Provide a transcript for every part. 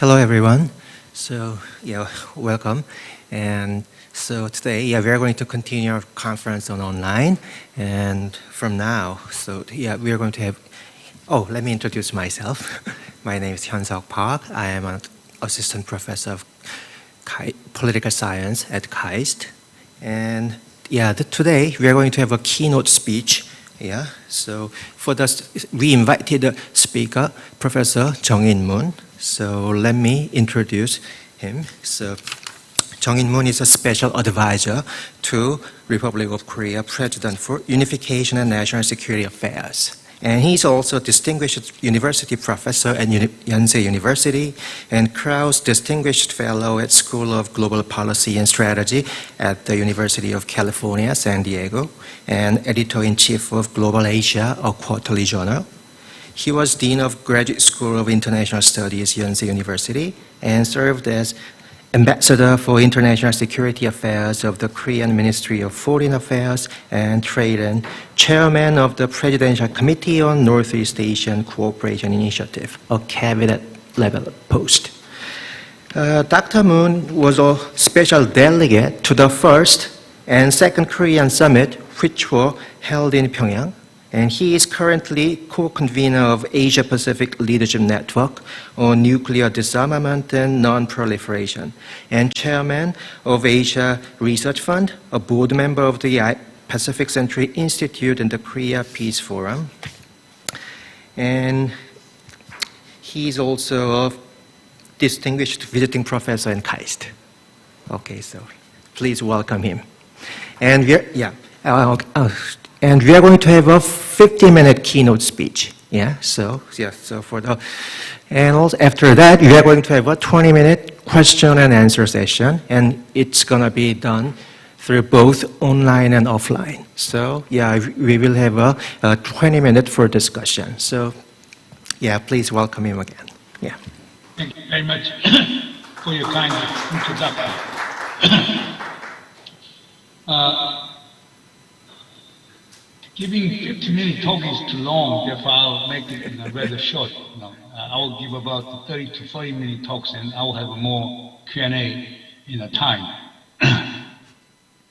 Hello, everyone. Welcome. And so today, we are going to continue our conference on online. And from now, we are going to have. Oh, let me introduce myself. My name is Hyun-Seok Park. I am an assistant professor of political science at KAIST. And today we are going to have a keynote speech. So for this, we invited the speaker, Professor Jung-In Moon. So let me introduce him. So Jung-In Moon is a special advisor to Republic of Korea President for Unification and National Security Affairs. And he's also a distinguished university professor at Yonsei University and Krauss Distinguished Fellow at School of Global Policy and Strategy at the University of California, San Diego, and editor-in-chief of Global Asia, a quarterly journal. He was Dean of Graduate School of International Studies, Yonsei University, and served as Ambassador for International Security Affairs of the Korean Ministry of Foreign Affairs and Trade and Chairman of the Presidential Committee on Northeast Asian Cooperation Initiative, a cabinet-level post. Dr. Moon was a special delegate to the first and second Korean summit, which were held in Pyongyang. And he is currently co-convener of Asia-Pacific Leadership Network on Nuclear Disarmament and Nonproliferation, and chairman of Asia Research Fund, a board member of the Pacific Century Institute and the Korea Peace Forum. And he's also a distinguished visiting professor in KAIST. Okay, so please welcome him. And and we are going to have a 50-minute keynote speech. So for the, and also after that, we are going to have a 20-minute question and answer session, and it's going to be done through both online and offline. So we will have a 20-minute for discussion. So please welcome him again. Thank you very much for your kind introduction. Giving 50-minute talk is too long, therefore I'll make it rather short. I will give about 30 to 40-minute talks, and I will have more Q&A in a time.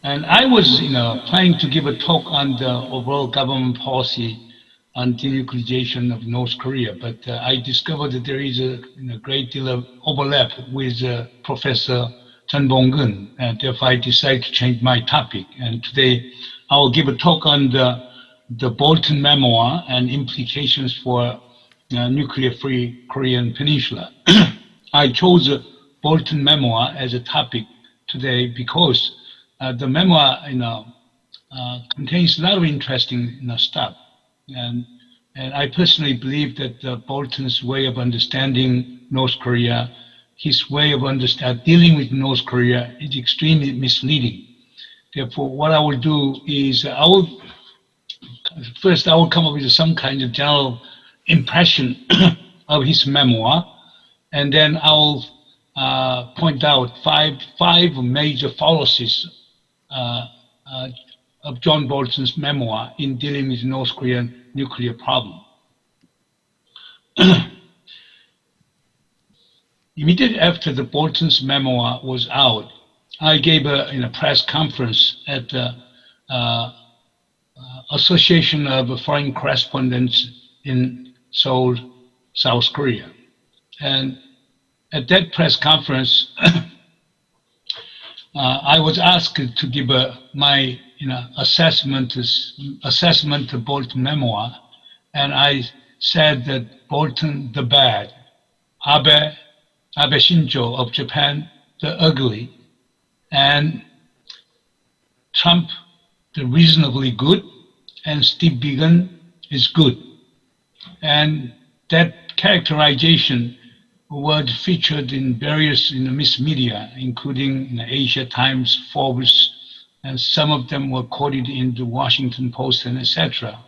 And I was, planning to give a talk on the overall government policy on denuclearization of North Korea, but I discovered that there is a great deal of overlap with Professor Chun Bong-gun, and therefore I decided to change my topic. And today I will give a talk on the Bolton memoir and implications for nuclear-free Korean peninsula. I chose the Bolton memoir as a topic today because the memoir, contains a lot of interesting stuff, and I personally believe that Bolton's way of understanding North Korea, his way of dealing with North Korea, is extremely misleading. Therefore, what I will do is I will come up with some kind of general impression of his memoir, and then I'll point out five major fallacies of John Bolton's memoir in dealing with North Korean nuclear problem. Immediately after the Bolton's memoir was out, I gave a press conference at the Association of Foreign Correspondents in Seoul, South Korea. And at that press conference, I was asked to give my assessment of Bolton memoir, and I said that Bolton the bad, Abe Shinzo of Japan the ugly, and Trump the reasonably good, and Steve Biegun is good. And that characterization was featured in various mass media, including Asia Times, Forbes, and some of them were quoted in the Washington Post, and etc.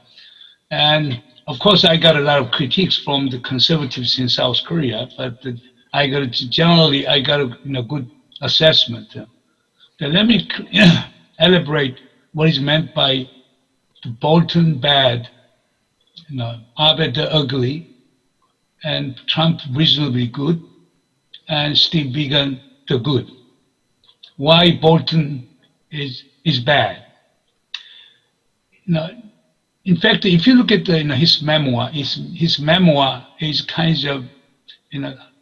And of course, I got a lot of critiques from the conservatives in South Korea, but I got a good assessment. Then let me elaborate what is meant by the Bolton bad, Abe the ugly, and Trump reasonably good, and Steve Biegun the good. Why Bolton is bad? Now, in fact, if you look at his memoir, his memoir is kind of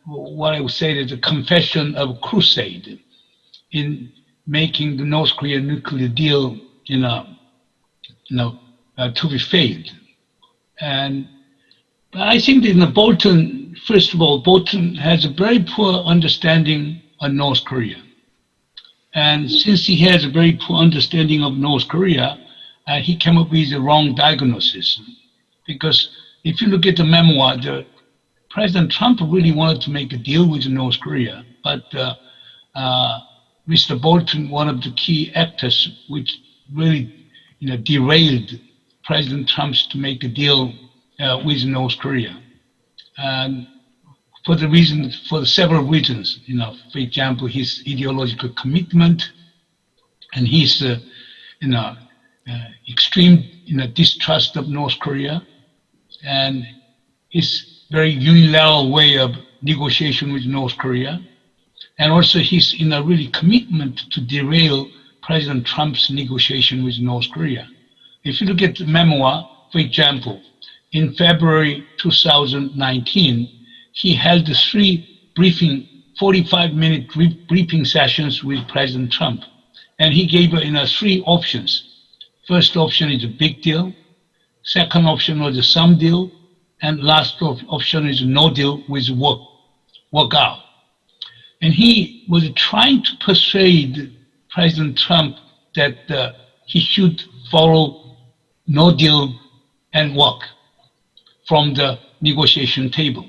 what I would say is a confession of crusade in making the North Korean nuclear deal to be failed. And I think that Bolton, first of all, Bolton has a very poor understanding of North Korea. And since he has a very poor understanding of North Korea, he came up with the wrong diagnosis. Because if you look at the memoir, President Trump really wanted to make a deal with North Korea, but Mr. Bolton, one of the key actors, which really derailed President Trump to make a deal with North Korea. And for several reasons, for example, his ideological commitment and his extreme distrust of North Korea and his very unilateral way of negotiation with North Korea, and also his really commitment to derail President Trump's negotiation with North Korea. If you look at the memoir, for example, in February 2019, he held 45-minute briefing sessions with President Trump. And he gave 3 options. First option is a big deal. Second option was some deal. And last option is no deal with work out. And he was trying to persuade President Trump that he should follow no deal and walk from the negotiation table.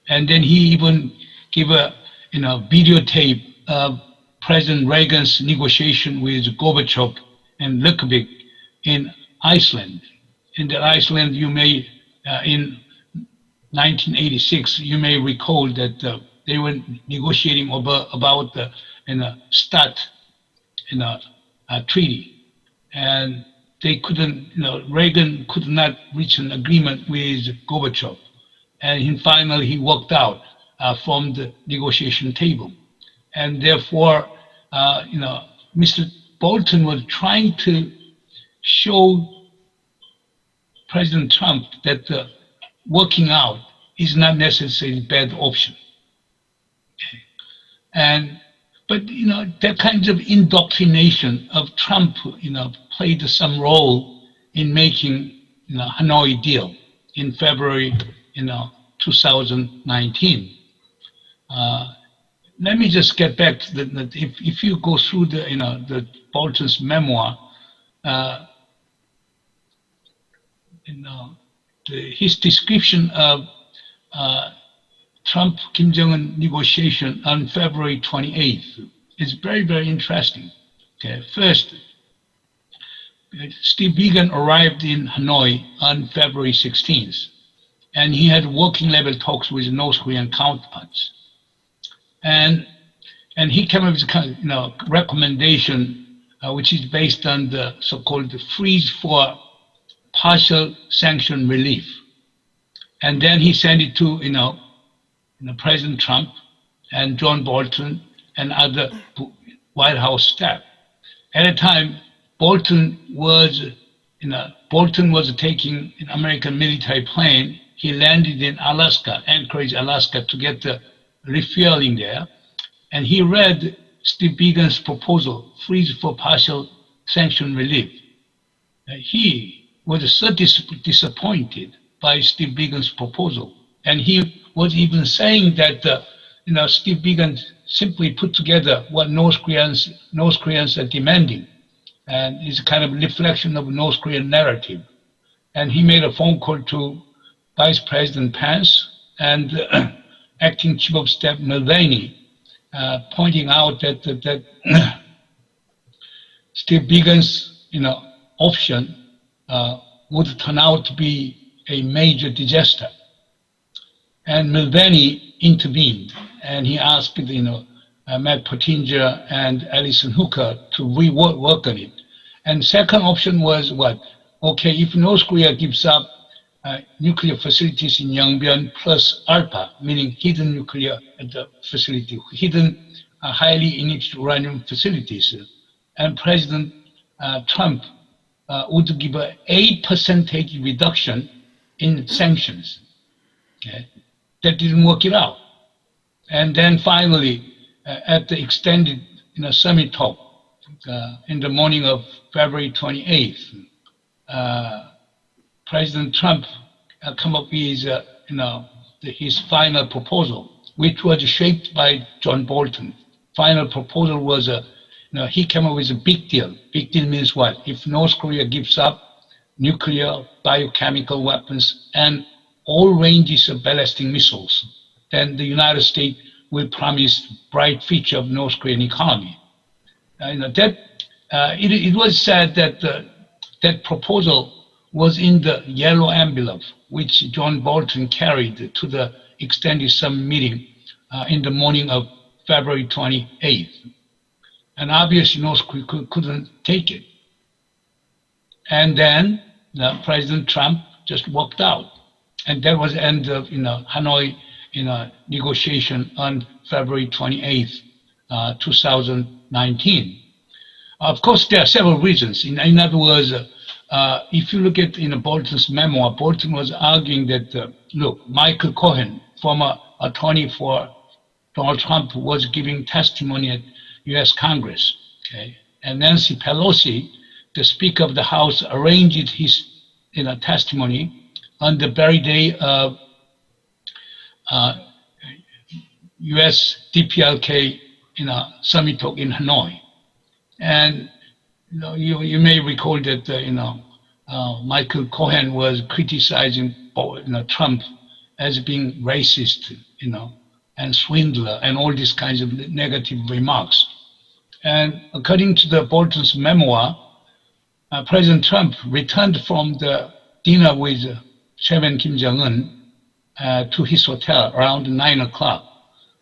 And then he even gave a videotape of President Reagan's negotiation with Gorbachev and Reykjavik in Iceland. In Iceland, you may in 1986, you may recall that they were negotiating about the START treaty, and they couldn't. Reagan could not reach an agreement with Gorbachev, and finally he walked out from the negotiation table, and therefore, Mr. Bolton was trying to show President Trump that working out is not necessarily a bad option. But that kind of indoctrination of Trump, played some role in making Hanoi deal in February, 2019. Let me just get back to that. If you go through the Bolton's memoir, his description of Trump-Kim Jong-un negotiation on February 28th is very, very interesting. Okay, first, Steve Biegun arrived in Hanoi on February 16th, and he had working level talks with North Korean counterparts. And he came up with a recommendation which is based on the so-called freeze for partial sanction relief. And then he sent it to President Trump and John Bolton and other White House staff. At the time, Bolton was taking an American military plane. He landed in Alaska, Anchorage, Alaska, to get the refueling there. And he read Steve Biegun's proposal, freeze for partial sanction relief. He was so disappointed by Steve Biegun's proposal. And he was even saying that Steve Biegun simply put together what North Koreans are demanding, and it's kind of a reflection of North Korean narrative. And he made a phone call to Vice President Pence and Acting Chief of Staff Mulvaney, pointing out that Steve Biegun's option would turn out to be a major disaster. And Mulvaney intervened, and he asked Matt Pottinger and Alison Hooker to rework on it. And second option was what? Okay, if North Korea gives up nuclear facilities in Yongbyon plus ALPA, meaning hidden nuclear at the facility, hidden highly enriched uranium facilities. And President Trump would give an 8% reduction in sanctions. Okay? That didn't work it out. And then finally, at the extended summit talk in the morning of February 28th, President Trump come up with his final proposal, which was shaped by John Bolton. Final proposal was he came up with a big deal. Big deal means what? If North Korea gives up nuclear, biochemical weapons, and all ranges of ballistic missiles, then the United States will promise bright future of North Korean economy. It was said that that proposal was in the yellow envelope, which John Bolton carried to the extended summit meeting in the morning of February 28th. And obviously North Korea couldn't take it. And then President Trump just walked out. And that was the end of Hanoi negotiation on February 28th, 2019. Of course, there are several reasons. In other words, if you look at Bolton's memoir, Bolton was arguing that, look, Michael Cohen, former attorney for Donald Trump, was giving testimony at U.S. Congress. Okay? And Nancy Pelosi, the Speaker of the House, arranged his testimony on the very day of U.S. DPRK summit talk in Hanoi. And you may recall that Michael Cohen was criticizing Trump as being racist, and swindler, and all these kinds of negative remarks. And according to the Bolton's memoir, President Trump returned from the dinner with Chairman Kim Jong-un to his hotel around 9 o'clock.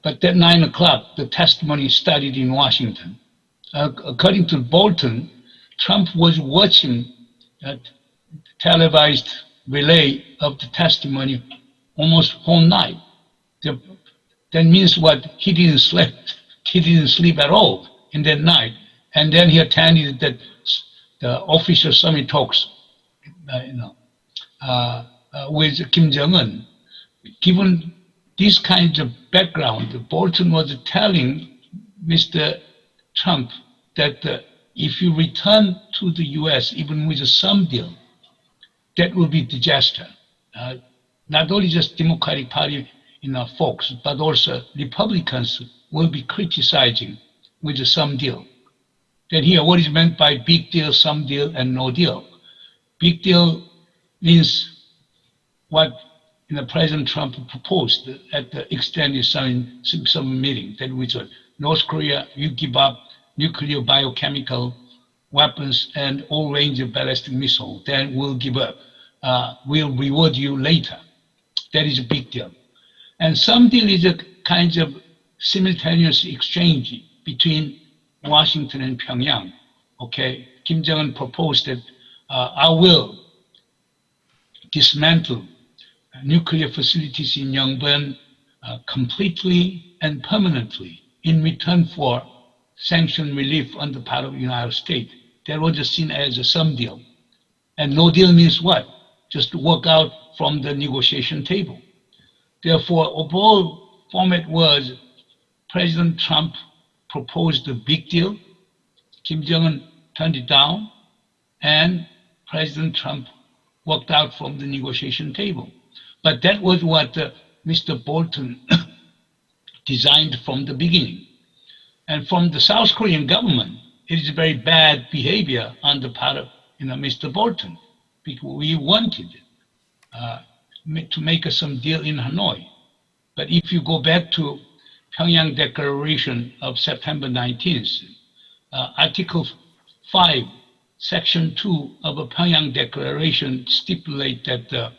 But at 9 o'clock, the testimony started in Washington. According to Bolton, Trump was watching a televised relay of the testimony almost whole night. That means what? He didn't sleep. He didn't sleep at all in that night. And then he attended the official summit talks, with Kim Jong-un. Given this kind of background, Bolton was telling Mr. Trump that if you return to the U.S. even with some deal, that will be disaster. Not only just Democratic Party folks, but also Republicans will be criticizing with some deal. Then here, what is meant by big deal, some deal, and no deal? Big deal means what President Trump proposed at the extended summit meeting, that was North Korea, you give up nuclear, biochemical weapons and all range of ballistic missiles, then we'll give up. We'll reward you later. That is a big deal. And some deal is a kind of simultaneous exchange between Washington and Pyongyang. Okay, Kim Jong-un proposed that I will dismantle nuclear facilities in Yongbyon completely and permanently in return for sanction relief on the part of the United States. That was seen as a some deal. And no deal means what? Just to walk out from the negotiation table. Therefore, overall format was President Trump proposed a big deal, Kim Jong-un turned it down, and President Trump walked out from the negotiation table. But that was what Mr. Bolton designed from the beginning. And from the South Korean government, it is very bad behavior on the part of Mr. Bolton, because we wanted to make some deal in Hanoi. But if you go back to Pyongyang Declaration of September 19th, Article 5, Section 2 of a Pyongyang Declaration stipulate that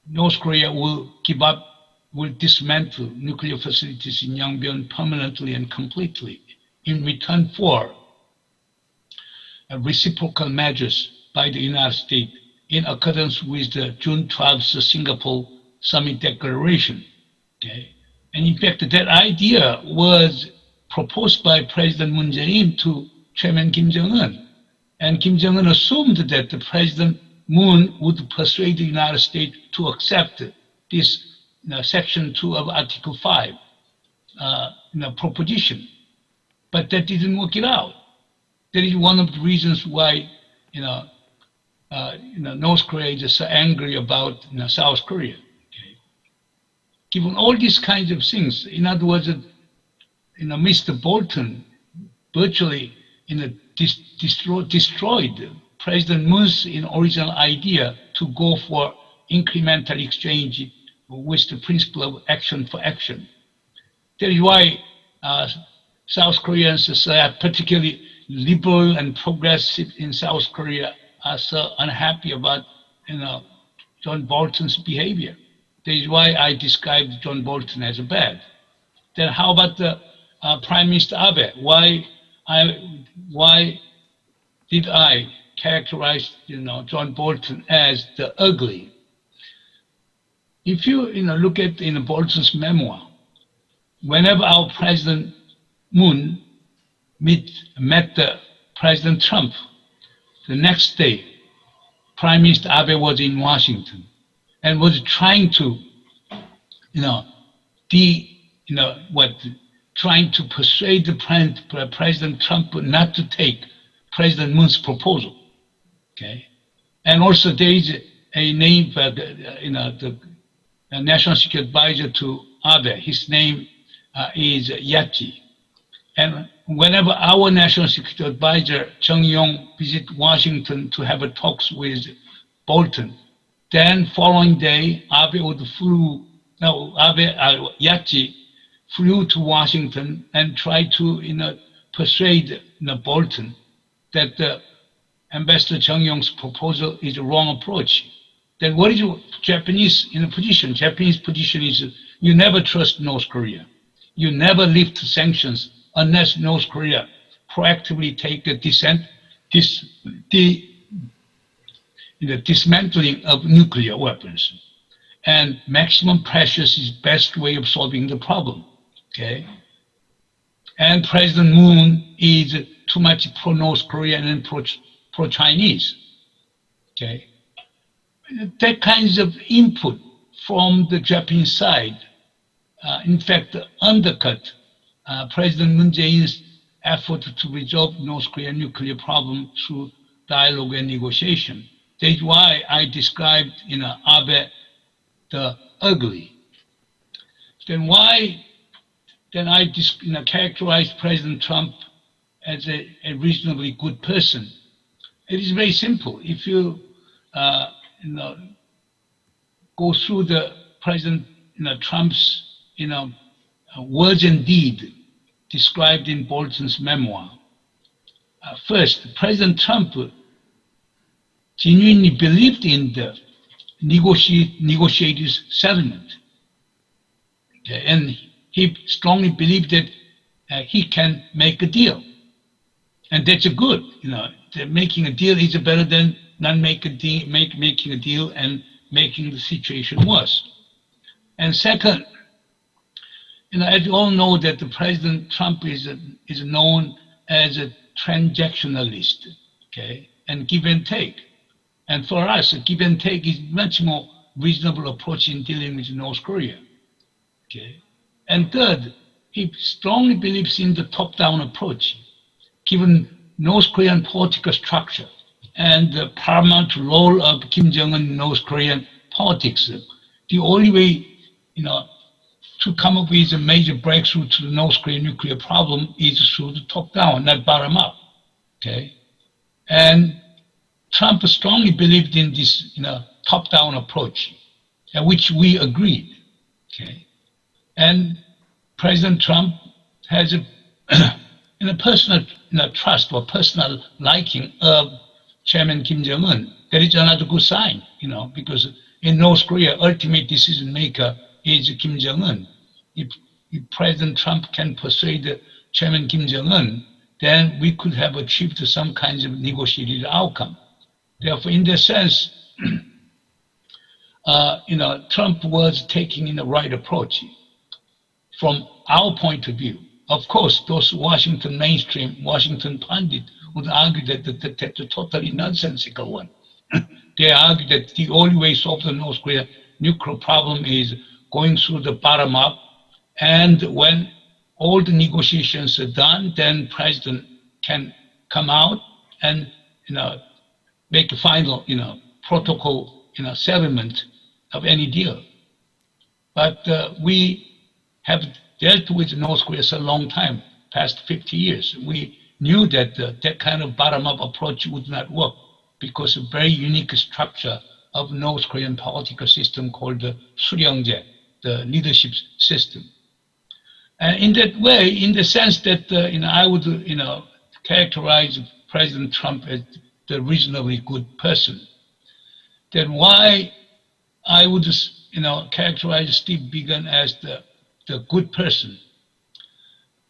North Korea will give up, will dismantle nuclear facilities in Yongbyon permanently and completely in return for reciprocal measures by the United States in accordance with the June 12th Singapore Summit Declaration. Okay? And in fact, that idea was proposed by President Moon Jae-in to Chairman Kim Jong-un. And Kim Jong-un assumed that the President Moon would persuade the United States to accept this Section 2 of Article 5 proposition. But that didn't work it out. That is one of the reasons why North Korea is so angry about South Korea. Okay? Given all these kinds of things, in other words, Mr. Bolton virtually destroyed President Moon's original idea to go for incremental exchange with the principle of action for action. That is why South Koreans, particularly liberal and progressive in South Korea, are so unhappy about John Bolton's behavior. That is why I described John Bolton as bad. Then how about the Prime Minister Abe? Why did I characterize John Bolton as the ugly? If you look at Bolton's memoir, whenever our President Moon met President Trump, the next day, Prime Minister Abe was in Washington and was trying to, trying to persuade the President Trump not to take President Moon's proposal. Okay, and also there is a name for the National Security Advisor to Abe. His name is Yachi. And whenever our National Security Advisor, Chung Yong, visit Washington to have talks with Bolton, then following day, Yachi flew to Washington and tried to persuade Bolton that Ambassador Chung Yong's proposal is the wrong approach. Then what is Japanese position? Japanese position is you never trust North Korea. You never lift sanctions unless North Korea proactively take a dismantling of nuclear weapons. And maximum pressure is best way of solving the problem. Okay. And President Moon is too much pro-North Korean and pro-Chinese. Okay. That kinds of input from the Japanese side, in fact, undercut President Moon Jae-in's effort to resolve North Korean nuclear problem through dialogue and negotiation. That's why I described Abe the ugly. Then why? Then I characterized President Trump as a reasonably good person. It is very simple. If you go through the President Trump's words and deed described in Bolton's memoir. First, President Trump genuinely believed in the negotiated settlement. Okay, and he strongly believed that he can make a deal. And that's a good, making a deal is better than not making a deal and making the situation worse. And second, as you all know that the President Trump is known as a transactionalist, okay, and give and take. And for us, a give and take is much more reasonable approach in dealing with North Korea, okay. And third, he strongly believes in the top-down approach, given North Korean political structure and the paramount role of Kim Jong-un in North Korean politics. The only way, to come up with a major breakthrough to the North Korean nuclear problem is through the top-down, not bottom-up. Okay, and Trump strongly believed in this, top-down approach, which we agreed. Okay, and President Trump has a personal trust or personal liking of Chairman Kim Jong-un. That is another good sign, because in North Korea, ultimate decision maker is Kim Jong-un. If President Trump can persuade Chairman Kim Jong-un, then we could have achieved some kinds of negotiated outcome. Therefore, in that sense, Trump was taking in the right approach from our point of view. Of course, those Washington mainstream, Washington pundit would argue that that's a totally nonsensical one. They argue that the only way to solve the North Korea nuclear problem is going through the bottom up, and when all the negotiations are done, then president can come out and make a final protocol settlement of any deal. But we have dealt with North Korea for a long time, past 50 years. We knew that that kind of bottom-up approach would not work because of a very unique structure of North Korean political system called the 수령제, the leadership system. And in that way, in the sense that I would characterize President Trump as the reasonably good person, then why I would characterize Steve Biegun as the good person?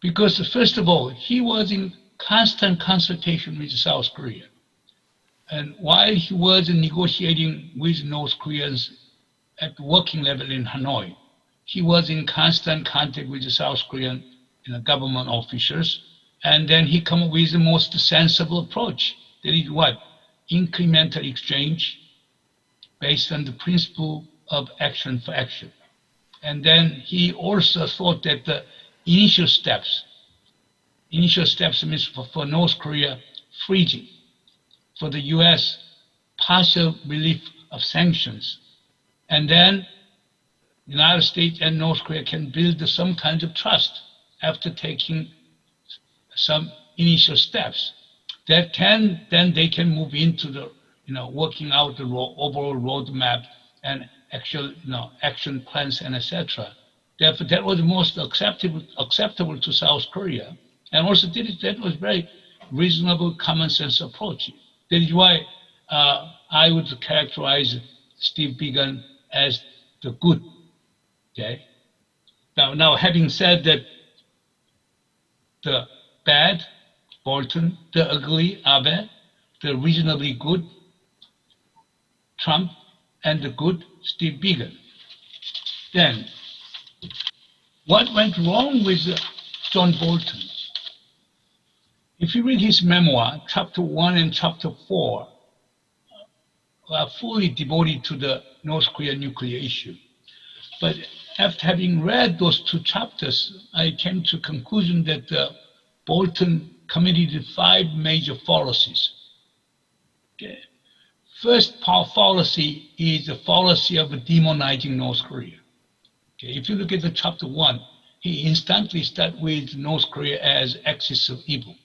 Because first of all, he was in constant consultation with South Korea. And while he was negotiating with North Koreans at the working level in Hanoi, he was in constant contact with the South Korean government officials. And then he came up with the most sensible approach. That is what? Incremental exchange based on the principle of action for action. And then he also thought that the initial steps means for North Korea, freezing, for the US, partial relief of sanctions, and then the United States and North Korea can build some kind of trust after taking some initial steps. Then they can move into the working out the overall roadmap and actual action plans and etc. Therefore, that was most acceptable to South Korea, and also that was very reasonable, common sense approach. That is why I would characterize Steve Biegun as the good. Okay. Now, having said that, the bad Bolton, the ugly Abe, the reasonably good Trump, and the good Steve Biegun. Then, what went wrong with John Bolton? If you read his memoir, chapter 1 and chapter 4 are fully devoted to the North Korean nuclear issue. But after having read those two chapters, I came to the conclusion that Bolton committed 5 major fallacies. Okay. First fallacy is the fallacy of demonizing North Korea. Okay. If you look at the chapter 1, he instantly starts with North Korea as axis of evil.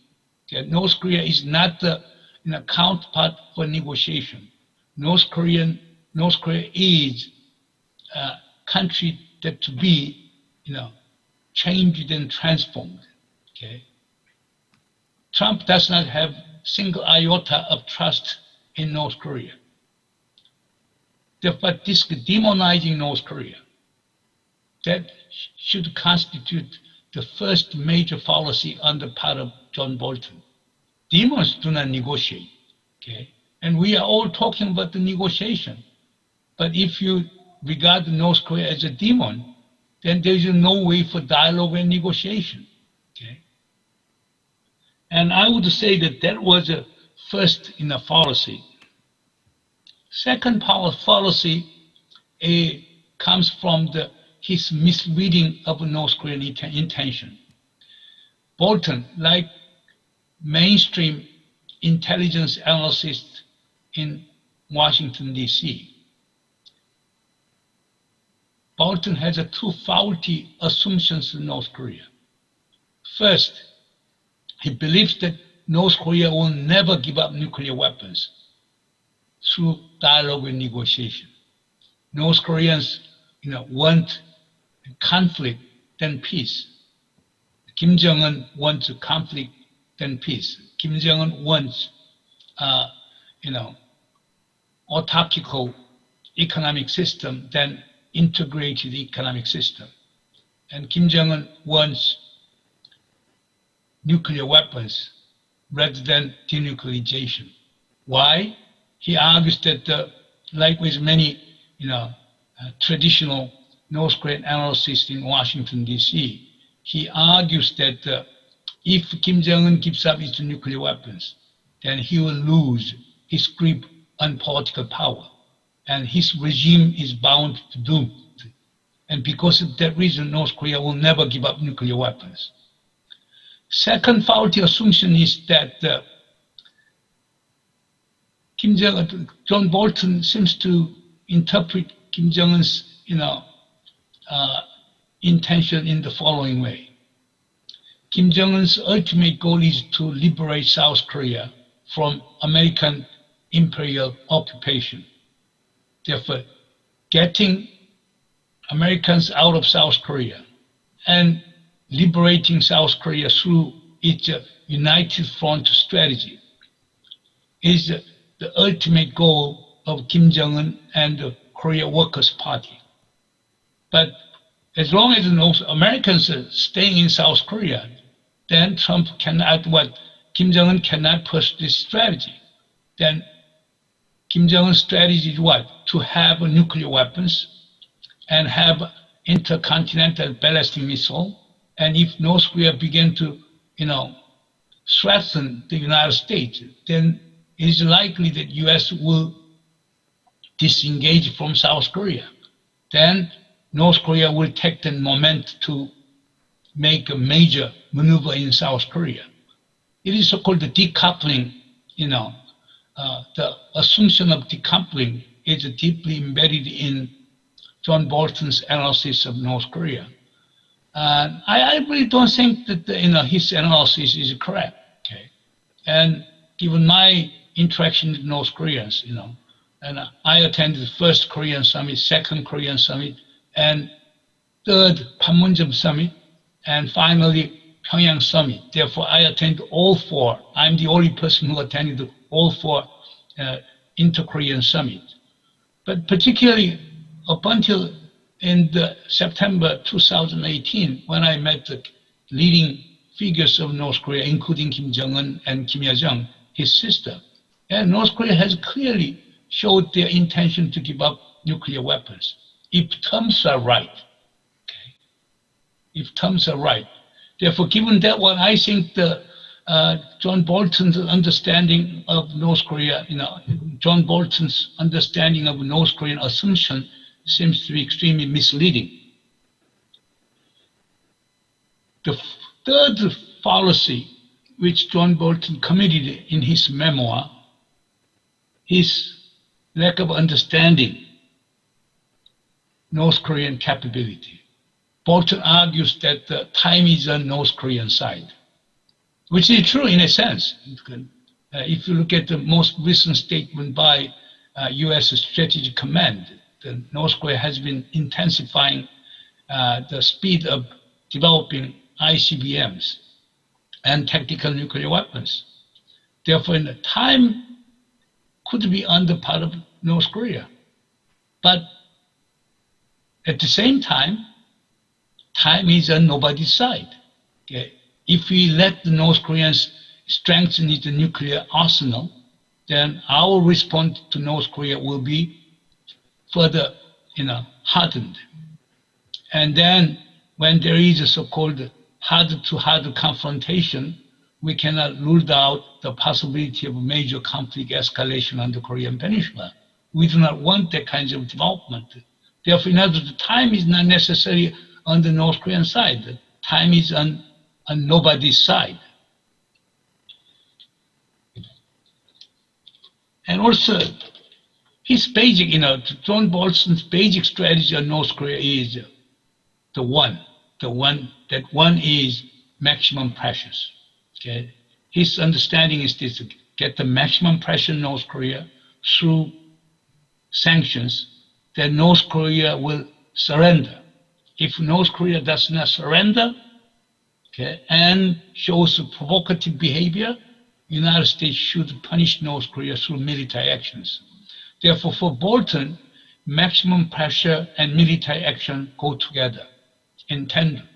Okay. North Korea is not the counterpart for negotiation. North Korea is a country that to be, changed and transformed. Okay. Trump does not have single iota of trust in North Korea. Therefore, this demonizing North Korea, that should constitute the first major fallacy on the part of John Bolton. Demons do not negotiate, okay? And we are all talking about the negotiation. But if you regard North Korea as a demon, then there is no way for dialogue and negotiation, okay? And I would say that was a first fallacy. Second fallacy comes from his misreading of North Korean intention. Bolton, like mainstream intelligence analysts in Washington, D.C., Bolton has 2 faulty assumptions in North Korea. First, he believes that North Korea will never give up nuclear weapons through dialogue and negotiation. North Koreans, want conflict than peace. Kim Jong-un wants conflict than peace. Kim Jong-un wants, autarkical economic system than integrated economic system. And Kim Jong-un wants nuclear weapons rather than denuclearization. Why? He argues that like with many, traditional North Korean analysts in Washington, D.C., he argues that if Kim Jong-un gives up his nuclear weapons, then he will lose his grip on political power, and his regime is bound to doom. And because of that reason, North Korea will never give up nuclear weapons. Second faulty assumption is that John Bolton seems to interpret Kim Jong-un's, intention in the following way. Kim Jong-un's ultimate goal is to liberate South Korea from American imperial occupation. Therefore, getting Americans out of South Korea and liberating South Korea through its united front strategy is the ultimate goal of Kim Jong-un and the Korea Workers' Party. But as long as the Americans are staying in South Korea, then Kim Jong-un cannot push this strategy. Then Kim Jong-un's strategy is what? To have nuclear weapons and have intercontinental ballistic missile. And if North Korea begin to, threaten the United States, then it is likely that U.S. will disengage from South Korea. Then North Korea will take the moment to make a major maneuver in South Korea. It is so-called the decoupling, the assumption of decoupling is deeply embedded in John Bolton's analysis of North Korea. I really don't think that his analysis is correct. Okay, and given my interaction with North Koreans, and I attended the first Korean summit, second Korean summit, and third Panmunjom summit, and finally Pyongyang summit. Therefore, I attended all four. I'm the only person who attended all four inter-Korean summits. But particularly up until in September 2018, when I met the leading figures of North Korea, including Kim Jong-un and Kim Il-sung, his sister, and North Korea has clearly showed their intention to give up nuclear weapons, if terms are right. Okay? If terms are right. Therefore, given that one, I think John Bolton's understanding of North Korea, John Bolton's understanding of North Korean assumption seems to be extremely misleading. The third fallacy which John Bolton committed in his memoir is lack of understanding North Korean capability. Bolton argues that the time is on North Korean side, which is true in a sense. If you look at the most recent statement by U.S. Strategic Command, the North Korea has been intensifying the speed of developing ICBMs and tactical nuclear weapons. Therefore, in the time could be on the part of North Korea. But at the same time is on nobody's side. Okay? If we let the North Koreans strengthen its nuclear arsenal, then our response to North Korea will be further, hardened. And then when there is a so-called hard-to-hard confrontation, we cannot rule out the possibility of a major conflict escalation on the Korean Peninsula. We do not want that kind of development. Therefore, in other words, the time is not necessarily on the North Korean side. The time is on nobody's side. And also, his basic, John Bolton's basic strategy on North Korea is the one is maximum pressures. Okay, his understanding is this: get the maximum pressure in North Korea through sanctions. Then North Korea will surrender. If North Korea does not surrender, okay, and shows provocative behavior, United States should punish North Korea through military actions. Therefore, for Bolton, maximum pressure and military action go together in tandem.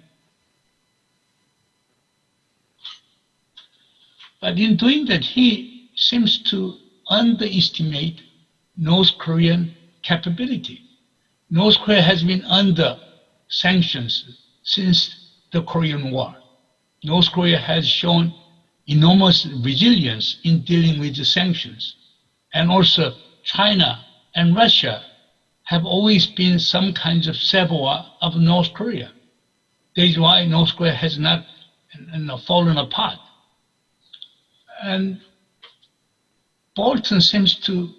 But in doing that, he seems to underestimate North Korean capability. North Korea has been under sanctions since the Korean War. North Korea has shown enormous resilience in dealing with the sanctions. And also China and Russia have always been some kinds of saboteur of North Korea. That is why North Korea has not fallen apart. And Bolton seems to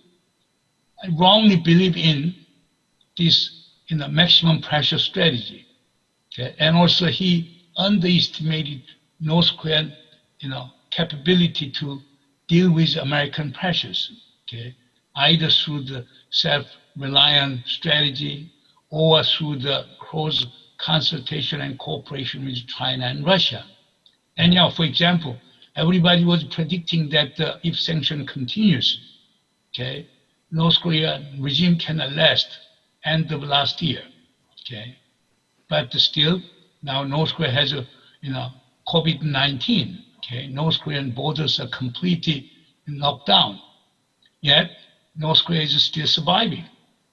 wrongly believe in this maximum pressure strategy. Okay? And also he underestimated North Korean capability to deal with American pressures, okay? Either through the self-reliant strategy or through the close consultation and cooperation with China and Russia. And for example, everybody was predicting that if sanction continues, okay, North Korean regime cannot last end of last year, okay? But still, now North Korea has COVID-19, okay? North Korean borders are completely locked down, yet North Korea is still surviving,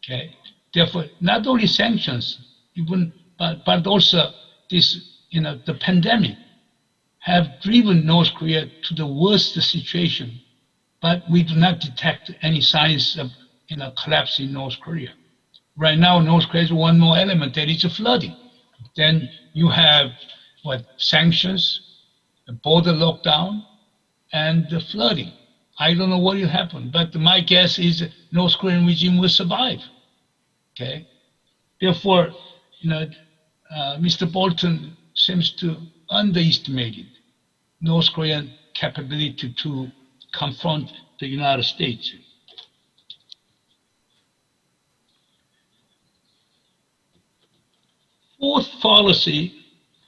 okay? Therefore, not only sanctions, but also this, the pandemic have driven North Korea to the worst situation, but we do not detect any signs of collapse in North Korea. Right now, North Korea has one more element, that is flooding. Then you have sanctions, the border lockdown, and the flooding. I don't know what will happen, but my guess is North Korean regime will survive. Okay, therefore, Mr. Bolton seems to underestimate North Korean capability to confront the United States. Fourth fallacy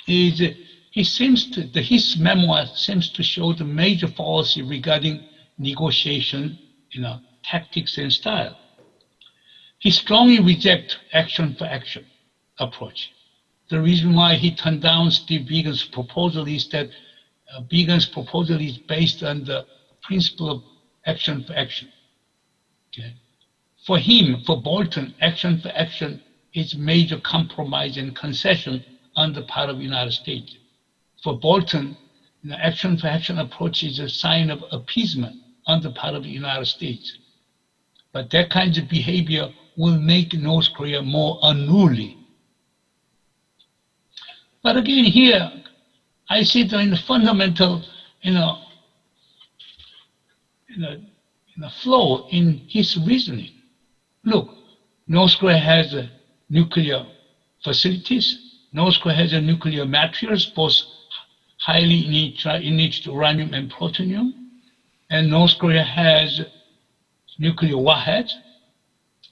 is his memoir seems to show the major fallacy regarding negotiation, tactics and style. He strongly rejects action for action approach. The reason why he turned down Steve Biegun's proposal is that Biegun's proposal is based on the principle of action for action. Okay? For him, for Bolton, action for action is major compromise and concession on the part of the United States. For Bolton, the action for action approach is a sign of appeasement on the part of the United States. But that kind of behavior will make North Korea more unruly. But again, here, I see the fundamental, flaw in his reasoning. Look, North Korea has nuclear facilities. North Korea has nuclear materials, both highly enriched uranium and plutonium. And North Korea has nuclear warheads.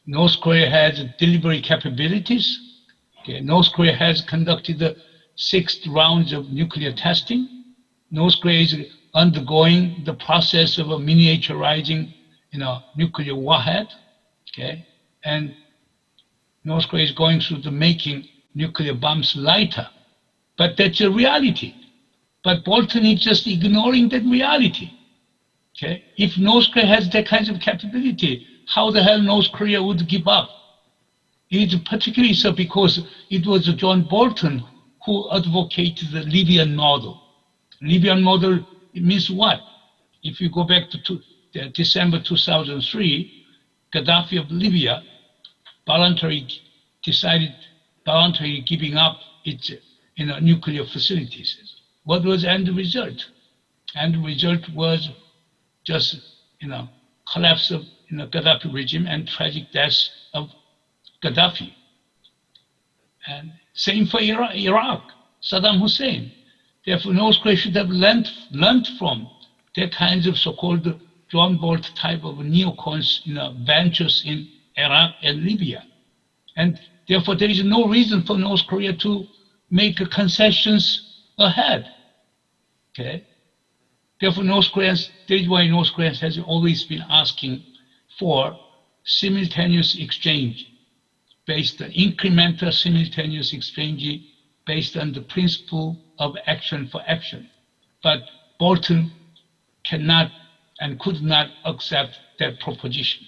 North Korea has delivery capabilities. Okay. North Korea has conducted the 6th rounds of nuclear testing. North Korea is undergoing the process of miniaturizing, nuclear warhead. Okay, and North Korea is going through the making nuclear bombs lighter. But that's a reality. But Bolton is just ignoring that reality. Okay, if North Korea has that kind of capability, how the hell North Korea would give up? It is particularly so because it was John Bolton who advocated the Libyan model. Libyan model, it means what? If you go back to December 2003, Gaddafi of Libya voluntarily giving up its nuclear facilities. What was the end result? End result was just collapse of Gaddafi regime and tragic death of Gaddafi. And same for Iraq, Saddam Hussein. Therefore, North Korea should have learned from that kinds of so-called John Bolt type of neocons ventures in Iraq and Libya. And therefore, there is no reason for North Korea to make concessions ahead. Okay. Therefore, that is why North Korea has always been asking for simultaneous exchange, based on incremental simultaneous exchange based on the principle of action for action. But Bolton cannot and could not accept that proposition.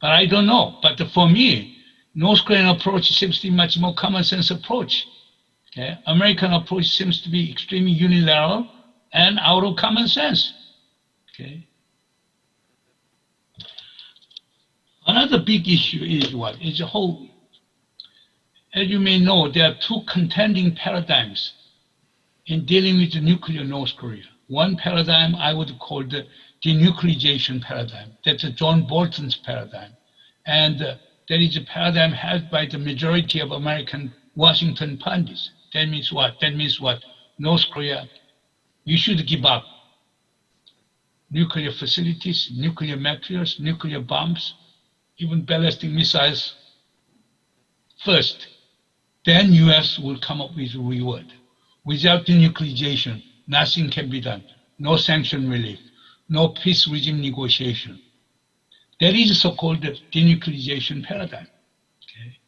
But I don't know. But for me, North Korean approach seems to be much more common sense approach. Okay? American approach seems to be extremely unilateral and out of common sense. Okay? Another big issue is what? Is the whole, as you may know, there are two contending paradigms in dealing with the nuclear North Korea. One paradigm I would call the denuclearization paradigm. That's John Bolton's paradigm. And that is a paradigm held by the majority of American Washington pundits. That means what? That means what? North Korea, you should give up nuclear facilities, nuclear materials, nuclear bombs, even ballistic missiles first. Then US will come up with a reward. Without denuclearization, nothing can be done. No sanction relief, no peace regime negotiation. That is the so-called denuclearization paradigm. Okay.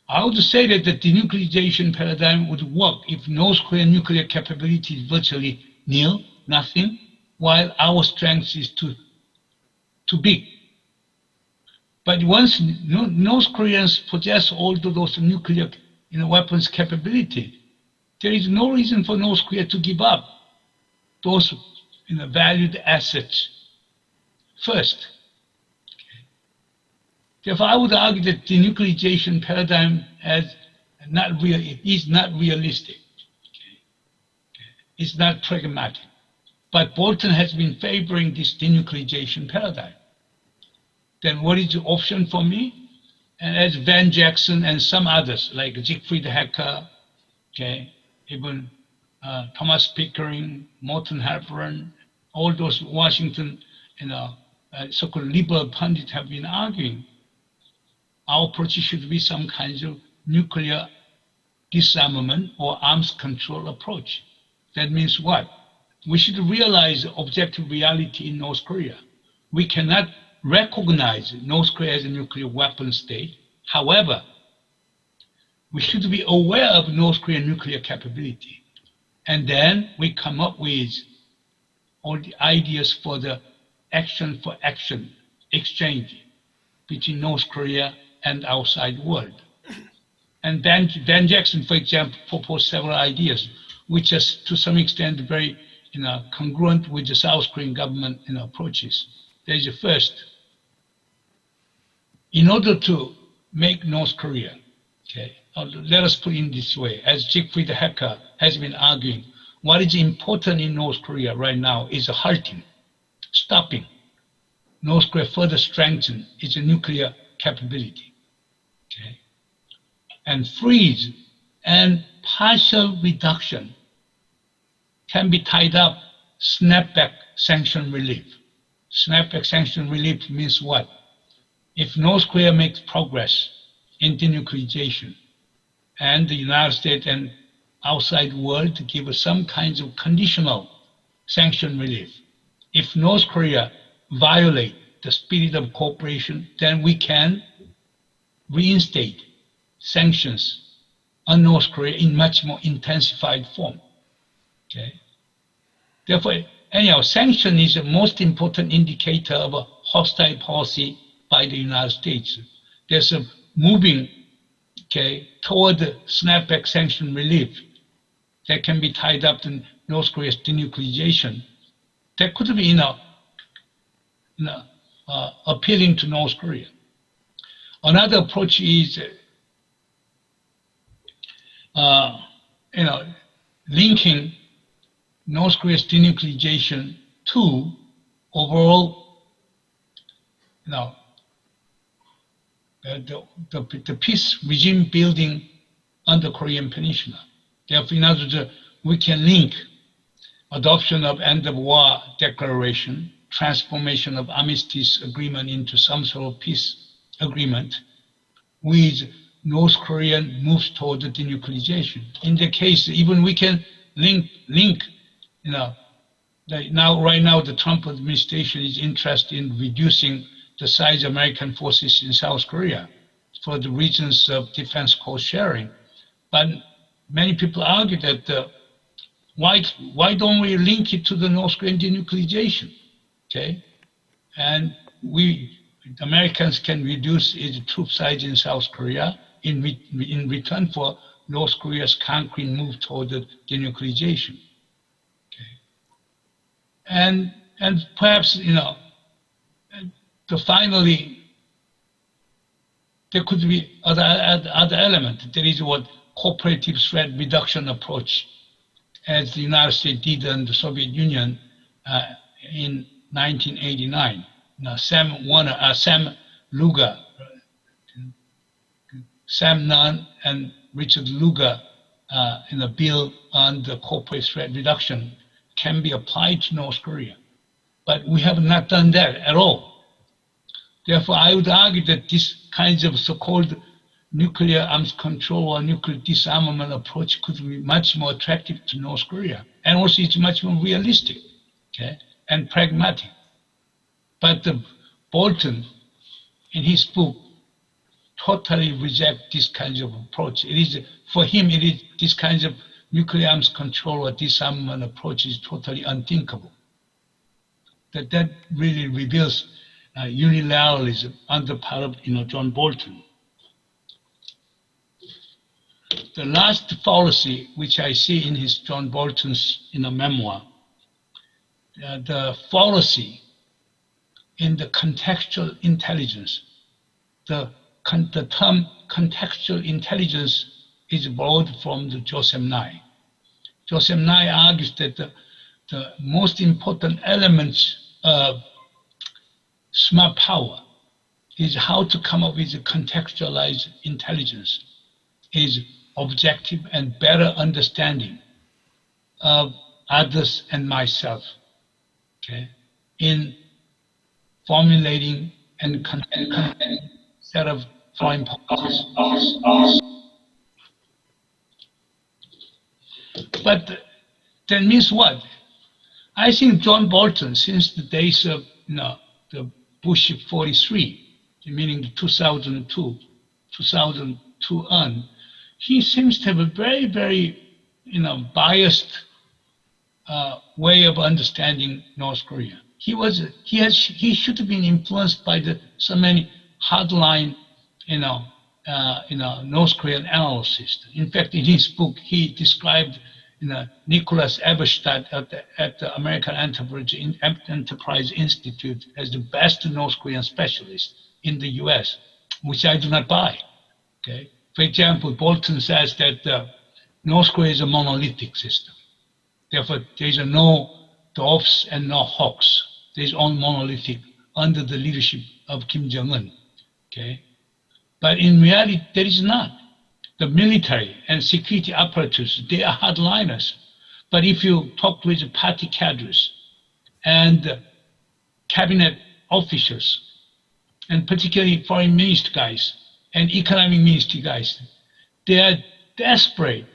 I would say that the denuclearization paradigm would work if North Korean nuclear capability is virtually nil, nothing, while our strength is too big. But once North Koreans possess all those nuclear weapons capability, there is no reason for North Korea to give up those valued assets first. Okay. Therefore, I would argue that the denuclearization paradigm is not realistic. Okay. It's not pragmatic. But Bolton has been favoring this denuclearization paradigm. Then what is the option for me? And as Van Jackson and some others, like Siegfried Hecker, okay, even Thomas Pickering, Morton Halperin, all those Washington, so-called liberal pundits have been arguing, our approach should be some kinds of nuclear disarmament or arms control approach. That means what? We should realize objective reality in North Korea. We cannot recognize North Korea as a nuclear weapon state. However, we should be aware of North Korean nuclear capability. And then we come up with all the ideas for the action for action exchange between North Korea and outside world. And Van Jackson, for example, proposed several ideas, which is to some extent very congruent with the South Korean government approaches. There is the first. In order to make North Korea, okay, let us put it in this way, as Siegfried Hecker has been arguing, what is important in North Korea right now is halting, stopping North Korea further strengthen its nuclear capability, okay, and freeze and partial reduction can be tied up snapback sanction relief. Snapback sanction relief means what? If North Korea makes progress in denuclearization and the United States and outside world to give us some kinds of conditional sanction relief, if North Korea violate the spirit of cooperation, then we can reinstate sanctions on North Korea in much more intensified form. Okay. Therefore, anyhow, sanction is the most important indicator of a hostile policy by the United States. There's a moving, okay, toward the snapback sanction relief that can be tied up to North Korea's denuclearization. That could be appealing to North Korea. Another approach is linking North Korea's denuclearization to overall the peace regime building on the Korean Peninsula. Therefore, in other words, we can link adoption of end of war declaration, transformation of armistice agreement into some sort of peace agreement with North Korean moves toward the denuclearization. In the case, even we can link right now the Trump administration is interested in reducing the size of American forces in South Korea for the reasons of defense cost sharing. But many people argue that why don't we link it to the North Korean denuclearization? Okay, and we the Americans can reduce its troop size in South Korea in return for North Korea's concrete move toward the denuclearization. Okay. And perhaps, finally, there could be other element. There is what cooperative threat reduction approach, as the United States did in the Soviet Union in 1989. Sam Lugar, Sam Nunn and Richard Lugar in a bill on the corporate threat reduction can be applied to North Korea. But we have not done that at all. Therefore, I would argue that this kinds of so-called nuclear arms control or nuclear disarmament approach could be much more attractive to North Korea. And also it's much more realistic, okay, and pragmatic. But Bolton, in his book, totally reject this kind of approach. It is, for him, it is this kind of nuclear arms control or disarmament approach is totally unthinkable. That really reveals unilateralism on the part of John Bolton. The last fallacy, which I see in his John Bolton's memoir, the fallacy in the contextual intelligence. The term contextual intelligence is borrowed from the Joseph Nye. Joseph Nye argues that the most important elements of smart power is how to come up with a contextualized intelligence, is objective and better understanding of others and myself, okay, in formulating and set of foreign policies. But that means what? I think John Bolton, since the days of the Bush 43, meaning the 2002 on, he seems to have a very, very biased way of understanding North Korea. He should have been influenced by so many hardline, North Korean analysts. In fact, in his book, he described Nicholas Eberstadt at the American Enterprise Institute as the best North Korean specialist in the U.S., which I do not buy. Okay, for example, Bolton says that North Korea is a monolithic system. Therefore, there is no dwarfs and no hawks. There is only monolithic under the leadership of Kim Jong-un. Okay, but in reality, there is not. The military and security apparatus, they are hardliners. But if you talk with the party cadres and cabinet officials, and particularly foreign minister guys and economic ministry guys, they are desperate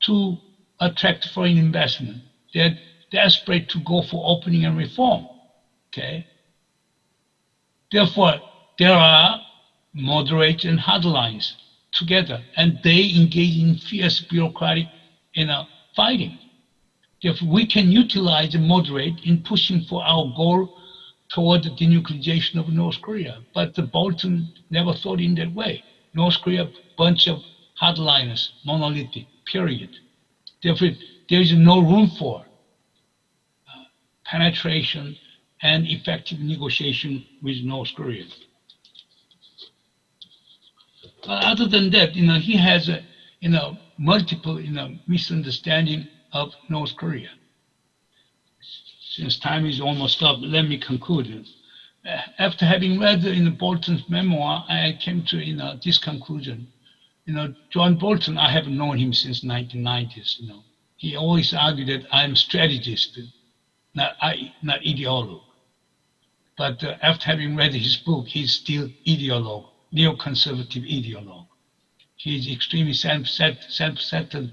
to attract foreign investment. They're desperate to go for opening and reform. Okay. Therefore, there are moderate and hardlines together, and they engage in fierce bureaucratic fighting. Therefore, we can utilize the moderate in pushing for our goal toward the denuclearization of North Korea. But the Bolton never thought in that way. North Korea, bunch of hardliners, monolithic, period. Therefore, there is no room for penetration and effective negotiation with North Korea. Other than that, he has multiple misunderstanding of North Korea. Since time is almost up, let me conclude. After having read Bolton's memoir, I came to this conclusion. John Bolton, I have known him since 1990s. He always argued that I'm strategist, not ideologue. But after having read his book, he's still ideologue, neoconservative ideologue. He is extremely self-centered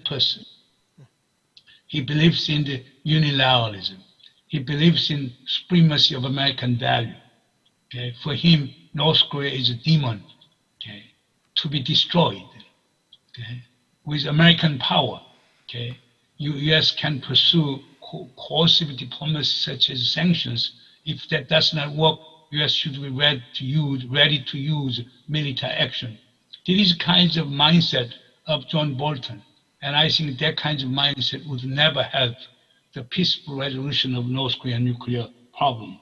person. He believes in the unilateralism. He believes in supremacy of American value. Okay? For him, North Korea is a demon, okay, to be destroyed. Okay? With American power, okay, U.S. can pursue coercive diplomacy such as sanctions. If that does not work U.S. should be ready to use military action. These kinds of mindset of John Bolton, and I think that kind of mindset would never help the peaceful resolution of North Korean nuclear problem.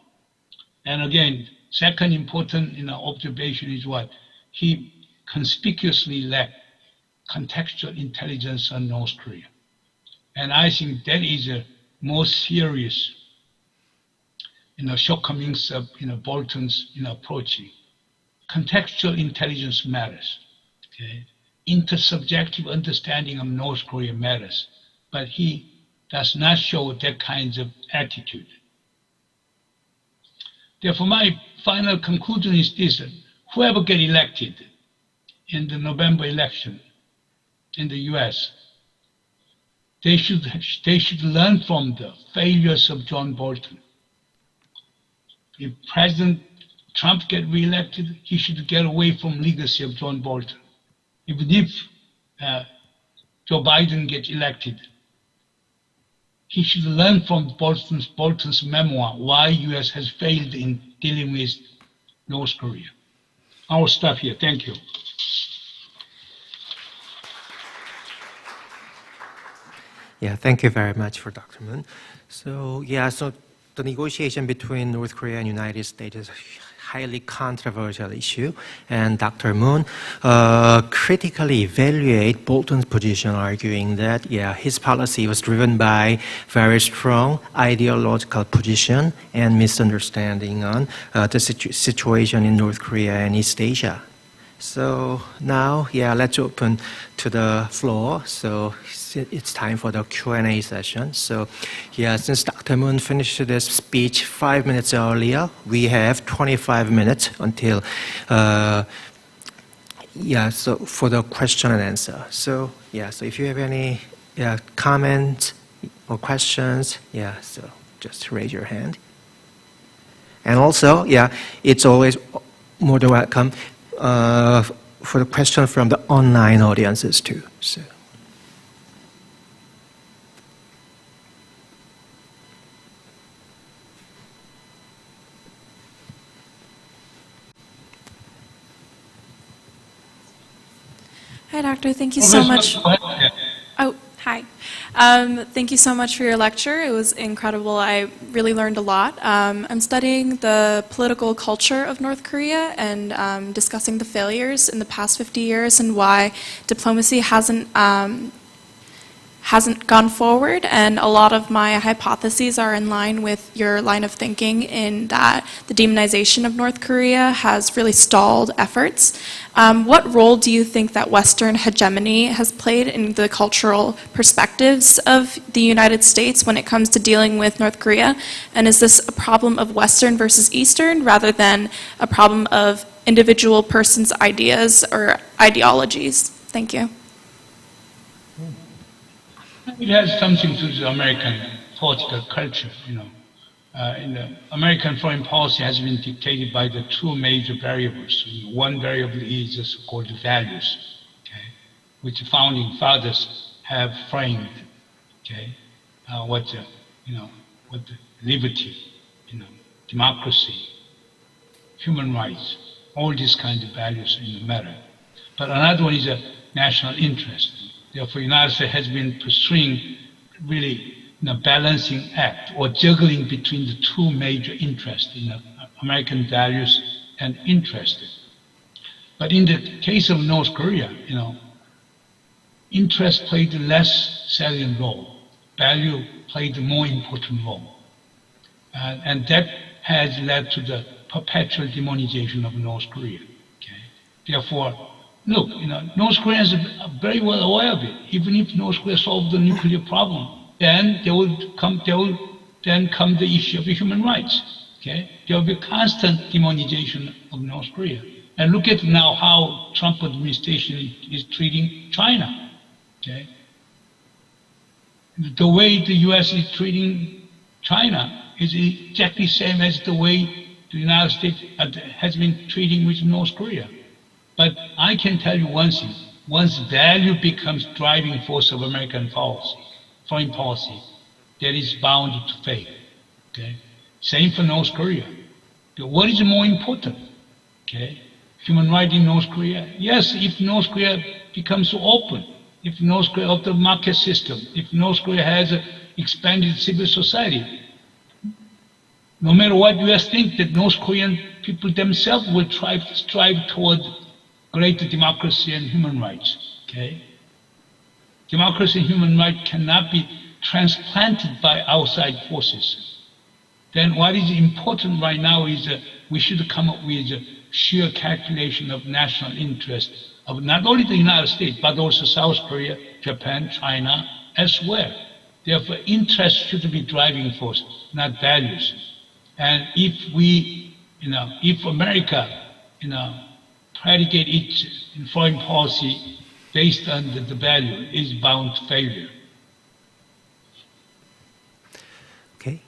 And again, second important observation is what? He conspicuously lacked contextual intelligence on North Korea. And I think that is a more serious shortcomings of Bolton's approaching. Contextual intelligence matters. Okay? Intersubjective understanding of North Korea matters, but he does not show that kind of attitude. Therefore, my final conclusion is this: whoever get elected in the November election in the U.S., they should learn from the failures of John Bolton. If President Trump get reelected, he should get away from legacy of John Bolton. Even if Joe Biden gets elected, he should learn from Bolton's memoir, why U.S. has failed in dealing with North Korea. I will stop here. Thank you. Yeah, thank you very much for Dr. Moon. So the negotiation between North Korea and United States is a highly controversial issue, and Dr. Moon critically evaluate Bolton's position, arguing that his policy was driven by very strong ideological position and misunderstanding on the situation in North Korea and East Asia. So now, let's open to the floor. So it's time for the Q&A session. So since Dr. Moon finished this speech 5 minutes earlier, we have 25 minutes until, so for the question and answer. So, so if you have any comments or questions, so just raise your hand. And also, it's always more than welcome for the question from the online audiences too. So. Hi, Doctor. Thank you so much. Oh, hi. Thank you so much for your lecture. It was incredible. I really learned a lot. I'm studying the political culture of North Korea and discussing the failures in the past 50 years and why diplomacy hasn't gone forward, and a lot of my hypotheses are in line with your line of thinking in that the demonization of North Korea has really stalled efforts. What role do you think that Western hegemony has played in the cultural perspectives of the United States when it comes to dealing with North Korea? And is this a problem of Western versus Eastern rather than a problem of individual persons' ideas or ideologies? Thank you. It has something to do with American political culture, In the American foreign policy has been dictated by the two major variables. One variable is the so-called values, which the founding fathers have framed, what the liberty, democracy, human rights, all these kinds of values matter. But another one is a national interest. Therefore, the United States has been pursuing really balancing act or juggling between the two major interests, American values and interests. But in the case of North Korea, interest played a less salient role. Value played a more important role. And that has led to the perpetual demonization of North Korea. Therefore, look, North Koreans are very well aware of it. Even if North Korea solved the nuclear problem, then there will come the issue of human rights. There will be constant demonization of North Korea. And look at now how Trump administration is treating China. The way the U.S. is treating China is exactly the same as the way the United States has been treating with North Korea. But I can tell you one thing: once value becomes driving force of American policy, foreign policy, that is bound to fail. Same for North Korea. What is more important? Okay, human rights in North Korea. Yes, if North Korea becomes open, if North Korea of the market system, if North Korea has an expanded civil society, no matter what U.S. think, that North Korean people themselves will strive toward greater democracy and human rights. Okay, democracy and human rights cannot be transplanted by outside forces. Then what is important right now is we should come up with a sheer calculation of national interest of not only the United States, but also South Korea, Japan, China, elsewhere. Therefore, interest should be driving force, not values. And if we, if America, predicate its foreign policy based on the value, is bound to failure. Okay.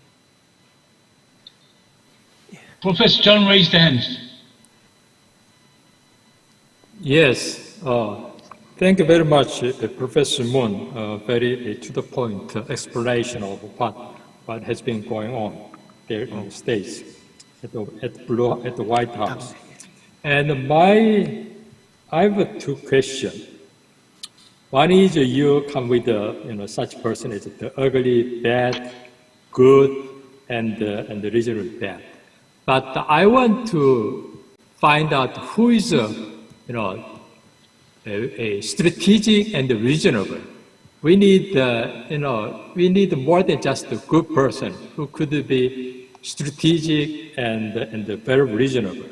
Professor John raised hands. Yes, thank you very much, Professor Moon. Very to the point explanation of what has been going on there in the States at the White House. And I have two questions. One is you come with such person as the ugly, bad, good, and the reasonably bad. But I want to find out who is a strategic and reasonable. We need we need more than just a good person who could be strategic and very reasonable.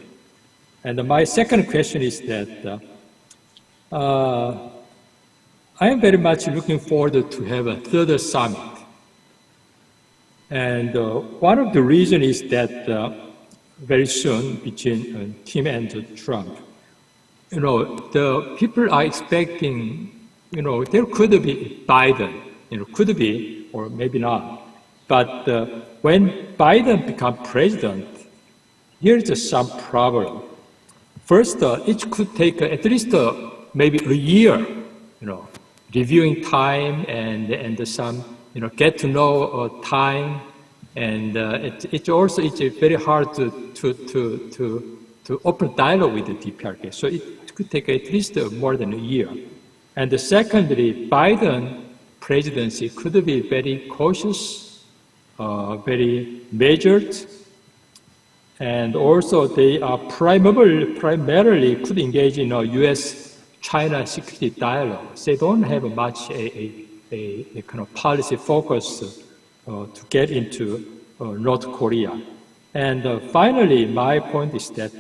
And my second question is that I am very much looking forward to have a third summit. And one of the reasons is that very soon between Kim and Trump, the people are expecting, there could be Biden, could be, or maybe not. But when Biden becomes president, here's some problem. First, it could take at least maybe a year, reviewing time and some, get to know time, and it's very hard to open dialogue with the DPRK. So it could take at least more than a year. And secondly, Biden presidency could be very cautious, very measured, and also they are primarily could engage in a U.S.-China security dialogue. They don't have much a kind of policy focus to get into North Korea. And finally, my point is that,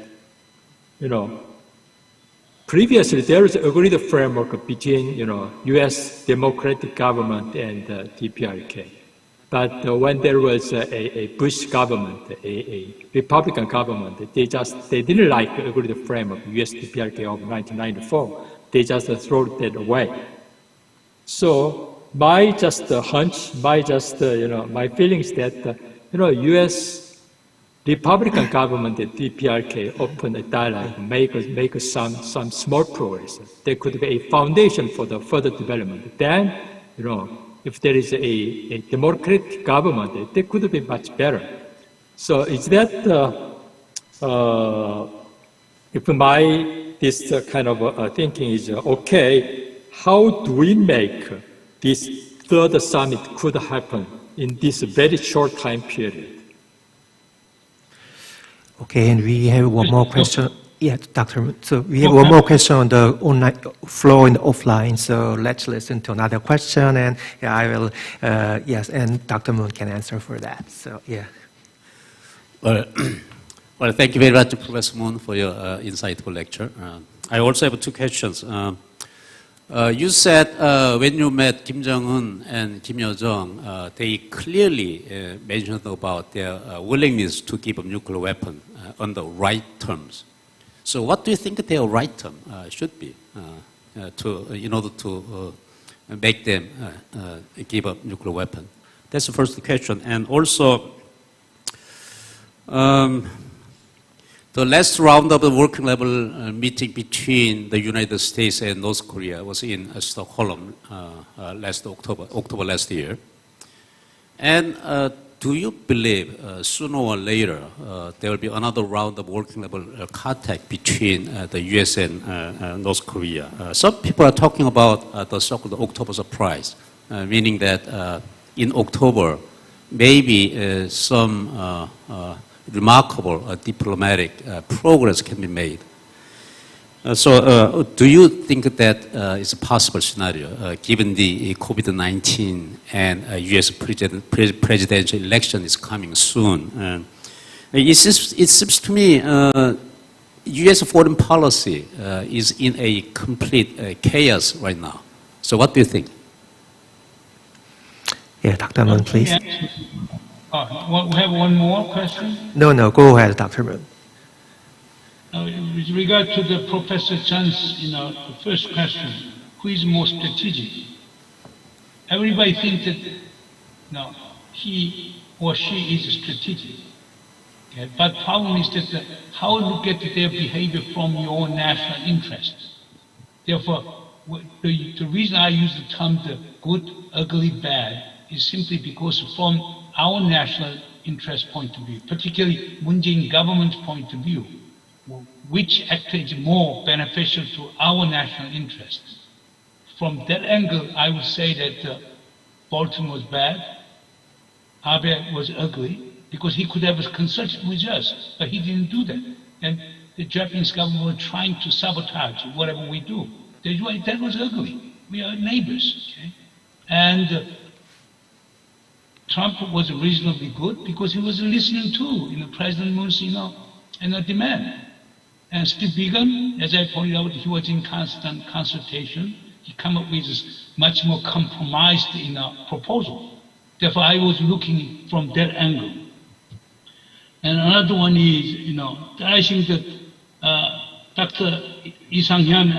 previously there was an agreed framework between, U.S. democratic government and DPRK. But when there was a Bush government, a Republican government, they didn't like the agreed framework, U.S. DPRK of 1994. They just threw that away. So my just hunch, my feeling is that, U.S. Republican government and DPRK open a dialogue, make some small progress. There could be a foundation for the further development. Then, if there is a democratic government, that could be much better. So is that, if this kind of thinking is okay, how do we make this third summit could happen in this very short time period? Okay, and we have one more question. Yeah, Dr. So we have one more question on the online floor and offline. So let's listen to another question, and I will, yes, and Dr. Moon can answer for that. So yeah. Well, thank you very much, Professor Moon, for your insightful lecture. I also have two questions. You said when you met Kim Jong-un and Kim Yo-jong, they clearly mentioned about their willingness to give a nuclear weapon on the right terms. So what do you think their right term should be in order to make them give up nuclear weapon? That's the first question. And also, the last round of the working level meeting between the United States and North Korea was in Stockholm last October last year. And do you believe sooner or later there will be another round of working level contact between the U.S. and North Korea? Some people are talking about the so-called October surprise, meaning that in October, maybe some remarkable diplomatic progress can be made. So do you think that is a possible scenario, given the COVID-19 and U.S. presidential election is coming soon? It seems to me U.S. foreign policy is in a complete chaos right now. So what do you think? Yeah, Dr. Moon, please. We have one more question? No, go ahead, Dr. Moon. With regard to the Professor Chan's, the first question, who is more strategic? Everybody thinks that, he or she is strategic. Okay? But problem is that how to look at their behavior from your own national interest. Therefore, the reason I use the term the good, ugly, bad is simply because from our national interest point of view, particularly Moon Jae-in government's point of view, which actually is more beneficial to our national interests. From that angle, I would say that Bolton was bad, Abe was ugly, because he could have consulted with us, but he didn't do that. And the Japanese government was trying to sabotage whatever we do. That was ugly. We are neighbors. Okay? And Trump was reasonably good because he was listening to President Moon's demand. And Steve Biegun, as I pointed out, he was in constant consultation. He came up with this much more compromised proposal. Therefore, I was looking from that angle. And another one is, I think that Dr. Lee Sang-hyun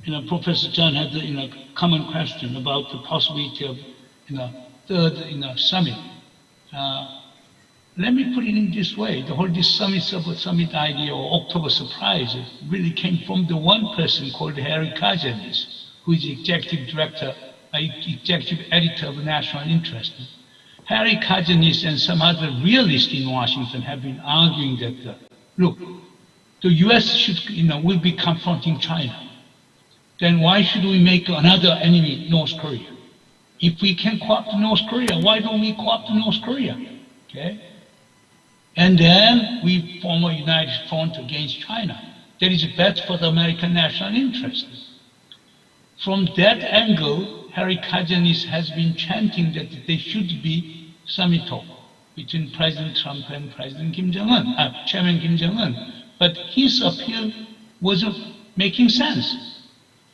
and Professor Chan had a common question about the possibility of third summit. Let me put it in this way. The whole this summit idea or October surprise really came from the one person called Harry Kajanis, who is executive director, executive editor of National Interest. Harry Kajanis and some other realists in Washington have been arguing that, look, the U.S. will be confronting China. Then why should we make another enemy, North Korea? If we can co-opt North Korea, why don't we co-opt North Korea? Okay? And then we form a united front against China. That is better for the American national interest. From that angle, Harry Kajanis has been chanting that there should be summit talk between President Trump and President Kim Jong-un, Chairman Kim Jong-un. But his appeal wasn't making sense.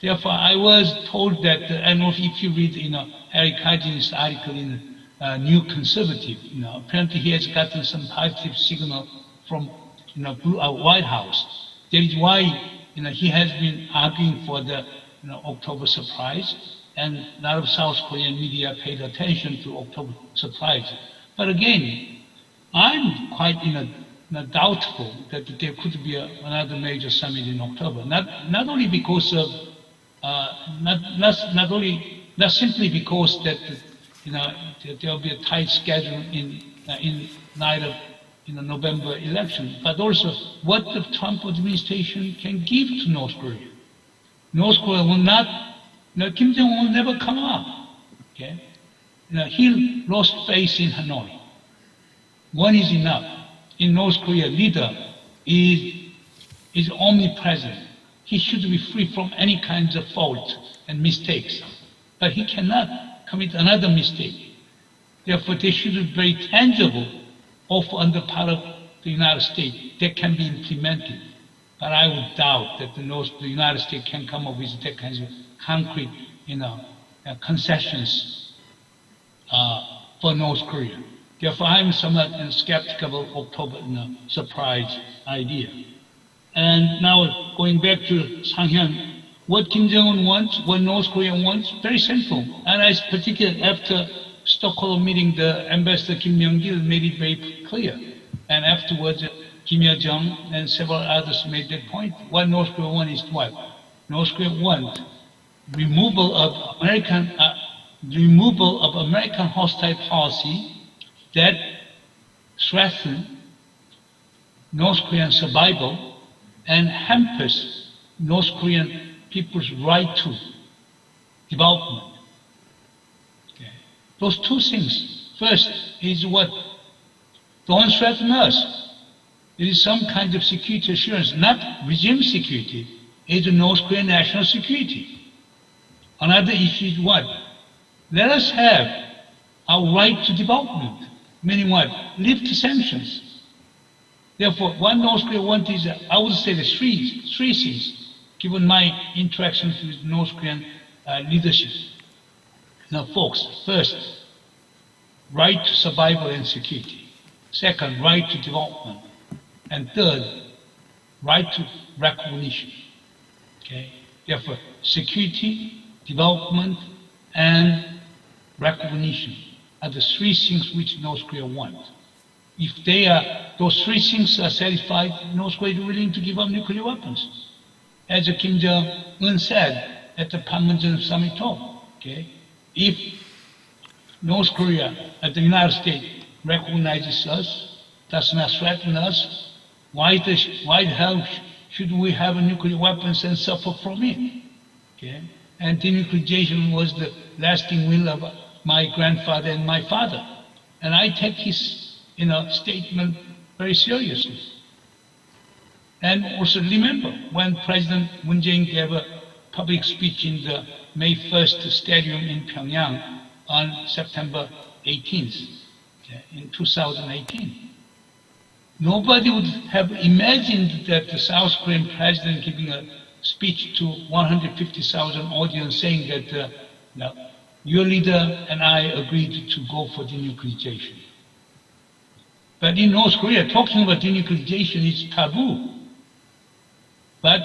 Therefore, I was told that, and if you read, Harry Kajanis' article in New Conservative, apparently he has gotten some positive signal from, White House. That is why, he has been arguing for the, October surprise, and a lot of South Korean media paid attention to October surprise. But again, I'm quite, doubtful that there could be another major summit in October. Not only because of, not simply because that. There will be a tight schedule in light of November election, but also what the Trump administration can give to North Korea. North Korea will not, Kim Jong-un will never come up. Okay? He lost face in Hanoi. One is enough. In North Korea, leader is omnipresent. He should be free from any kinds of fault and mistakes, but he cannot commit another mistake. Therefore, there should be very tangible offer on the part of the United States that can be implemented. But I would doubt that the United States can come up with that kinds of concrete, concessions for North Korea. Therefore, I'm somewhat skeptical of October surprise idea. And now going back to Sang-hyun, what Kim Jong-un wants, what North Korea wants, very simple. And I particularly after Stockholm meeting, the Ambassador Kim Myung-gil made it very clear. And afterwards, Kim Yo-jong and several others made that point. What North Korea wants is what? North Korea wants removal of American hostile policy, that threaten North Korean survival and hampers North Korean people's right to development. Okay. Those two things. First is what? Don't threaten us. It is some kind of security assurance, not regime security. It is North Korean national security. Another issue is what? Let us have our right to development. Meaning what? Lift sanctions. Therefore, what North Korea wants is, I would say, the three things, given my interactions with North Korean leadership. Now, folks, first, right to survival and security. Second, right to development. And third, right to recognition. Okay? Therefore, security, development, and recognition are the three things which North Korea wants. If those three things are satisfied, North Korea is willing to give up nuclear weapons. As Kim Jong-un said at the Panmunjom summit talk, okay? If North Korea, the United States, recognizes us, does not threaten us, why the hell should we have nuclear weapons and suffer from it? Okay? And denuclearization was the lasting will of my grandfather and my father. And I take his statement very seriously. And also remember, when President Moon Jae-in gave a public speech in the May 1st Stadium in Pyongyang on September 18th, in 2018, nobody would have imagined that the South Korean president giving a speech to 150,000 audience saying that your leader and I agreed to go for denuclearization. But in North Korea, talking about denuclearization is taboo. But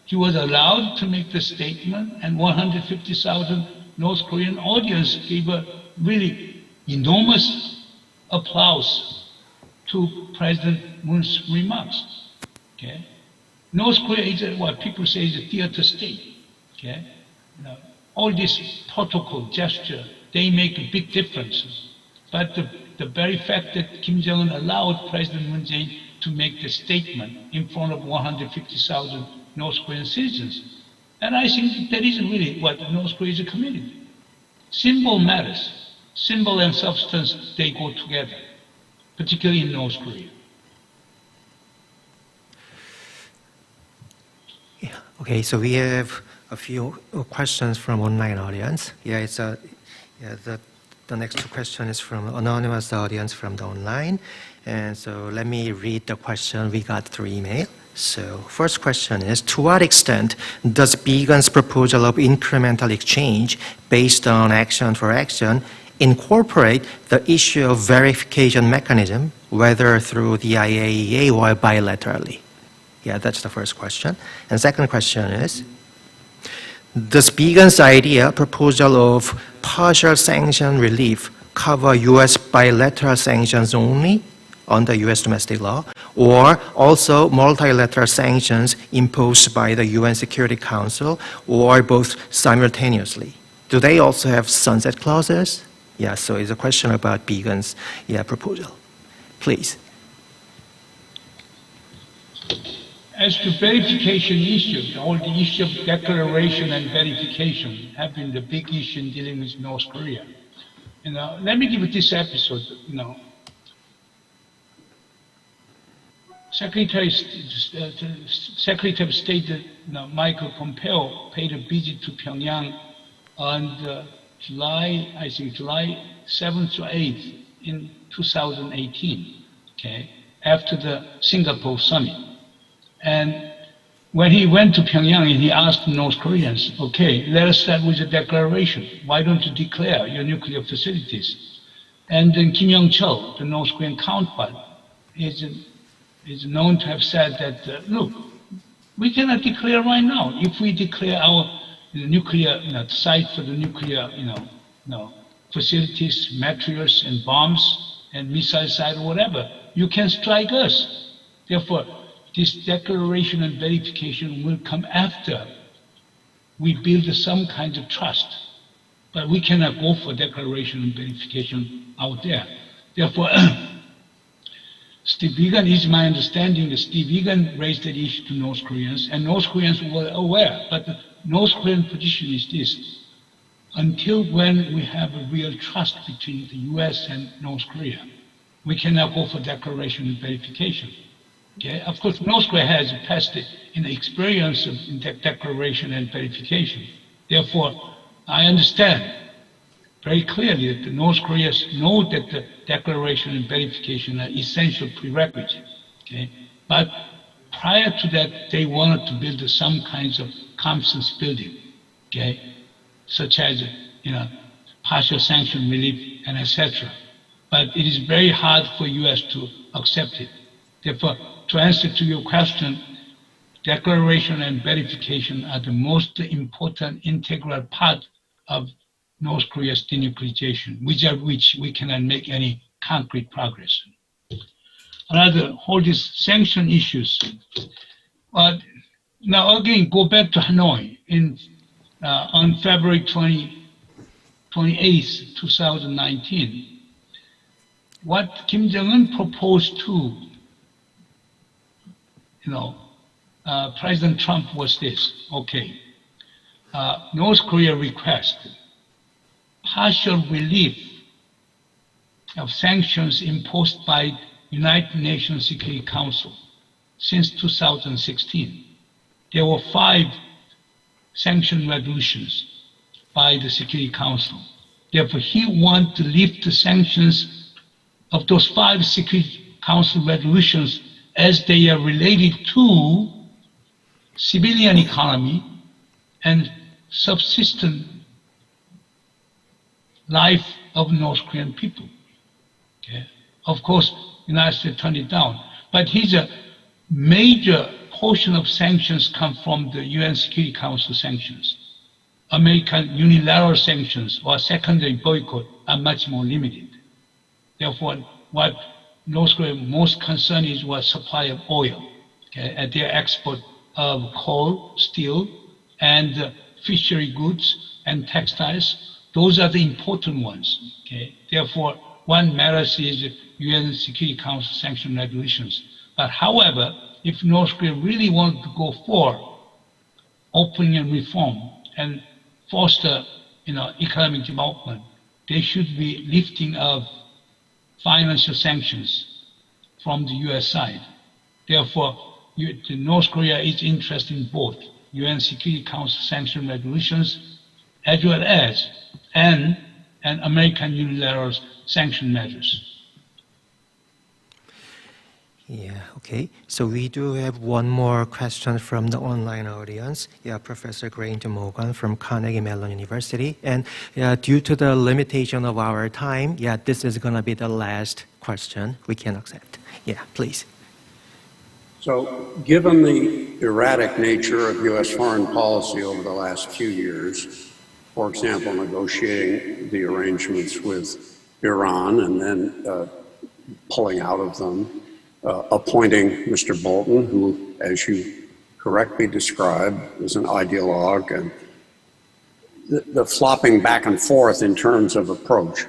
he was allowed to make the statement, and 150,000 North Korean audience gave a really enormous applause to President Moon's remarks. Okay? North Korea is what people say is a theater state. Okay? All this protocol, gesture, they make a big difference. But the very fact that Kim Jong-un allowed President Moon Jae-in to make the statement in front of 150,000 North Korean citizens, and I think that is really what North Korea is committed. Symbol matters. Symbol and substance, they go together, particularly in North Korea. Yeah. Okay, so we have a few questions from online audience. The next question is from anonymous audience from the online. And so let me read the question we got through email. So first question is, to what extent does Biegun's proposal of incremental exchange based on action for action incorporate the issue of verification mechanism, whether through the IAEA or bilaterally? Yeah, that's the first question. And second question is, does Biegun's proposal of partial sanction relief cover U.S. bilateral sanctions only under U.S. domestic law, or also multilateral sanctions imposed by the UN Security Council, or both simultaneously? Do they also have sunset clauses? Yeah, so it's a question about Biegun's proposal. Please. As to verification issues, all the issue of declaration and verification have been the big issue in dealing with North Korea. Let me give you this episode. Secretary of State Michael Pompeo paid a visit to Pyongyang on July 7th or 8th in 2018, okay, after the Singapore summit. And when he went to Pyongyang and he asked North Koreans, okay, let us start with a declaration. Why don't you declare your nuclear facilities? And then Kim Yong-chol, the North Korean counterpart, is known to have said that, look, we cannot declare right now. If we declare our nuclear site for the nuclear facilities, materials, and bombs, and missile site or whatever, you can strike us. Therefore, this declaration and verification will come after we build some kind of trust. But we cannot go for declaration and verification out there. Therefore, Steve Biegun, is my understanding that Steve Biegun raised that issue to North Koreans, and North Koreans were aware. But the North Korean position is this: until when we have a real trust between the U.S. and North Korea, we cannot go for declaration and verification. Okay? Of course, North Korea has past experience of declaration and verification. Therefore, I understand very clearly that the North Koreans know that the declaration and verification are essential prerequisites. Okay? But prior to that, they wanted to build some kinds of confidence building, okay? Such as partial sanction relief and etc. But it is very hard for U.S. to accept it. Therefore, to answer to your question, declaration and verification are the most important integral part of North Korea's denuclearization, without which we cannot make any concrete progress. Another, all these sanction issues. Now again, go back to Hanoi on February 28th, 2019. What Kim Jong-un proposed to President Trump was this: okay, North Korea requested partial relief of sanctions imposed by United Nations Security Council since 2016. There were 5 sanction resolutions by the Security Council. Therefore, he wants to lift the sanctions of those 5 Security Council resolutions as they are related to civilian economy and subsistence life of North Korean people. Okay. Of course, the United States turned it down. But his major portion of sanctions come from the UN Security Council sanctions. American unilateral sanctions or secondary boycott are much more limited. Therefore, what North Korea most concerned is what supply of oil, okay, and their export of coal, steel, and fishery goods and textiles. Those are the important ones. Okay? Therefore, what matters is UN Security Council sanction resolutions. But however, if North Korea really wanted to go for opening and reform and foster economic development, they should be lifting of financial sanctions from the US side. Therefore, North Korea is interested in both UN Security Council sanction resolutions as well as and American unilateral sanction measures. Yeah, okay. So we do have one more question from the online audience. Yeah, Professor Grainton Morgan from Carnegie Mellon University. And due to the limitation of our time, this is going to be the last question we can accept. Yeah, please. So, given the erratic nature of U.S. foreign policy over the last few years, for example, negotiating the arrangements with Iran and then pulling out of them, appointing Mr. Bolton, who, as you correctly described, is an ideologue, and the flopping back and forth in terms of approach.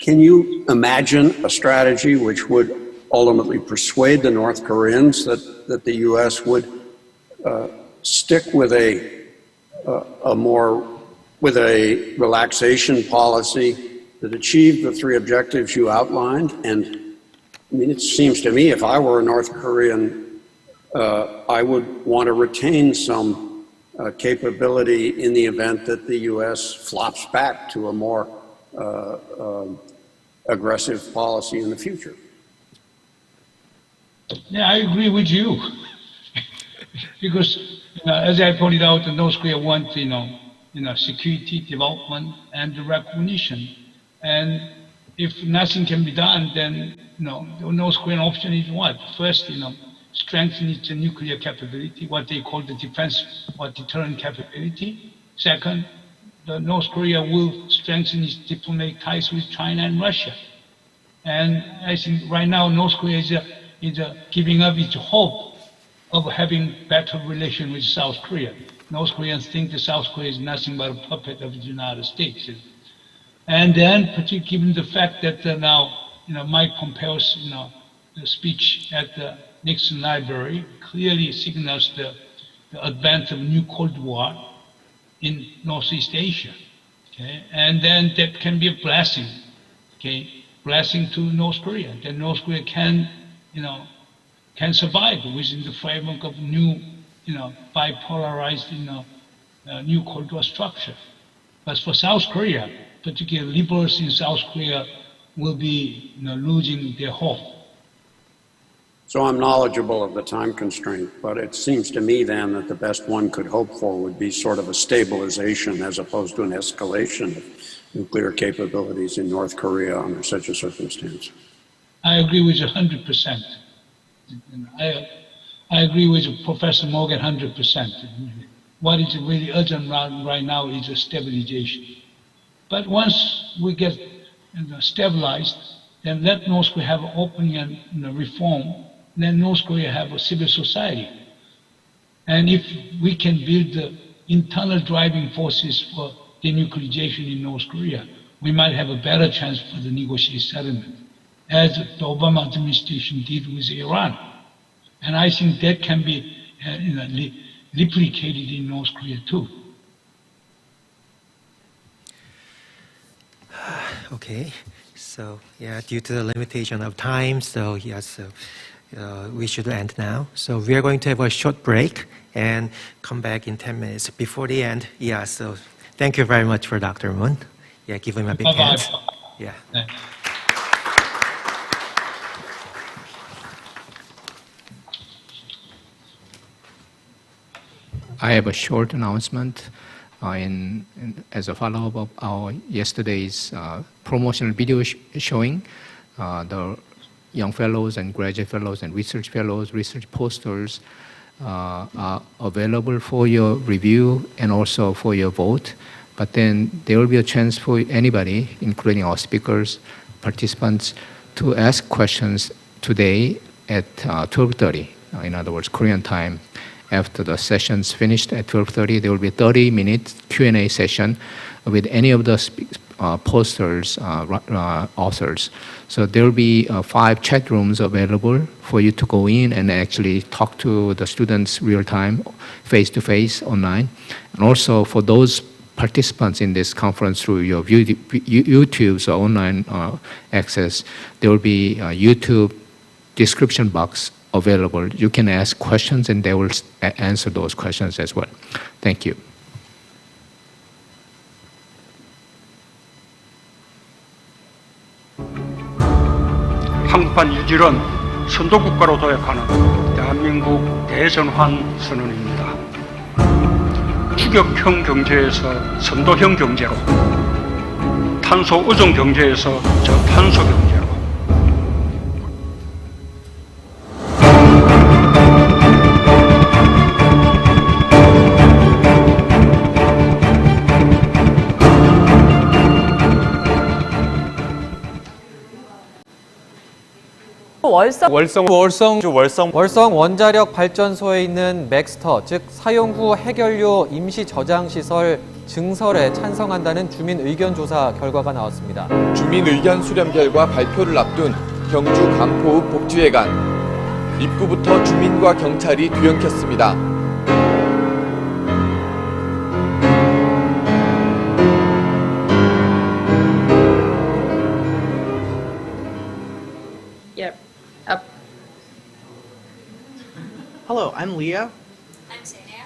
Can you imagine a strategy which would ultimately persuade the North Koreans that the U.S. would stick with a relaxation policy that achieved the 3 objectives you outlined? And I mean, it seems to me if I were a North Korean, I would want to retain some capability in the event that the U.S. flops back to a more aggressive policy in the future. Yeah, I agree with you. Because, as I pointed out, North Korea wants, security, development, and recognition. And if nothing can be done, then, the North Korean option is what? First, strengthen its nuclear capability, what they call the defense or deterrent capability. Second, North Korea will strengthen its diplomatic ties with China and Russia. And I think right now North Korea is giving up its hope of having better relations with South Korea. North Koreans think that South Korea is nothing but a puppet of the United States. And then, particularly given the fact that now, Mike Pompeo's, the speech at the Nixon Library clearly signals the advent of a new Cold War in Northeast Asia. Okay? And then that can be a blessing, okay? Blessing to North Korea. That North Korea can survive within the framework of new, bipolarized, new Cold War structure. But for South Korea, particularly liberals in South Korea, will be losing their hope. So I'm knowledgeable of the time constraint, but it seems to me then that the best one could hope for would be sort of a stabilization as opposed to an escalation of nuclear capabilities in North Korea under such a circumstance. I agree with you 100%. I agree with Professor Morgan 100%. What is really urgent right now is a stabilization. But once we get stabilized, then let North Korea have opening and reform. Then North Korea have a civil society. And if we can build the internal driving forces for denuclearization in North Korea, we might have a better chance for the negotiated settlement, as the Obama administration did with Iran. And I think that can be replicated in North Korea too. Okay, so yeah, due to the limitation of time, so yes, we should end now. So we are going to have a short break and come back in 10 minutes. Before the end, yeah, so thank you very much for Dr. Moon. Yeah, give him a big hand. Yeah. I have a short announcement as a follow-up of our yesterday's promotional video showing. The young fellows and graduate fellows and research fellows, research posters are available for your review and also for your vote. But then there will be a chance for anybody, including our speakers, participants, to ask questions today at 12:30, in other words, Korean time. After the session's finished at 12:30, there will be a 30-minute Q&A session with any of the posters, authors. So there will be 5 chat rooms available for you to go in and actually talk to the students real time, face-to-face, online. And also for those participants in this conference through your YouTube's online access, there will be a YouTube description box available. You can ask questions and they will answer those questions as well. Thank you. 한국판 유질은 선도국가로 도약하는 대한민국 대전환 선언입니다. 추격형 경제에서 선도형 경제로, 탄소 의존 경제에서 저탄소 경제로. 월성 원자력 발전소에 있는 맥스터, 즉 사용 후 해결료 임시 저장 시설 증설에 찬성한다는 주민 의견 조사 결과가 나왔습니다. 주민 의견 수렴 결과 발표를 앞둔 경주 강포읍 복지회관. 입구부터 주민과 경찰이 뒤엉켰습니다. Hello, I'm Leah. I'm Sania.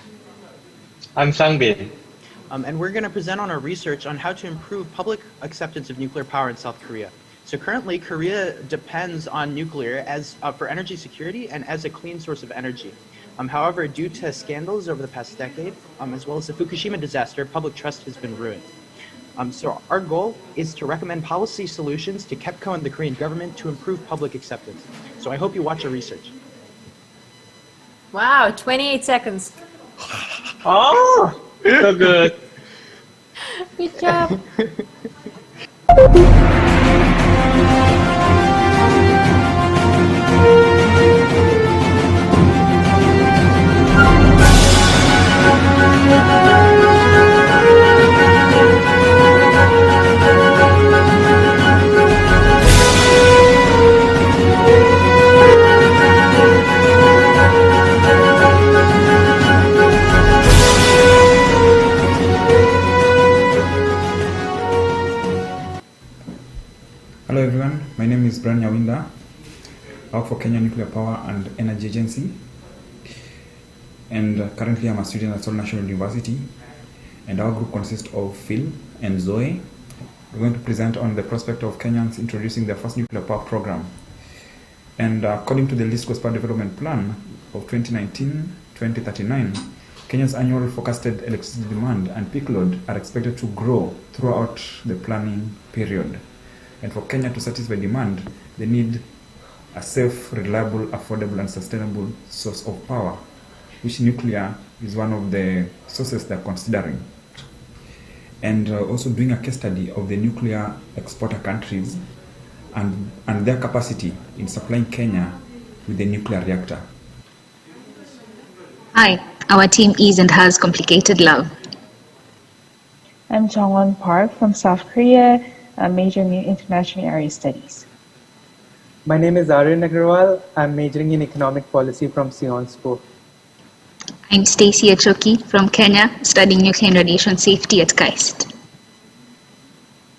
I'm Sangbin. And we're going to present on our research on how to improve public acceptance of nuclear power in South Korea. So currently, Korea depends on nuclear as for energy security and as a clean source of energy. However, due to scandals over the past decade, as well as the Fukushima disaster, public trust has been ruined. So our goal is to recommend policy solutions to KEPCO and the Korean government to improve public acceptance. So I hope you watch our research. Wow, 28 seconds. Oh, so good. Good job. Hello everyone, my name is Brian Nyawinda. I work for Kenya Nuclear Power and Energy Agency, and currently I'm a student at Seoul National University, and our group consists of Phil and Zoe. We're going to present on the prospect of Kenyans introducing their first nuclear power program. And according to the East Coast Power Development Plan of 2019-2039, Kenya's annual forecasted electricity demand and peak load are expected to grow throughout the planning period. And for Kenya to satisfy demand, they need a safe, reliable, affordable, and sustainable source of power, which nuclear is one of the sources they're considering. And also doing a case study of the nuclear exporter countries and their capacity in supplying Kenya with a nuclear reactor. Hi, our team is and has complicated love. I'm Jongwon Park from South Korea, majoring in International Area Studies. My name is Aryan Agrawal. I'm majoring in Economic Policy from Sion School. I'm Stacey Achoki from Kenya, studying nuclear and radiation safety at KAIST.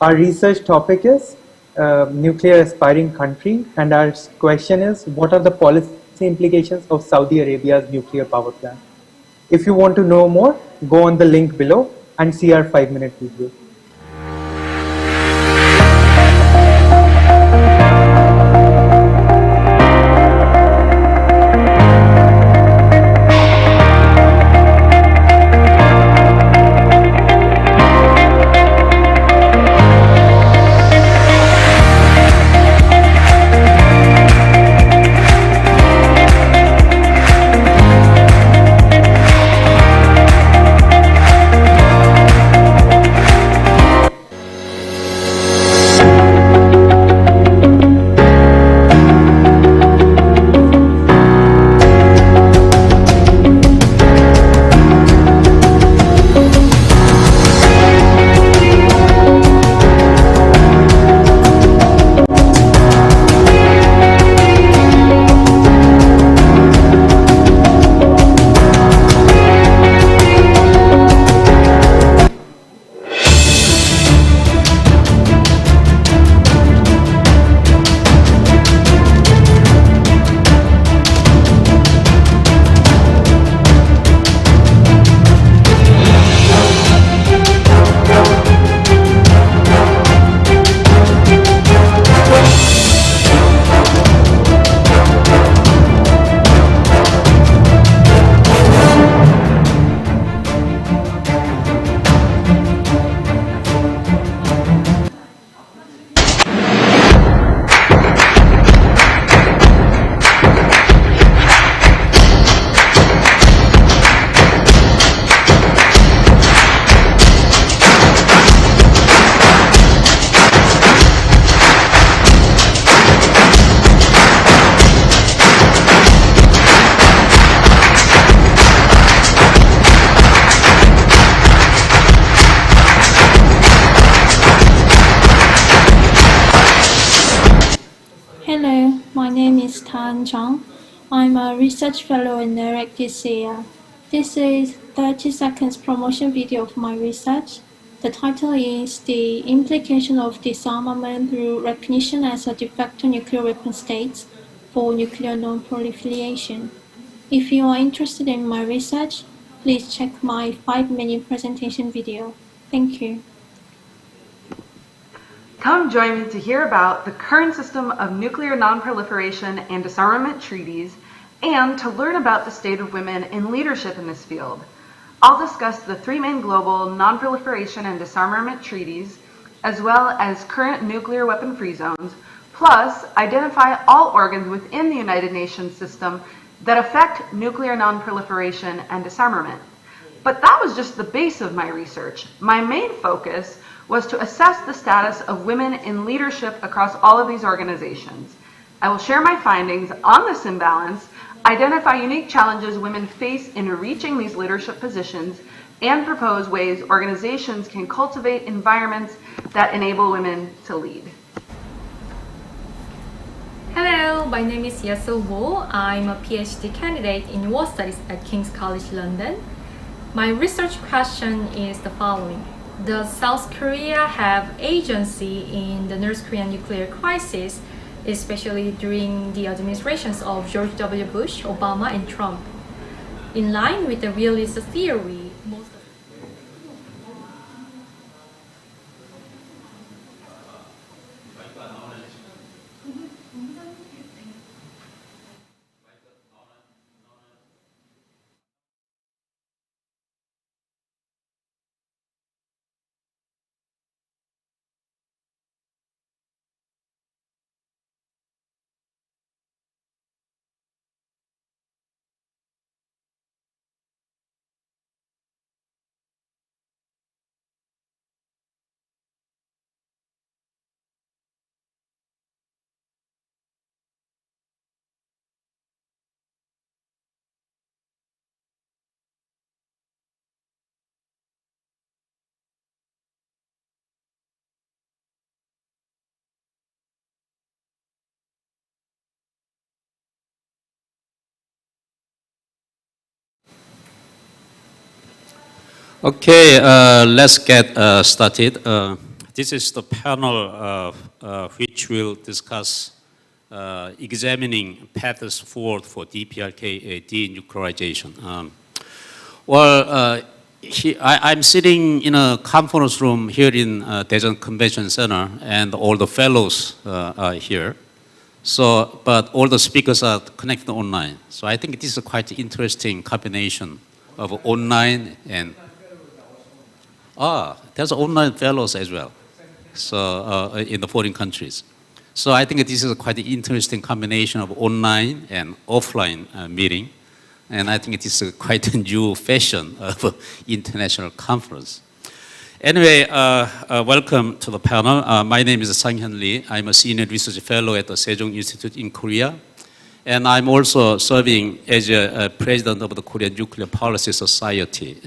Our research topic is nuclear aspiring country, and our question is, what are the policy implications of Saudi Arabia's nuclear power plant? If you want to know more, go on the link below and see our 5-minute video. Hello, my name is Tan Chang. I'm a research fellow in NEREC this year. This is 30 seconds promotion video of my research. The title is The Implication of Disarmament Through Recognition as a De facto Nuclear Weapon States for Nuclear Non-Proliferation. If you are interested in my research, please check my 5-minute presentation video. Thank you. Come join me to hear about the current system of nuclear non-proliferation and disarmament treaties, and to learn about the state of women in leadership in this field. I'll discuss the 3 main global non-proliferation and disarmament treaties, as well as current nuclear weapon-free zones, plus identify all organs within the United Nations system that affect nuclear non-proliferation and disarmament. But that was just the base of my research. My main focus was to assess the status of women in leadership across all of these organizations. I will share my findings on this imbalance, identify unique challenges women face in reaching these leadership positions, and propose ways organizations can cultivate environments that enable women to lead. Hello, my name is Yasil Wu. I'm a PhD candidate in War Studies at King's College London. My research question is the following. does South Korea have agency in the North Korean nuclear crisis, especially during the administrations of George W. Bush, Obama, and Trump? In line with the realist theory, most Okay, let's get started. This is the panel which will discuss examining paths forward for DPRK denuclearization. I'm sitting in a conference room here in Daejeon Convention Center, and all the fellows are here. So, but all the speakers are connected online. So I think this is a quite interesting combination of online and there's online fellows as well, so in the foreign countries. So I think this is a quite interesting combination of online and offline meeting, and I think it is quite a new fashion of international conference. Anyway, welcome to the panel. My name is Sang-Hyun Lee. I'm a senior research fellow at the Sejong Institute in Korea, and I'm also serving as a president of the Korean Nuclear Policy Society.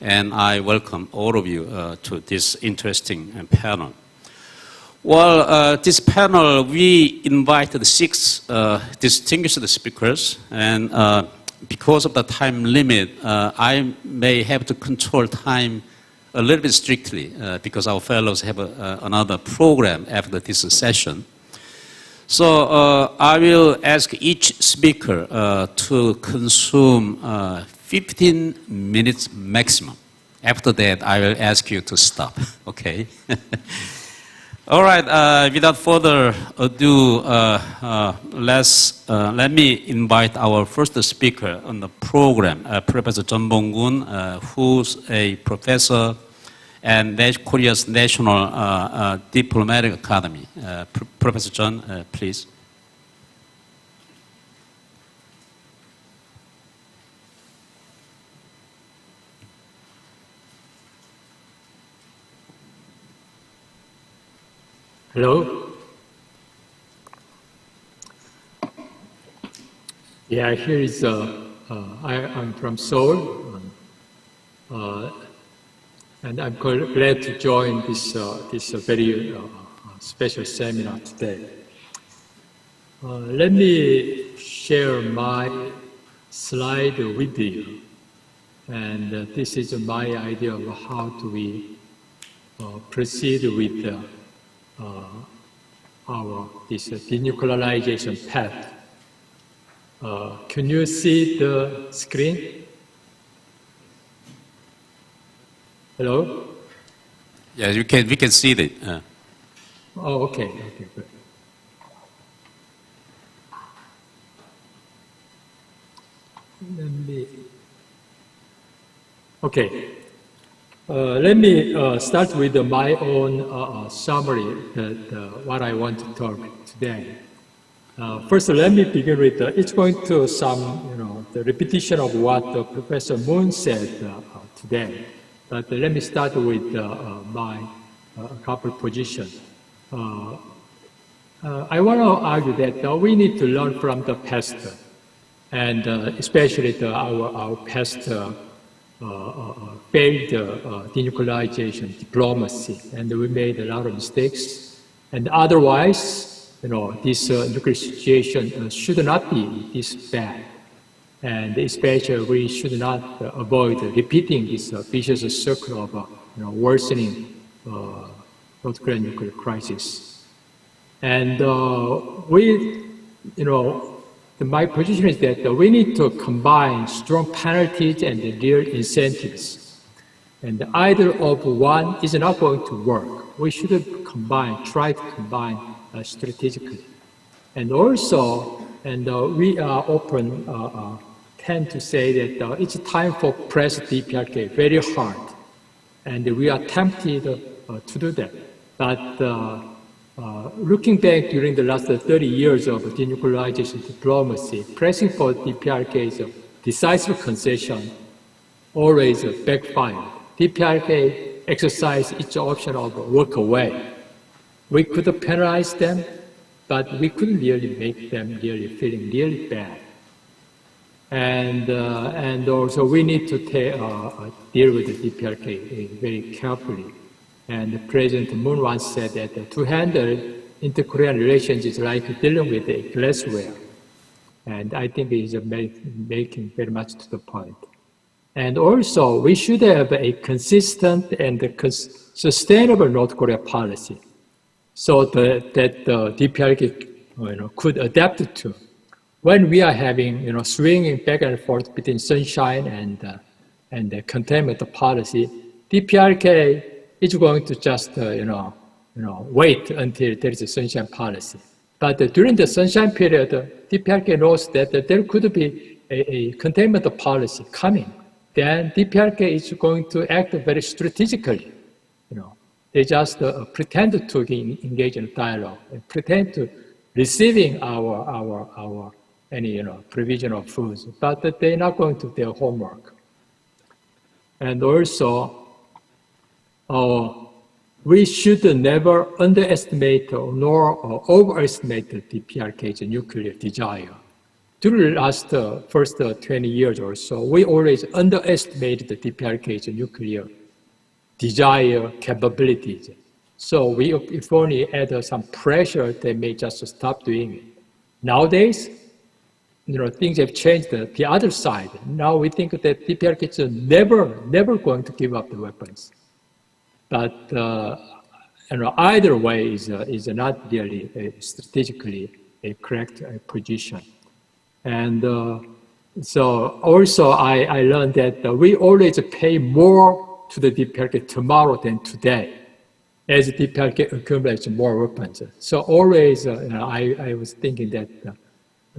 And I welcome all of you to this interesting panel. Well, this panel, we invited 6 distinguished speakers, and because of the time limit, I may have to control time a little bit strictly because our fellows have another program after this session. So I will ask each speaker to consume 15 minutes maximum. After that, I will ask you to stop, okay? All right, without further ado, let me invite our first speaker on the program, Professor Jeon Bong-gun, who's a professor at Korea's National Diplomatic Academy. Professor Jeon, please. Hello? Yeah, here is, I'm from Seoul, and I'm glad to join this very special seminar today. Let me share my slide with you, and this is my idea of how do we proceed with this denuclearization path. Can you see the screen? Hello? Yes, we can see it. Oh, okay, okay, good. Let me start with my own summary that what I want to talk today. First, let me begin with it's going to some the repetition of what Professor Moon said today. But let me start with my couple position. I want to argue that we need to learn from the past, and especially our past failed denuclearization diplomacy, and we made a lot of mistakes. And otherwise, this nuclear situation should not be this bad. And especially, we should not avoid repeating this vicious circle of worsening North Korean nuclear crisis. And my position is that we need to combine strong penalties and real incentives. And either of one is not going to work. We should try to combine strategically. And also, we are often tend to say that it's time for press DPRK very hard. And we are tempted to do that. But looking back during the last 30 years of denuclearization diplomacy, pressing for DPRK is a decisive concession, always backfired. DPRK exercised its option of walk away. We could penalize them, but we couldn't really make them really feeling really bad. And also we need to deal with the DPRK very carefully. And President Moon once said that to handle inter-Korean relations is like dealing with a glassware. And I think it is making very much to the point. And also, we should have a consistent and sustainable North Korea policy so that the DPRK could adapt to. When we are having swinging back and forth between sunshine and the containment policy, DPRK is going to just wait until there is a sunshine policy. But during the sunshine period, DPRK knows that there could be a containment policy coming. Then DPRK is going to act very strategically. They just pretend to engage in dialogue, and pretend to receiving any provision of foods, but they're not going to do their homework. And also, we should never underestimate nor overestimate the DPRK's nuclear desire. During the last first 20 years or so, we always underestimated the DPRK's nuclear desire capabilities. So if only add some pressure, they may just stop doing it. Nowadays, things have changed the other side. Now we think that DPRK is never going to give up the weapons. But either way is not really strategically a correct position. And so also I learned that we always pay more to the DPRK tomorrow than today, as DPRK accumulates more weapons. So always I was thinking that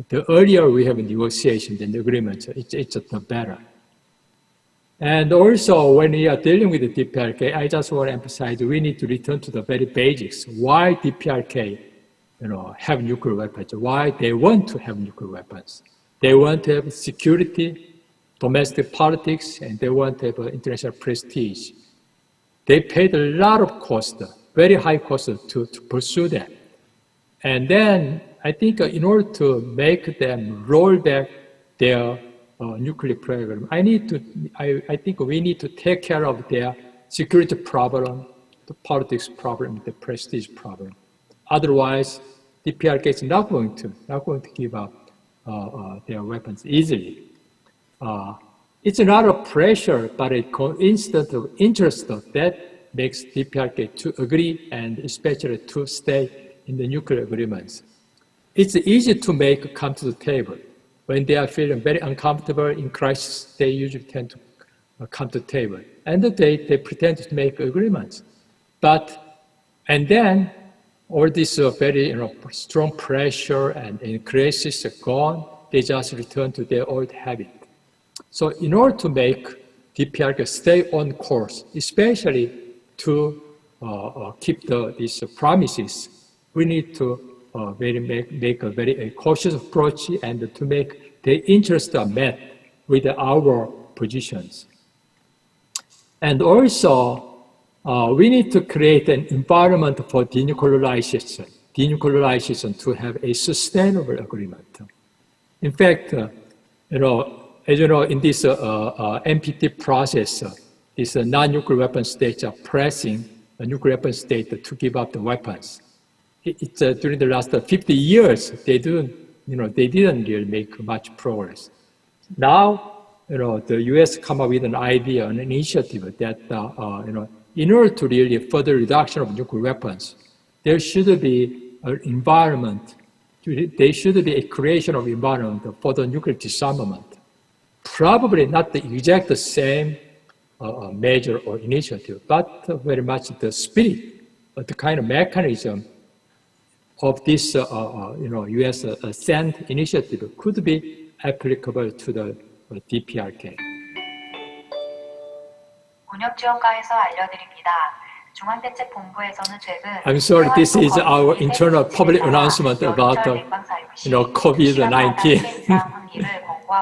the earlier we have negotiations and agreements, it's the better. And also, when we are dealing with the DPRK, I just want to emphasize we need to return to the very basics. Why DPRK, have nuclear weapons? Why they want to have nuclear weapons? They want to have security, domestic politics, and they want to have international prestige. They paid a lot of cost, very high cost to pursue that. And then I think in order to make them roll back their nuclear program, I think we need to take care of their security problem, the politics problem, the prestige problem. Otherwise, DPRK is not going to give up their weapons easily. It's not a pressure, but a coincidence of interest that makes DPRK to agree and especially to stay in the nuclear agreements. It's easy to come to the table. When they are feeling very uncomfortable in crisis, they usually tend to come to the table. And they pretend to make agreements. And then all this very strong pressure and crisis are gone, they just return to their old habit. So in order to make DPRK stay on course, especially to keep these promises, we need to make a very cautious approach and to make the interests are met with our positions. And also, we need to create an environment for denuclearization to have a sustainable agreement. In fact, as you know, in this NPT process, these non-nuclear weapon states are pressing a nuclear weapon state to give up the weapons. During the last 50 years, they didn't really make much progress. Now, the U.S. come up with an idea, an initiative that in order to really further reduction of nuclear weapons, there should be an environment, there should be a creation of environment for the nuclear disarmament. Probably not the exact same measure or initiative, but very much the spirit, the kind of mechanism of this U.S. SAND initiative could be applicable to the DPRK. 군역지원과에서 알려드립니다. 중앙대책본부에서는 최근 I'm sorry, this is our internal public announcement about COVID-19.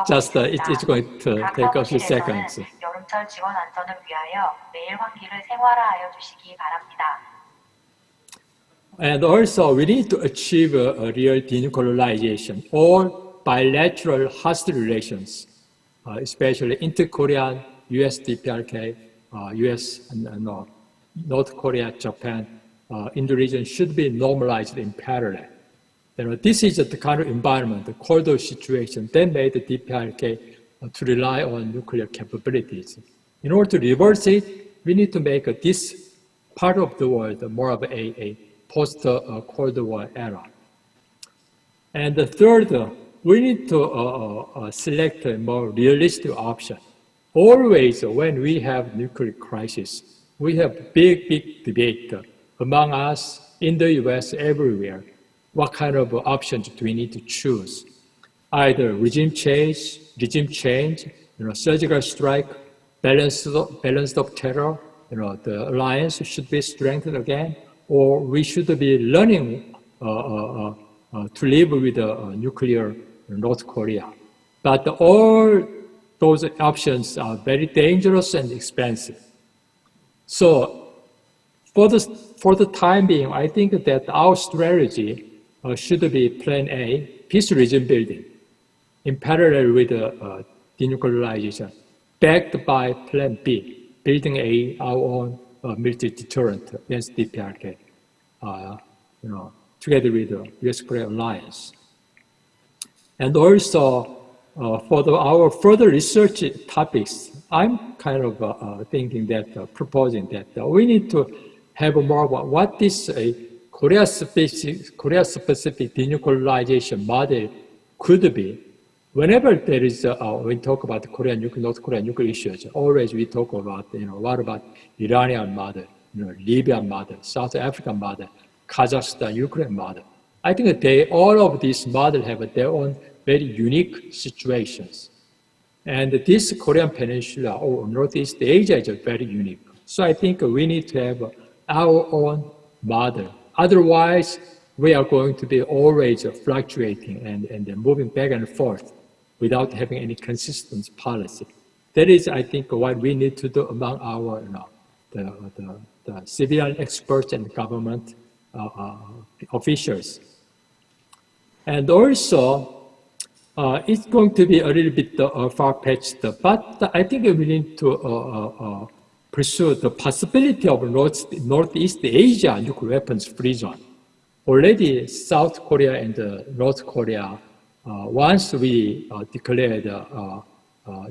Just it's going to take a few seconds. 여름철 직원 안전을 위하여 매일 환기를 생활화하여 주시기 바랍니다. And also, we need to achieve a real denuclearization or bilateral hostile relations, especially inter-Korean, U.S. DPRK, U.S. and North Korea, Japan, in the region should be normalized in parallel. This is the kind of environment, the corridor situation that made the DPRK to rely on nuclear capabilities. In order to reverse it, we need to make this part of the world more of a post-Cold War era. And the third, we need to select a more realistic option. Always when we have nuclear crisis, we have big debate among us in the US, everywhere. What kind of options do we need to choose? Either regime change, surgical strike, balance of terror, the alliance should be strengthened again, or we should be learning to live with nuclear North Korea. But all those options are very dangerous and expensive. So for the time being, I think that our strategy should be Plan A, peace regime building, in parallel with denuclearization, backed by Plan B, building our own military deterrent against DPRK, together with the US-Korea alliance. And also, for our further research topics, I'm kind of thinking that, proposing that we need to have more about what this Korea-specific denuclearization model could be. Whenever there is, we talk about North Korean nuclear issues, always we talk about, what about Iranian model, Libyan model, South African model, Kazakhstan, Ukraine model. I think that all of these models have their own very unique situations. And this Korean Peninsula or Northeast Asia is very unique. So I think we need to have our own model. Otherwise, we are going to be always fluctuating and moving back and forth without having any consistent policy. That is, I think, what we need to do among our the civilian experts and government officials. And also, it's going to be a little bit far-fetched, but I think we need to pursue the possibility of Northeast Asia nuclear weapons free zone. Already South Korea and North Korea, once we declared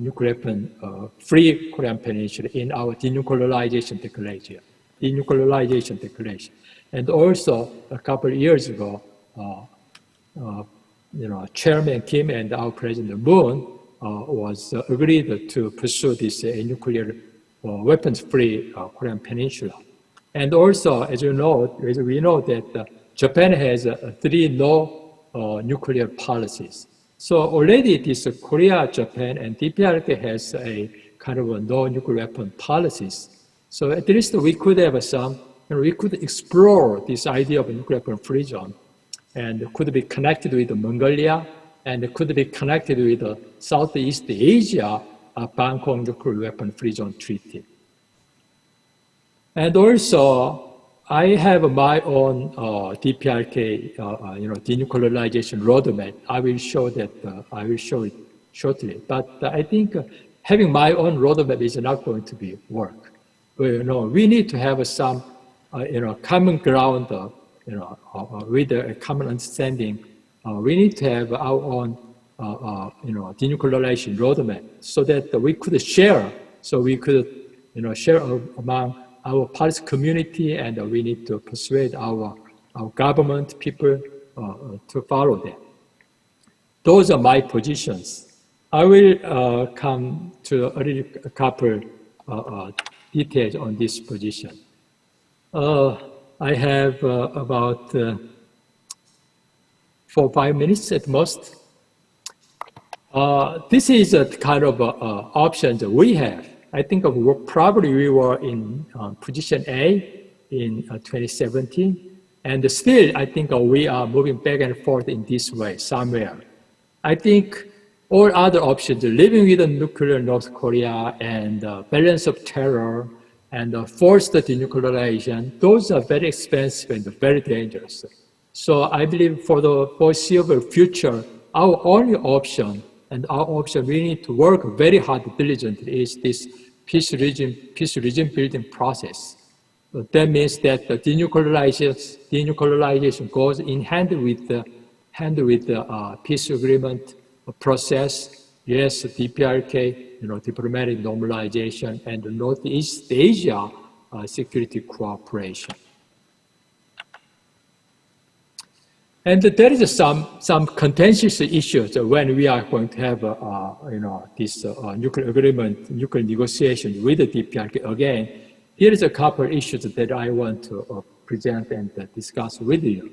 nuclear weapon free Korean Peninsula in our denuclearization declaration. And also a couple of years ago, Chairman Kim and our President Moon was agreed to pursue this nuclear weapons-free Korean Peninsula. And also, as we know that Japan has 3 no nuclear policies. So already this Korea, Japan, and DPRK has a kind of a no nuclear weapon policies. So at least we could have some, we could explore this idea of a nuclear weapon free zone, and it could be connected with Mongolia, and it could be connected with Southeast Asia Bangkok nuclear weapon free zone treaty. And also, I have my own DPRK, denuclearization roadmap. I will show it shortly. But I think having my own roadmap is not going to be work. We need to have some, common ground, with a common understanding. We need to have our own, denuclearization roadmap so that we could share. So we could, share among our policy community, and we need to persuade our government people to follow that. Those are my positions. I will come to a couple details on this position. I have about 4 or 5 minutes at most. This is a kind of option that we have. I think probably we were in position A in 2017, and still I think we are moving back and forth in this way somewhere. I think all other options, living with a nuclear North Korea and balance of terror and forced denuclearization, those are very expensive and very dangerous. So I believe for the foreseeable future, our only option and our option we need to work very hard, diligently, is this peace regime building process. That means that the denuclearization goes in hand with the peace agreement process. Yes, DPRK, diplomatic normalization, and Northeast Asia security cooperation. And there is some contentious issues when we are going to have this nuclear agreement, nuclear negotiation with the DPRK. Again, here is a couple issues that I want to present and discuss with you.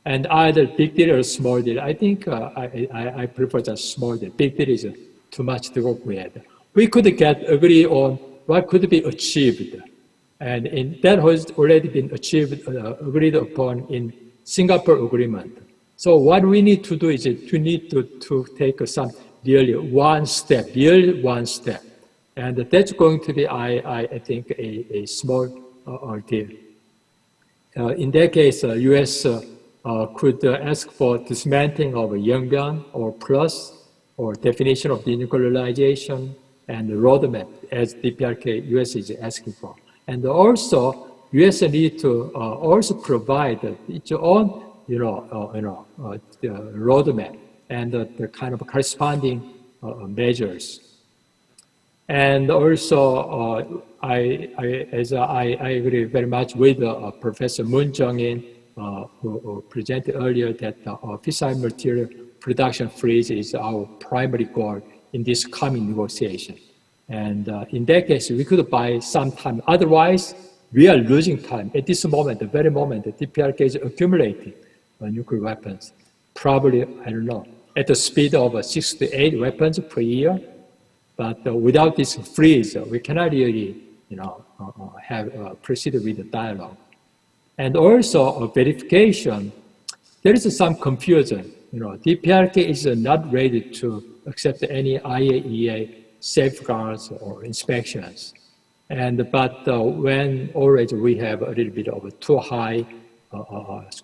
And either big deal or small deal. I think I prefer just small deal. Big deal is too much to work with. We could agree on what could be achieved, and that has already been agreed upon in Singapore agreement. So what we need to do is we need to take some really one step, and that's going to be, I think, a small deal. In that case, U.S. Could ask for dismantling of Yongbyon or plus, or definition of denuclearization and the roadmap as DPRK US is asking for. And also, US need to also provide its own, roadmap and the kind of corresponding measures. And also, I agree very much with Professor Moon Jung-in, who presented earlier that fissile material production freeze is our primary goal in this coming negotiation. And in that case, we could buy some time. Otherwise, we are losing time. At this moment, the very moment, the DPRK is accumulating nuclear weapons. Probably, I don't know, at the speed of 6 to 8 weapons per year. But without this freeze, we cannot really, proceed with the dialogue. And also verification, there is some confusion. DPRK is not ready to accept any IAEA safeguards or inspections. But when already we have a little bit of a too high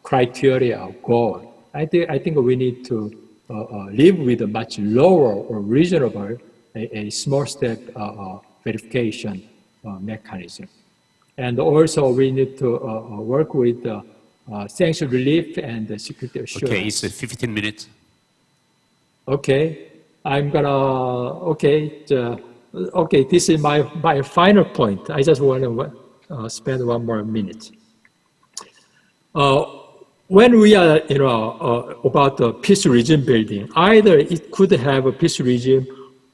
criteria or goal, I think we need to live with a much lower or reasonable, a small step verification mechanism. And also we need to work with sanction relief and security assurance. Okay, it's 15 minutes. Okay, I'm gonna, this is my final point. I just want to spend 1 more minute. When we are, about the peace regime building, either it could have a peace regime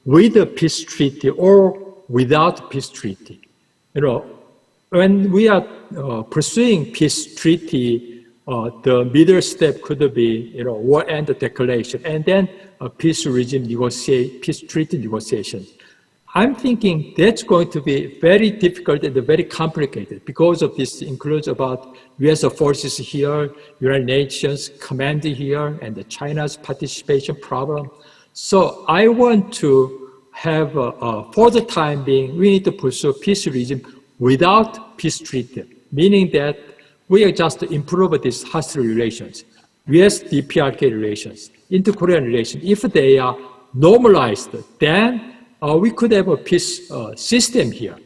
with a peace treaty or without peace treaty. When we are pursuing peace treaty, the middle step could be, war end declaration, and then a peace regime peace treaty negotiation. I'm thinking that's going to be very difficult and very complicated because of this includes about US forces here, United Nations command here, and China's participation problem. So I want to have, for the time being, we need to pursue peace regime without peace treaty, meaning that we are just to improve these hostile relations, US-DPRK relations, inter-Korean relations. If they are normalized, then we could have a peace system here.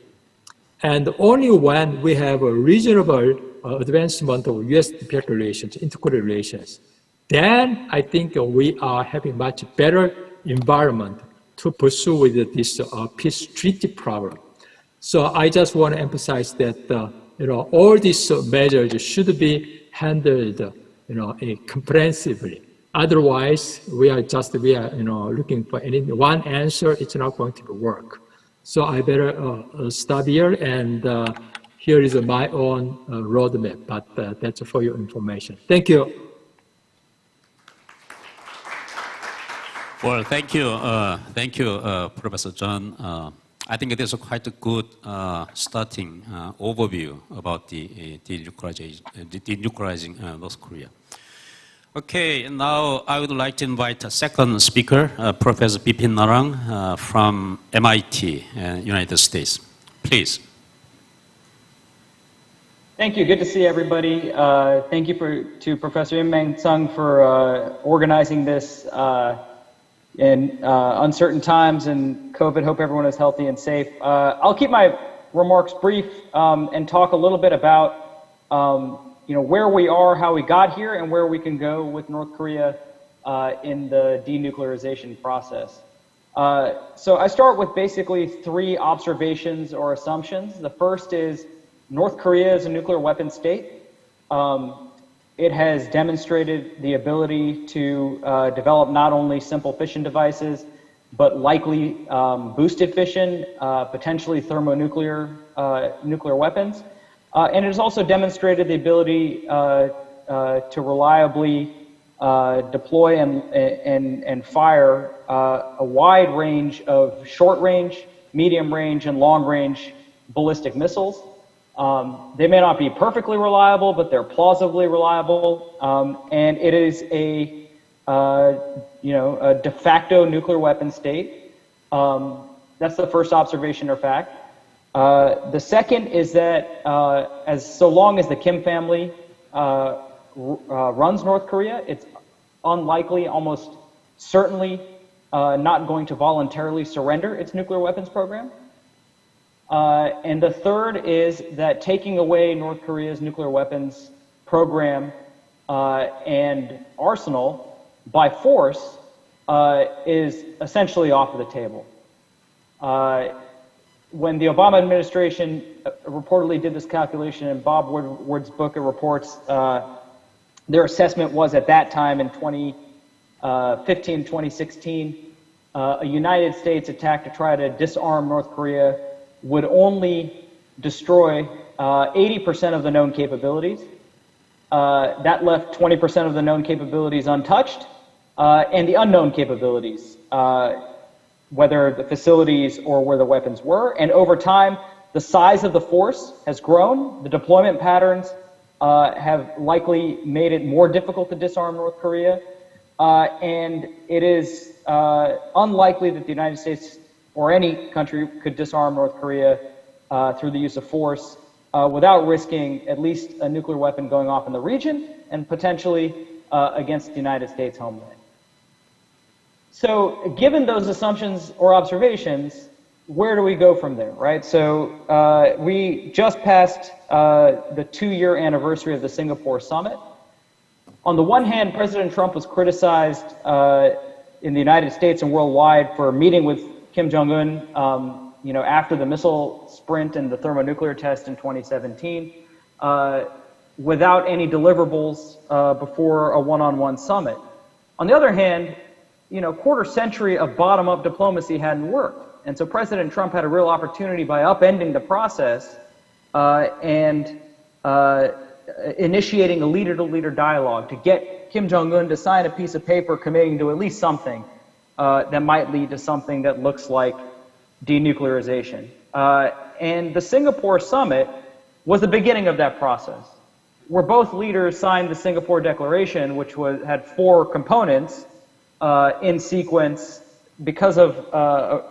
And only when we have a reasonable advancement of US-DPRK relations, inter-Korean relations, then I think we are having much better environment to pursue with this peace treaty problem. So I just want to emphasize that all these measures should be handled comprehensively. Otherwise, we are looking for any one answer. It's not going to work. So I better stop here, and here is my own roadmap. But that's for your information. Thank you. Well, thank you, Professor John. I think it is a quite a good starting overview about the denuclearizing North Korea. Okay, now I would like to invite a second speaker, Professor Bipin Narang from MIT, United States. Please. Thank you. Good to see everybody. Thank you to Professor Im-Meng Sung for organizing this in uncertain times and COVID. Hope everyone is healthy and safe. I'll keep my remarks brief and talk a little bit about where we are, how we got here, and where we can go with North Korea in the denuclearization process. So I start with basically 3 observations or assumptions. The first is North Korea is a nuclear weapon state. It has demonstrated the ability to develop not only simple fission devices, but likely boosted fission, potentially thermonuclear nuclear weapons. And it has also demonstrated the ability to reliably deploy and fire a wide range of short-range, medium-range, and long-range ballistic missiles. They may not be perfectly reliable, but they're plausibly reliable, and it is a de facto nuclear weapon state. That's the first observation or fact. The second is that so long as the Kim family runs North Korea, it's unlikely, almost certainly, not going to voluntarily surrender its nuclear weapons program. And the third is that taking away North Korea's nuclear weapons program and arsenal by force is essentially off the table. When the Obama administration reportedly did this calculation, in Bob Woodward's book, it reports their assessment was at that time in 2015, 2016, a United States attack to try to disarm North Korea would only destroy 80% of the known capabilities. That left 20% of the known capabilities untouched, and the unknown capabilities, whether the facilities or where the weapons were. And over time, the size of the force has grown. The deployment patterns have likely made it more difficult to disarm North Korea. And it is unlikely that the United States or any country could disarm North Korea through the use of force without risking at least a nuclear weapon going off in the region and potentially against the United States homeland. So given those assumptions or observations, where do we go from there, right? So we just passed the 2-year anniversary of the Singapore summit. On the one hand, President Trump was criticized in the United States and worldwide for meeting with Kim Jong-un, after the missile sprint and the thermonuclear test in 2017, without any deliverables before a one-on-one summit. On the other hand, quarter century of bottom-up diplomacy hadn't worked. And so President Trump had a real opportunity by upending the process and initiating a leader-to-leader dialogue to get Kim Jong-un to sign a piece of paper committing to at least something that might lead to something that looks like denuclearization. And the Singapore summit was the beginning of that process, where both leaders signed the Singapore Declaration, which had 4 components in sequence. Because of,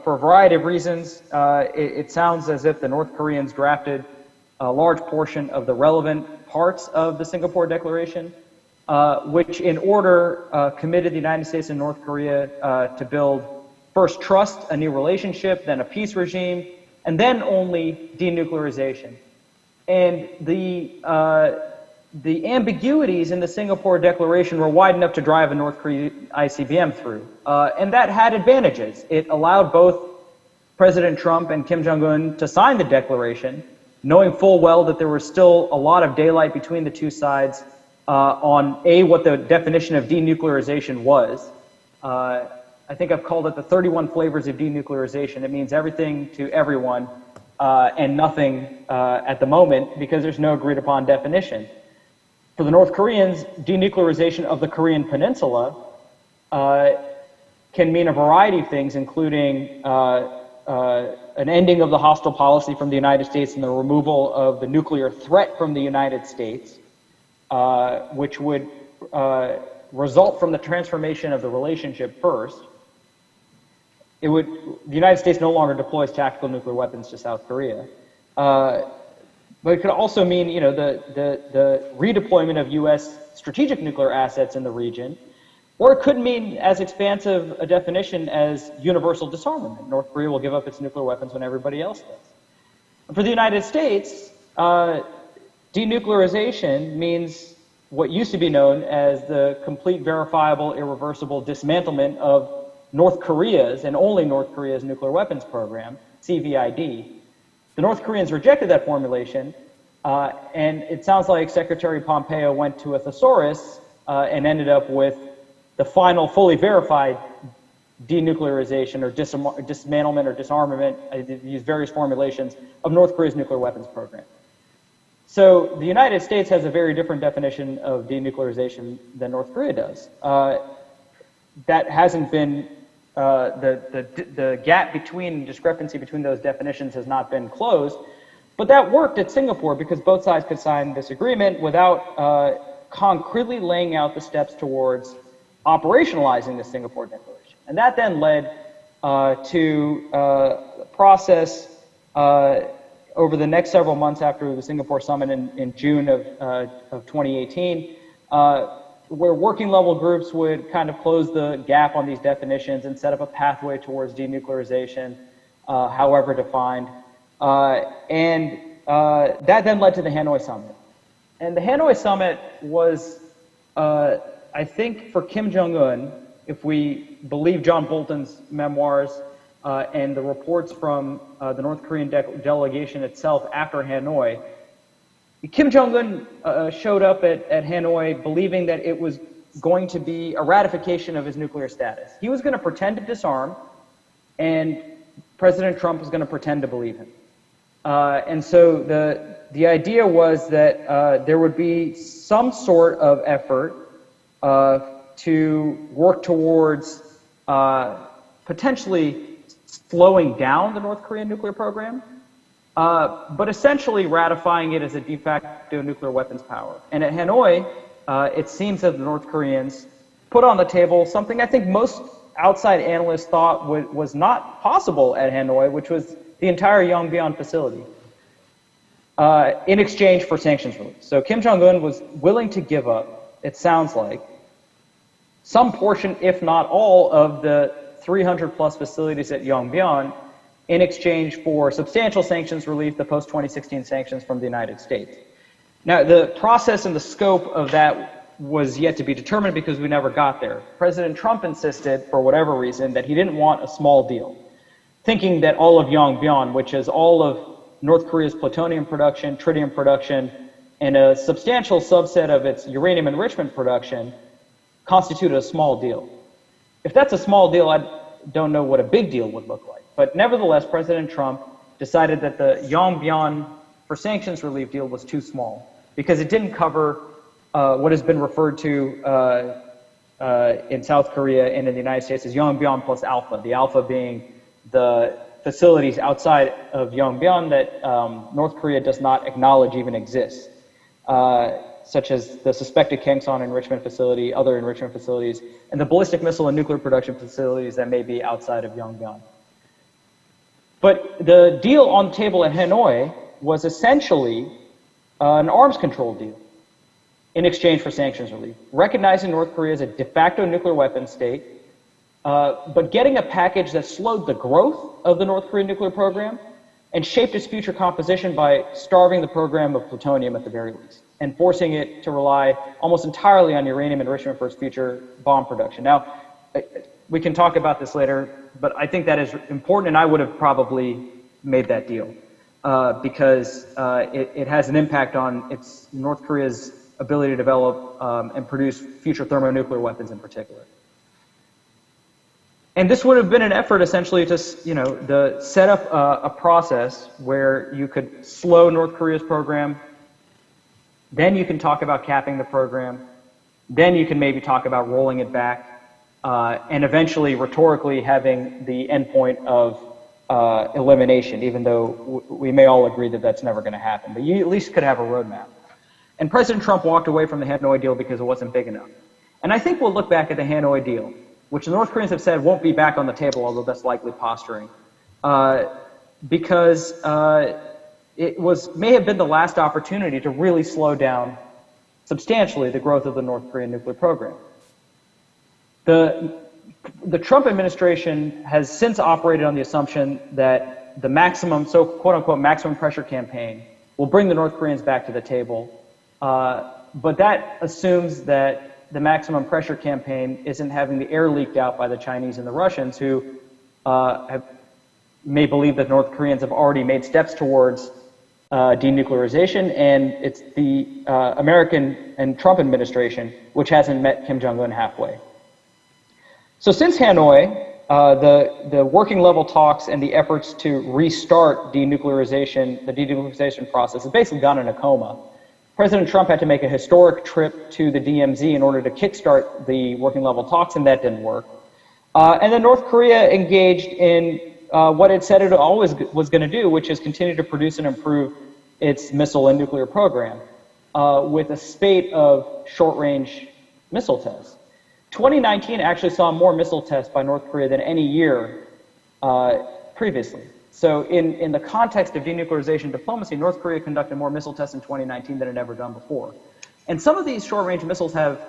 for a variety of reasons, it sounds as if the North Koreans drafted a large portion of the relevant parts of the Singapore Declaration, which in order committed the United States and North Korea to build first trust, a new relationship, then a peace regime, and then only denuclearization. And the ambiguities in the Singapore Declaration were wide enough to drive a North Korea ICBM through. And that had advantages. It allowed both President Trump and Kim Jong-un to sign the declaration, knowing full well that there was still a lot of daylight between the two sides on what the definition of denuclearization was. I think I've called it the 31 flavors of denuclearization. It means everything to everyone and nothing at the moment because there's no agreed upon definition. For the North Koreans, denuclearization of the Korean Peninsula can mean a variety of things, including an ending of the hostile policy from the United States and the removal of the nuclear threat from the United States, which would result from the transformation of the relationship first. The United States no longer deploys tactical nuclear weapons to South Korea. But it could also mean, the redeployment of U.S. strategic nuclear assets in the region, or it could mean as expansive a definition as universal disarmament. North Korea will give up its nuclear weapons when everybody else does. And for the United States, denuclearization means what used to be known as the complete, verifiable, irreversible dismantlement of North Korea's, and only North Korea's, nuclear weapons program, CVID. The North Koreans rejected that formulation, and it sounds like Secretary Pompeo went to a thesaurus and ended up with the final fully verified denuclearization or dismantlement or disarmament, these various formulations of North Korea's nuclear weapons program. So the United States has a very different definition of denuclearization than North Korea does. That hasn't been, the gap between, discrepancy between those definitions has not been closed, but that worked at Singapore because both sides could sign this agreement without concretely laying out the steps towards operationalizing the Singapore Declaration. And that then led to a process over the next several months after the Singapore summit in June of 2018, where working level groups would kind of close the gap on these definitions and set up a pathway towards denuclearization, however defined. And that then led to the Hanoi summit. And the Hanoi summit was, I think, for Kim Jong-un, if we believe John Bolton's memoirs and the reports from the North Korean delegation itself after Hanoi, Kim Jong-un showed up at Hanoi believing that it was going to be a ratification of his nuclear status. He was going to pretend to disarm, and President Trump was going to pretend to believe him. And so the idea was that there would be some sort of effort to work towards potentially slowing down the North Korean nuclear program, but essentially ratifying it as a de facto nuclear weapons power. And at Hanoi, it seems that the North Koreans put on the table something I think most outside analysts thought was not possible at Hanoi, which was the entire Yongbyon facility, in exchange for sanctions relief. So Kim Jong-un was willing to give up, it sounds like, some portion, if not all, of the 300 plus facilities at Yongbyon in exchange for substantial sanctions relief, the post-2016 sanctions from the United States. Now, the process and the scope of that was yet to be determined because we never got there. President Trump insisted, for whatever reason, that he didn't want a small deal, thinking that all of Yongbyon, which is all of North Korea's plutonium production, tritium production, and a substantial subset of its uranium enrichment production, constituted a small deal. If that's a small deal, I don't know what a big deal would look like. But nevertheless, President Trump decided that the Yongbyon for sanctions relief deal was too small because it didn't cover what has been referred to in South Korea and in the United States as Yongbyon plus alpha, the alpha being the facilities outside of Yongbyon that North Korea does not acknowledge even exist, such as the suspected Kaengsan enrichment facility, other enrichment facilities, and the ballistic missile and nuclear production facilities that may be outside of Yongbyon. But the deal on the table at Hanoi was essentially an arms control deal in exchange for sanctions relief, recognizing North Korea as a de facto nuclear weapons state, but getting a package that slowed the growth of the North Korean nuclear program and shaped its future composition by starving the program of plutonium at the very least, and forcing it to rely almost entirely on uranium enrichment for its future bomb production. Now, we can talk about this later, but I think that is important, and I would have probably made that deal because it has an impact on North Korea's ability to develop and produce future thermonuclear weapons in particular. And this would have been an effort essentially to, set up a process where you could slow North Korea's program, then you can talk about capping the program, then you can maybe talk about rolling it back, and eventually rhetorically having the endpoint of elimination, even though we may all agree that that's never going to happen. But you at least could have a roadmap. And President Trump walked away from the Hanoi deal because it wasn't big enough. And I think we'll look back at the Hanoi deal, which the North Koreans have said won't be back on the table, although that's likely posturing, because it may have been the last opportunity to really slow down substantially the growth of the North Korean nuclear program. The Trump administration has since operated on the assumption that the maximum, so quote-unquote maximum pressure campaign will bring the North Koreans back to the table, but that assumes that the maximum pressure campaign isn't having the air leaked out by the Chinese and the Russians, who may believe that North Koreans have already made steps towards denuclearization, and it's the American and Trump administration which hasn't met Kim Jong-un halfway. So since Hanoi, the working level talks and the efforts to restart denuclearization, the denuclearization process, has basically gone in a coma. President Trump had to make a historic trip to the DMZ in order to kickstart the working level talks, and that didn't work. And then North Korea engaged in what it said it always was going to do, which is continue to produce and improve its missile and nuclear program with a spate of short-range missile tests. 2019 actually saw more missile tests by North Korea than any year previously. So in the context of denuclearization diplomacy, North Korea conducted more missile tests in 2019 than it had ever done before. And some of these short-range missiles have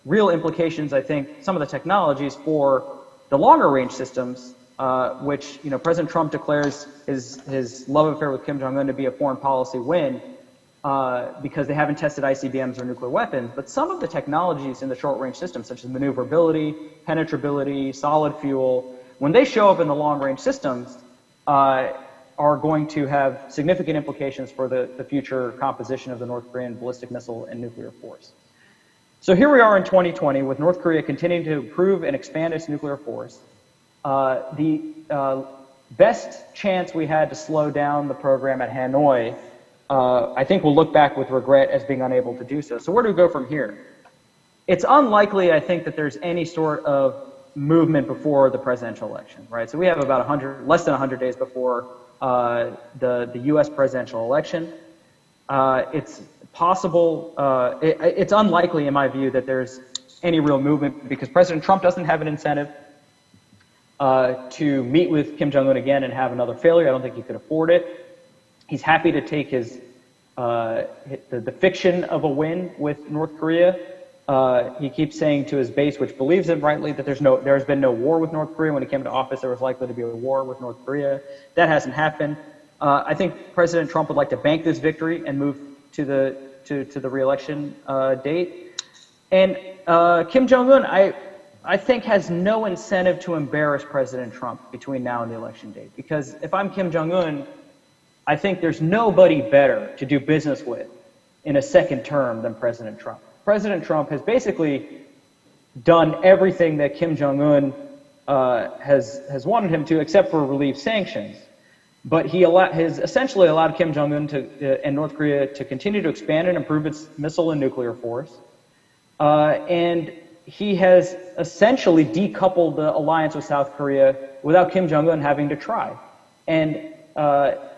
real implications, I think, some of the technologies for the longer-range systems, which President Trump declares his love affair with Kim Jong-un to be a foreign policy win because they haven't tested ICBMs or nuclear weapons. But some of the technologies in the short-range systems, such as maneuverability, penetrability, solid fuel, when they show up in the long-range systems, are going to have significant implications for the future composition of the North Korean ballistic missile and nuclear force. So here we are in 2020 with North Korea continuing to improve and expand its nuclear force. The best chance we had to slow down the program at Hanoi, I think we'll look back with regret as being unable to do so. So where do we go from here? It's unlikely, I think, that there's any sort of movement before the presidential election, right? So we have about less than 100 days before the U.S. presidential election. It's possible, it's unlikely in my view that there's any real movement because President Trump doesn't have an incentive to meet with Kim Jong-un again and have another failure. I don't think he could afford it. He's happy to take the fiction of a win with North Korea. He keeps saying to his base, which believes him rightly, that there has been no war with North Korea. When he came to office, there was likely to be a war with North Korea. That hasn't happened. I think President Trump would like to bank this victory and move to the re-election date. And Kim Jong-un, I think, has no incentive to embarrass President Trump between now and the election date. Because if I'm Kim Jong-un, I think there's nobody better to do business with in a second term than President Trump. President Trump has basically done everything that Kim Jong-un has wanted him to, except for relieve sanctions. But he has essentially allowed Kim Jong-un and North Korea to continue to expand and improve its missile and nuclear force. And he has essentially decoupled the alliance with South Korea without Kim Jong-un having to try. And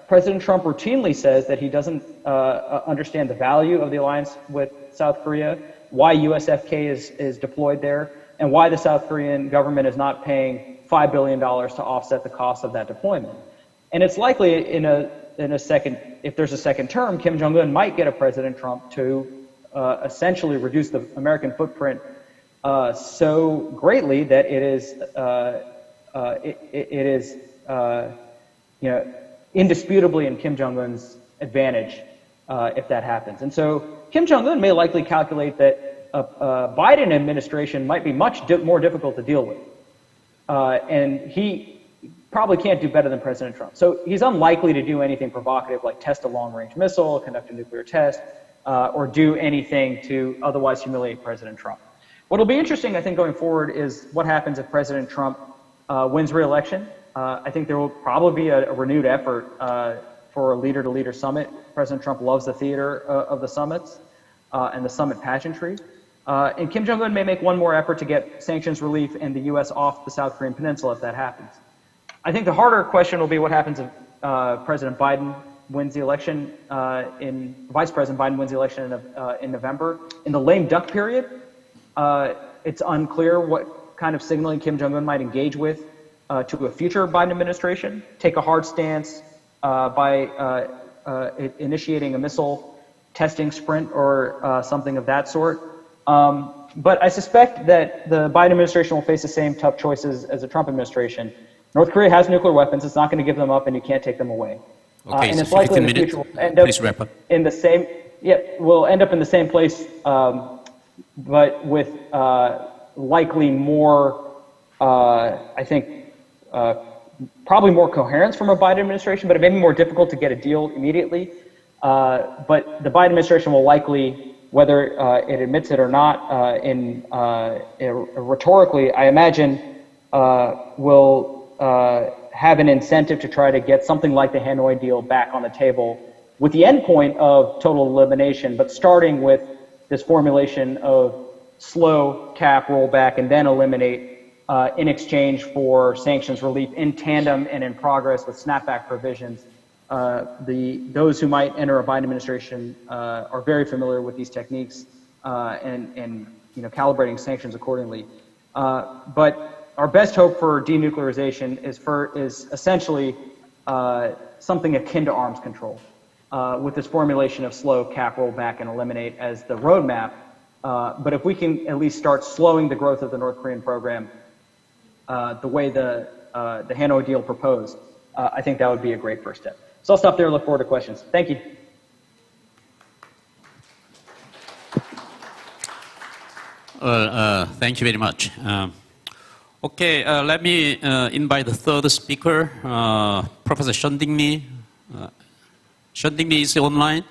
President Trump routinely says that he doesn't understand the value of the alliance with South Korea, why USFK is deployed there, and why the South Korean government is not paying $5 billion to offset the cost of that deployment. And it's likely in a second, if there's a second term, Kim Jong-un might get a President Trump to essentially reduce the American footprint so greatly that it is indisputably in Kim Jong-un's advantage if that happens. And so Kim Jong-un may likely calculate that a Biden administration might be much more difficult to deal with. and he probably can't do better than President Trump. So he's unlikely to do anything provocative like test a long-range missile, conduct a nuclear test, or do anything to otherwise humiliate President Trump. What'll be interesting, I think, going forward is what happens if President Trump wins re-election. I think there will probably be a renewed effort for a leader-to-leader summit. President Trump loves the theater of the summits and the summit pageantry. And Kim Jong-un may make one more effort to get sanctions relief and the U.S. off the South Korean peninsula if that happens. I think the harder question will be what happens if President Biden wins the election Vice President Biden wins the election in November. In the lame duck period, it's unclear what kind of signaling Kim Jong-un might engage with to a future Biden administration, take a hard stance by initiating a missile testing sprint or something of that sort. But I suspect that the Biden administration will face the same tough choices as the Trump administration. North Korea has nuclear weapons. It's not going to give them up, and you can't take them away. Okay, and so it's likely in the 15 future minutes. we'll end up Please wrap up. in the same. Yeah, we'll end up in the same place, but with likely more. I think probably more coherence from a Biden administration, but it may be more difficult to get a deal immediately. But the Biden administration will likely, whether it admits it or not, rhetorically, I imagine, will have an incentive to try to get something like the Hanoi deal back on the table with the end point of total elimination, but starting with this formulation of slow cap, rollback, and then eliminate in exchange for sanctions relief in tandem and in progress with snapback provisions. Those who might enter a Biden administration are very familiar with these techniques and calibrating sanctions accordingly. But our best hope for denuclearization is essentially something akin to arms control, with this formulation of slow cap, roll back, and eliminate as the roadmap. But if we can at least start slowing the growth of the North Korean program the way the Hanoi deal proposed, I think that would be a great first step. So I'll stop there and look forward to questions. Thank you. Thank you very much. Okay, let me invite the third speaker, Professor Sean Ding-mi. Sean Ding-mi is online.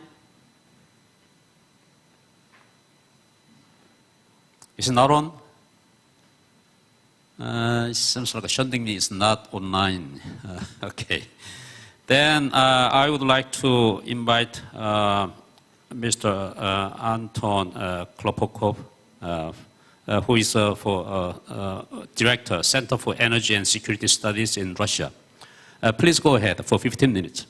Is it not on? It seems like Sean Ding-mi is not online. Okay. Then I would like to invite Mr. Anton Klopokov, who is Director, Center for Energy and Security Studies in Russia. Please go ahead for 15 minutes.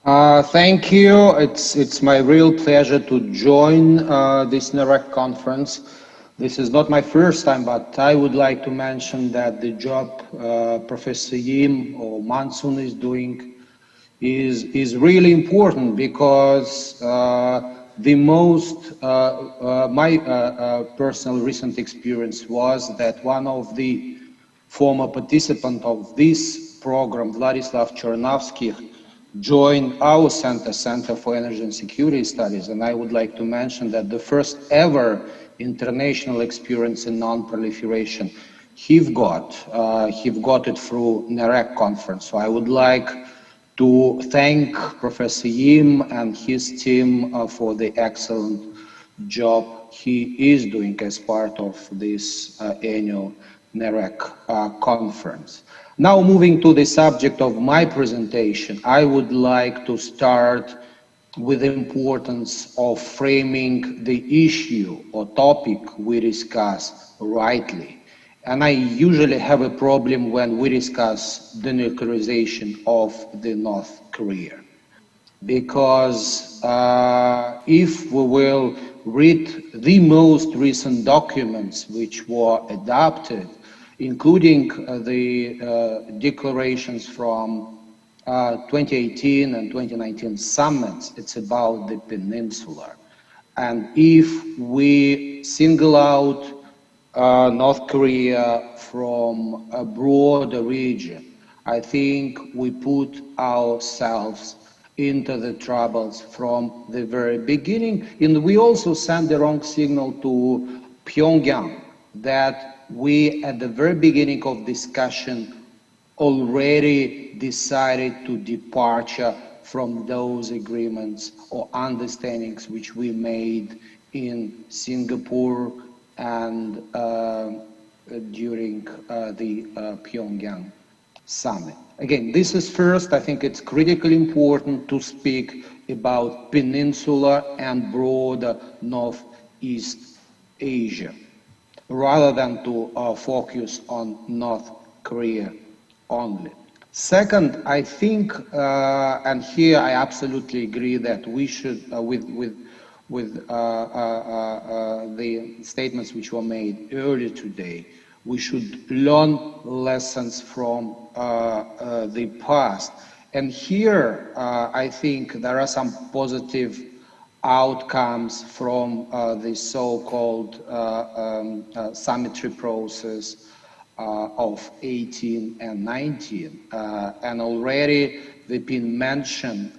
Thank you. It's my real pleasure to join this NEREC conference. This is not my first time, but I would like to mention that the job Professor Yim or Mansun is doing is really important, because my personal recent experience was that one of the former participants of this program, Vladislav Chernovsky, joined our Center for Energy and Security Studies, and I would like to mention that the first ever international experience in non-proliferation he got it through NEREC conference. So I would like to thank Professor Yim and his team for the excellent job he is doing as part of this annual NEREC conference. Now, moving to the subject of my presentation, I would like to start with the importance of framing the issue or topic we discuss rightly. And I usually have a problem when we discuss denuclearization of the North Korea. Because if we will read the most recent documents which were adopted, including the declarations from 2018 and 2019 summits, it's about the peninsula. And if we single out North Korea from a broader region, I think we put ourselves into the troubles from the very beginning. And we also send the wrong signal to Pyongyang that we, at the very beginning of discussion, already decided to departure from those agreements or understandings which we made in Singapore and during the Pyongyang summit. Again, this is first, I think it's critically important to speak about Peninsula and broader Northeast Asia, rather than to focus on North Korea only. Second, I think, and here I absolutely agree that we should, with the statements which were made earlier today, we should learn lessons from the past. And here, I think there are some positive outcomes from the so-called summitary process of 18 and 19. And already they've been mentioned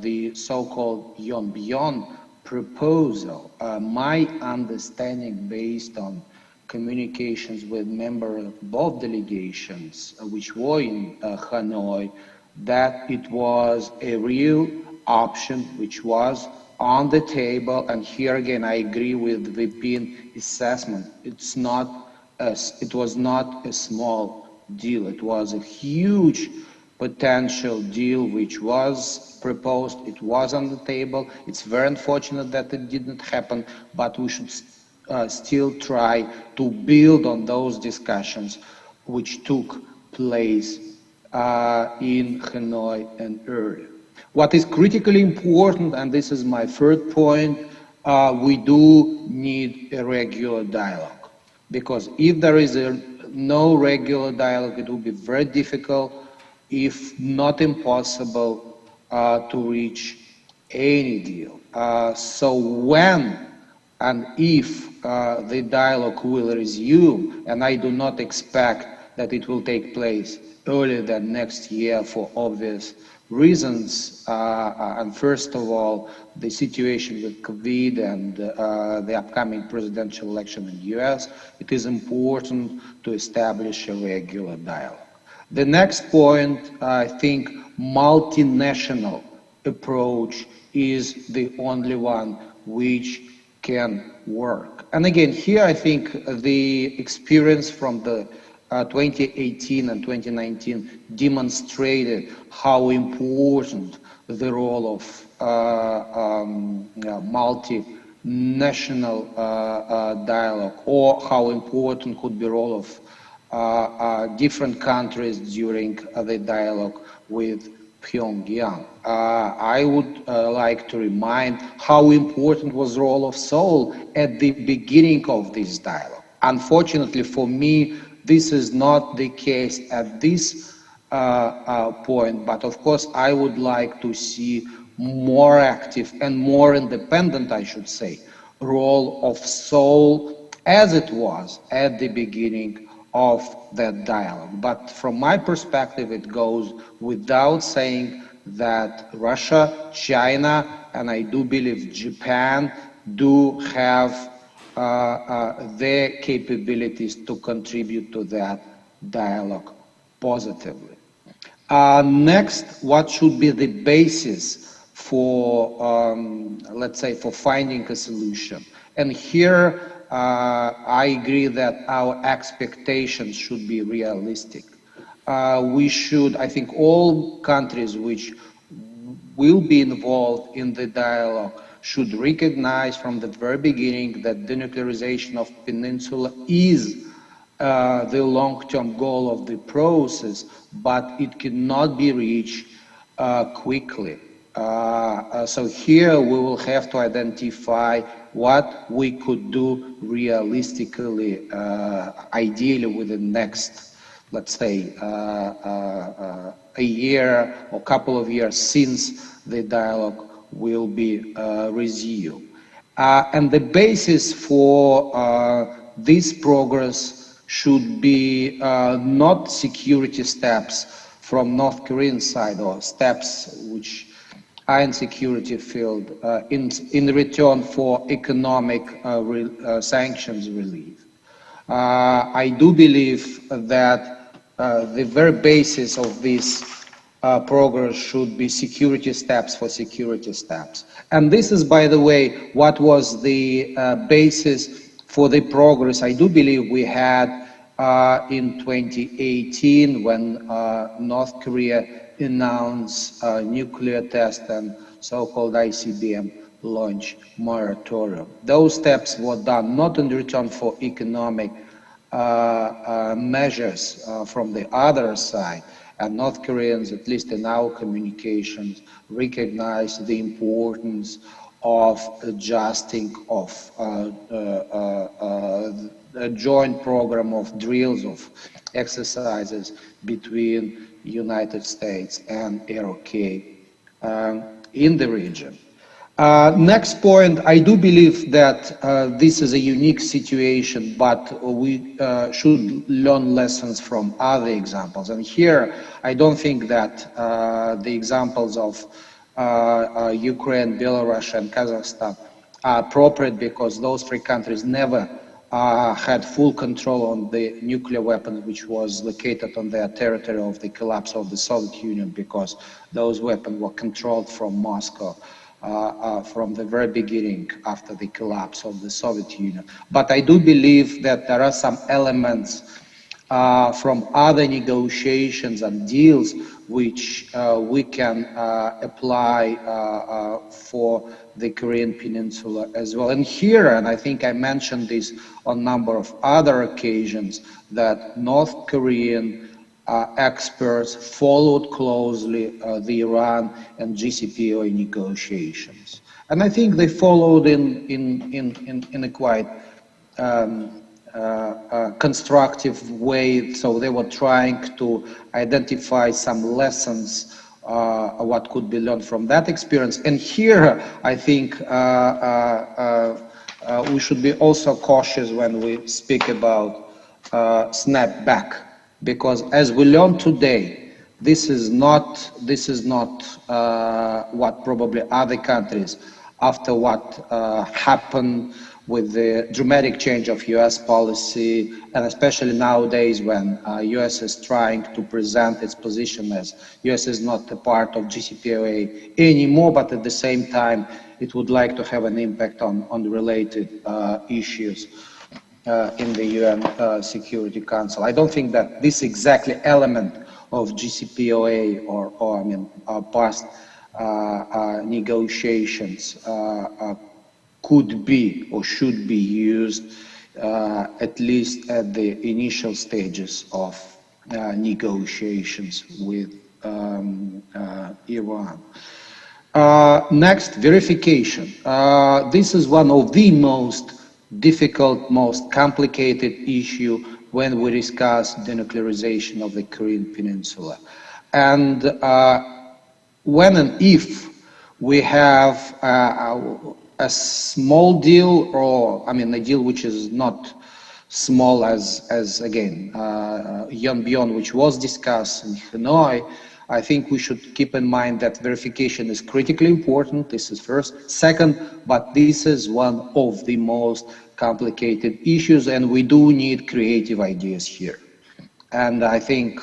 the so-called Yonbyon proposal. My understanding, based on communications with members of both delegations which were in Hanoi, that it was a real option which was on the table. And here again, I agree with the Vipin assessment. It was not a small deal. It was a huge potential deal which was proposed. It was on the table. It's very unfortunate that it didn't happen, but we should still try to build on those discussions which took place in Hanoi and earlier. What is critically important, and this is my third point, we do need a regular dialogue. Because if there is no regular dialogue, it will be very difficult, if not impossible, to reach any deal. So when and if the dialogue will resume, and I do not expect that it will take place earlier than next year for obvious reasons, and first of all, the situation with COVID and the upcoming presidential election in the US, it is important to establish a regular dialogue. The next point, I think, multinational approach is the only one which can work. And again, here I think the experience from the 2018 and 2019 demonstrated how important the role of multinational dialogue, or how important could be the role of different countries during the dialogue with Pyongyang. I would like to remind how important was the role of Seoul at the beginning of this dialogue. Unfortunately for me, this is not the case at this point, but of course I would like to see more active and more independent, I should say, role of Seoul as it was at the beginning of that dialogue. But from my perspective, it goes without saying that Russia, China, and I do believe Japan do have their capabilities to contribute to that dialogue positively. Next, what should be the basis for, let's say, for finding a solution? And here, I agree that our expectations should be realistic. We should, I think, all countries which will be involved in the dialogue should recognize from the very beginning that denuclearization of Peninsula is the long-term goal of the process, but it cannot be reached quickly. So here we will have to identify what we could do realistically, ideally within the next, let's say, a year or couple of years since the dialogue will be resumed. And the basis for this progress should be not security steps from North Korean side, or steps which are in security field in return for economic sanctions relief. I do believe that the very basis of this progress should be security steps for security steps. And this is, by the way, what was the basis for the progress I do believe we had in 2018 when North Korea announced nuclear test and so-called ICBM launch moratorium. Those steps were done not in return for economic measures from the other side, and North Koreans, at least in our communications, recognize the importance of adjusting of a joint program of drills, of exercises between United States and ROK in the region. Next point, I do believe that this is a unique situation, but we should learn lessons from other examples. And here, I don't think that the examples of Ukraine, Belarus, and Kazakhstan are appropriate because those three countries never had full control on the nuclear weapon which was located on their territory of the collapse of the Soviet Union, because those weapons were controlled from Moscow from the very beginning after the collapse of the Soviet Union. But I do believe that there are some elements from other negotiations and deals which we can apply for the Korean Peninsula as well. And here, and I think I mentioned this on a number of other occasions, that North Korean experts followed closely the Iran and JCPOA negotiations. And I think they followed in a quite constructive way. So they were trying to identify some lessons, what could be learned from that experience. And here, I think we should be also cautious when we speak about snapback, because as we learned today, this is not what probably other countries, after what happened with the dramatic change of US policy, and especially nowadays when US is trying to present its position as US is not a part of JCPOA anymore, but at the same time it would like to have an impact on the related issues in the UN Security Council. I don't think that this exactly element of JCPOA or I mean past negotiations could be or should be used at least at the initial stages of negotiations with Iran. Next, verification. This is one of the most difficult, most complicated issue when we discuss denuclearization of the Korean Peninsula. And when and if we have a small deal, or I mean a deal which is not small as again Yeonbyeon, which was discussed in Hanoi, I think we should keep in mind that verification is critically important. This is first. Second, but this is one of the most complicated issues, and we do need creative ideas here. And I think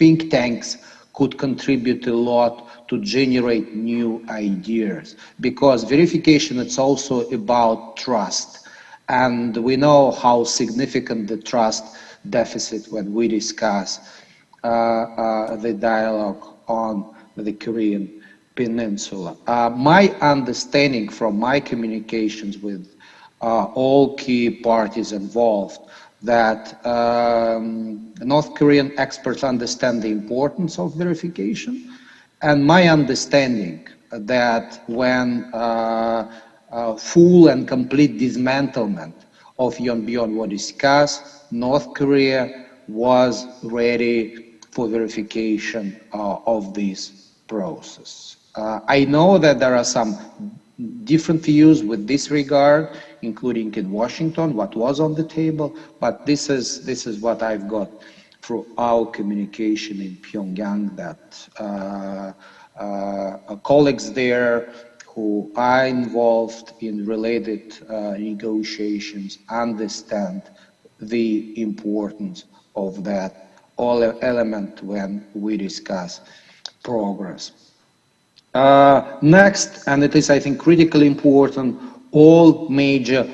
think tanks could contribute a lot to generate new ideas, because verification is also about trust. And we know how significant the trust deficit when we discuss the dialogue on the Korean Peninsula. My understanding from my communications with all key parties involved that North Korean experts understand the importance of verification, and my understanding that when full and complete dismantlement of Yeonbyeon was discussed, North Korea was ready for verification of this process. I know that there are some different views with this regard, including in Washington, what was on the table, but this is what I've got through our communication in Pyongyang, that colleagues there who are involved in related negotiations understand the importance of that element when we discuss progress. Next, and it is, I think, critically important, all major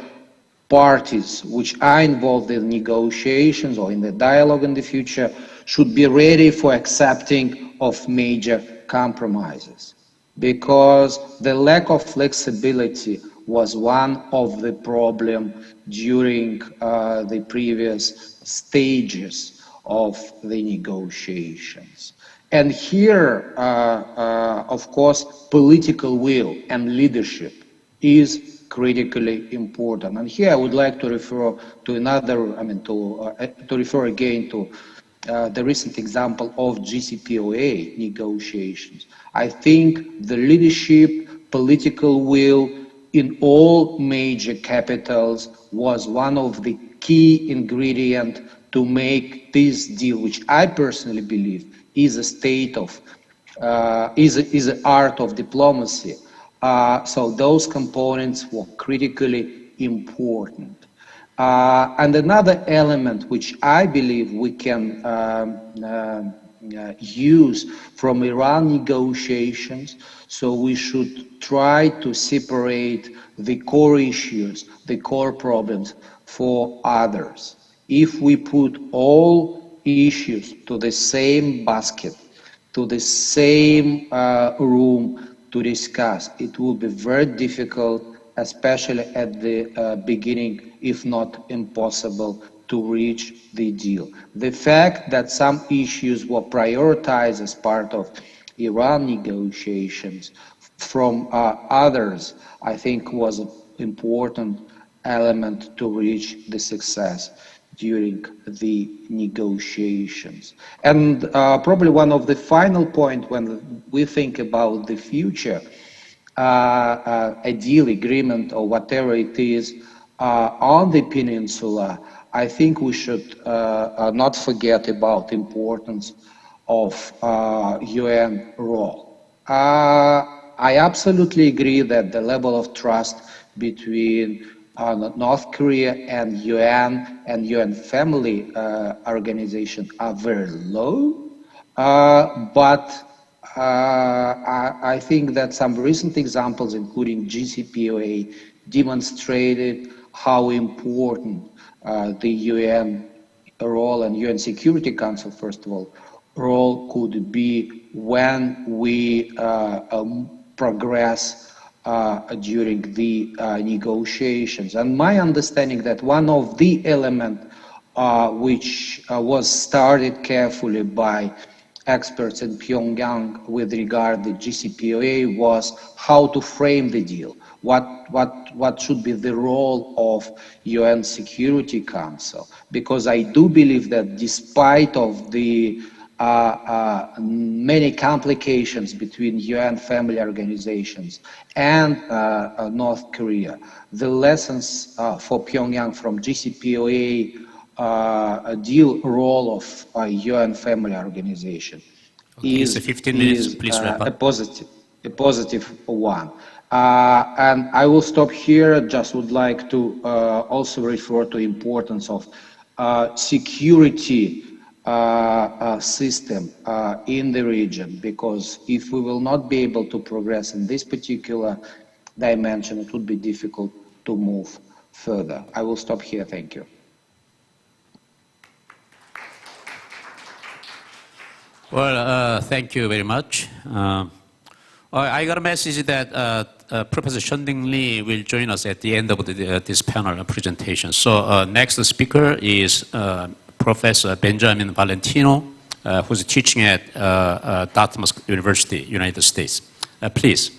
parties which are involved in negotiations or in the dialogue in the future should be ready for accepting of major compromises, because the lack of flexibility was one of the problems during the previous stages of the negotiations. And here, of course, political will and leadership is critically important. And here I would like to refer to another, to refer again to the recent example of JCPOA negotiations. I think the leadership, political will in all major capitals was one of the key ingredients to make this deal, which I personally believe is a state of, is an art of diplomacy. So those components were critically important. And another element which I believe we can use from Iran negotiations, so we should try to separate the core issues, the core problems for others. If we put all issues to the same basket, to the same room to discuss, it will be very difficult, especially at the beginning, if not impossible, to reach the deal. The fact that some issues were prioritized as part of Iran negotiations from others, I think was an important element to reach the success during the negotiations. And probably one of the final points when we think about the future, a deal, agreement, or whatever it is on the peninsula, I think we should not forget about the importance of UN role. I absolutely agree that the level of trust between North Korea and UN family organization are very low, but I think that some recent examples, including JCPOA, demonstrated how important the UN role and UN Security Council, first of all, role could be when we progress during the negotiations. And my understanding that one of the elements which was started carefully by experts in Pyongyang with regard to JCPOA was how to frame the deal. What should be the role of UN Security Council? Because I do believe that despite of the many complications between UN family organizations and North Korea, the lessons for Pyongyang from JCPOA deal role of UN family organization is 15 minutes, please wrap up. a positive one. And I will stop here. Just would like to also refer to importance of security system in the region, because if we will not be able to progress in this particular dimension, it would be difficult to move further. I will stop here. Thank you. Well, thank you very much. I got a message that Professor Shunding Lee will join us at the end of this panel presentation. So next speaker is Professor Benjamin Valentino, who's teaching at Dartmouth University, United States. Please.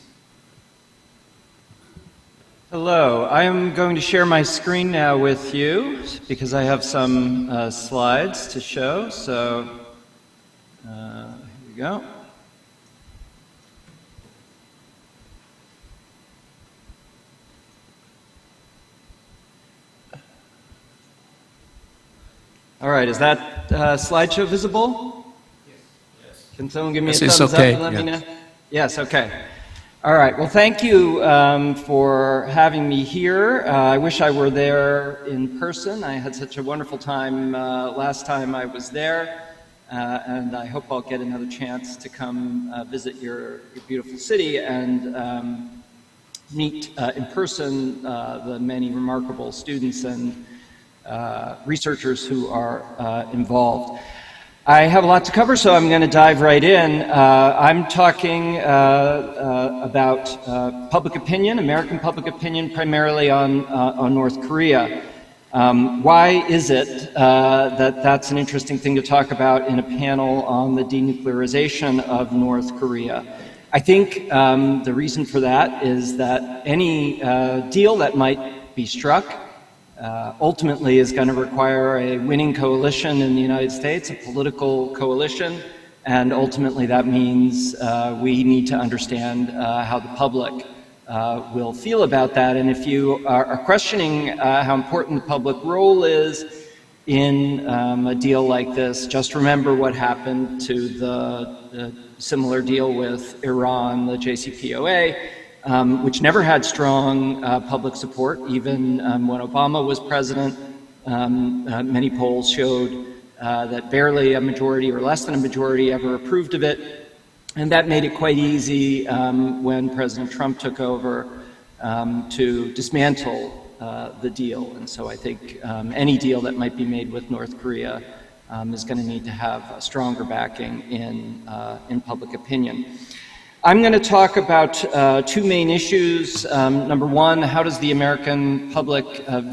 Hello, I am going to share my screen now with you because I have some slides to show. So here we go. All right, is that slideshow visible? Yes. Can someone give me a thumbs up and let me know? Yes, okay. All right, well, thank you for having me here. I wish I were there in person. I had such a wonderful time last time I was there, and I hope I'll get another chance to come visit your beautiful city and meet in person the many remarkable students and researchers who are involved. I have a lot to cover, so I'm going to dive right in. I'm talking about public opinion, American public opinion, primarily on North Korea. Why is it that that's an interesting thing to talk about in a panel on the denuclearization of North Korea? I think the reason for that is that any deal that might be struck ultimately is going to require a winning coalition in the United States, a political coalition, and ultimately that means we need to understand how the public will feel about that. And if you are questioning how important the public role is in a deal like this, just remember what happened to the similar deal with Iran, the JCPOA, which never had strong public support. Even when Obama was president, many polls showed that barely a majority or less than a majority ever approved of it. And that made it quite easy when President Trump took over to dismantle the deal. And so I think any deal that might be made with North Korea is going to need to have a stronger backing in public opinion. I'm going to talk about two main issues. Number one, how does the American public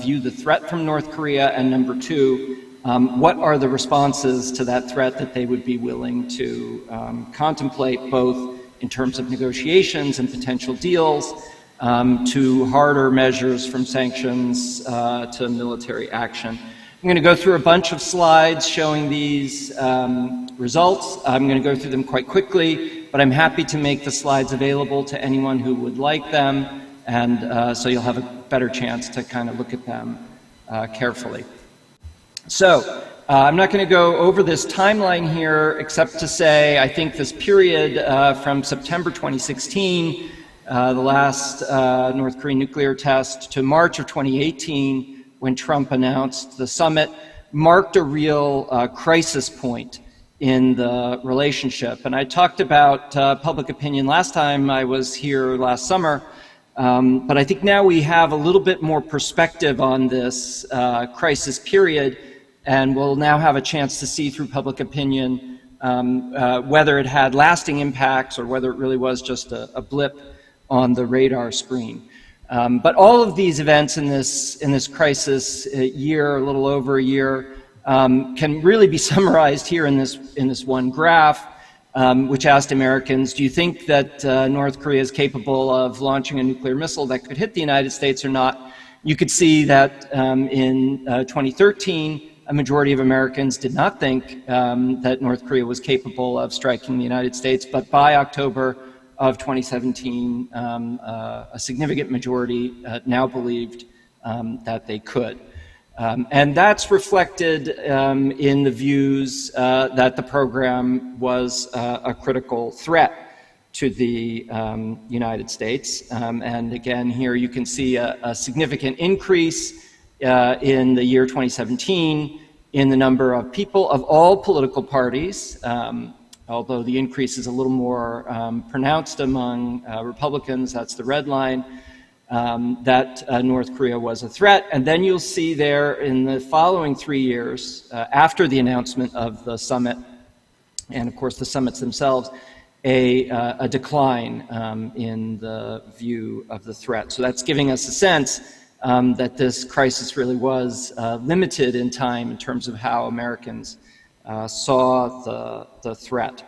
view the threat from North Korea? And number two, what are the responses to that threat that they would be willing to contemplate, both in terms of negotiations and potential deals, to harder measures from sanctions to military action. I'm going to go through a bunch of slides showing these results. I'm going to go through them quite quickly, but I'm happy to make the slides available to anyone who would like them, and so you'll have a better chance to kind of look at them carefully. So I'm not going to go over this timeline here, except to say I think this period from September 2016, the last North Korean nuclear test, to March of 2018, when Trump announced the summit, marked a real crisis point in the relationship. And I talked about public opinion last time I was here last summer, but I think now we have a little bit more perspective on this crisis period, and we'll now have a chance to see through public opinion whether it had lasting impacts or whether it really was just a blip on the radar screen. But all of these events in this crisis year, a little over a year, can really be summarized here in this one graph, which asked Americans, do you think that North Korea is capable of launching a nuclear missile that could hit the United States or not? You could see that in 2013, a majority of Americans did not think that North Korea was capable of striking the United States, but by October of 2017, a significant majority now believed that they could. And that's reflected in the views that the program was a critical threat to the United States. And again, here you can see a significant increase in the year 2017 in the number of people of all political parties, although the increase is a little more pronounced among Republicans, that's the red line, that North Korea was a threat. And then you'll see there in the following 3 years, after the announcement of the summit, and of course the summits themselves, a decline in the view of the threat. So that's giving us a sense that this crisis really was limited in time in terms of how Americans saw the threat.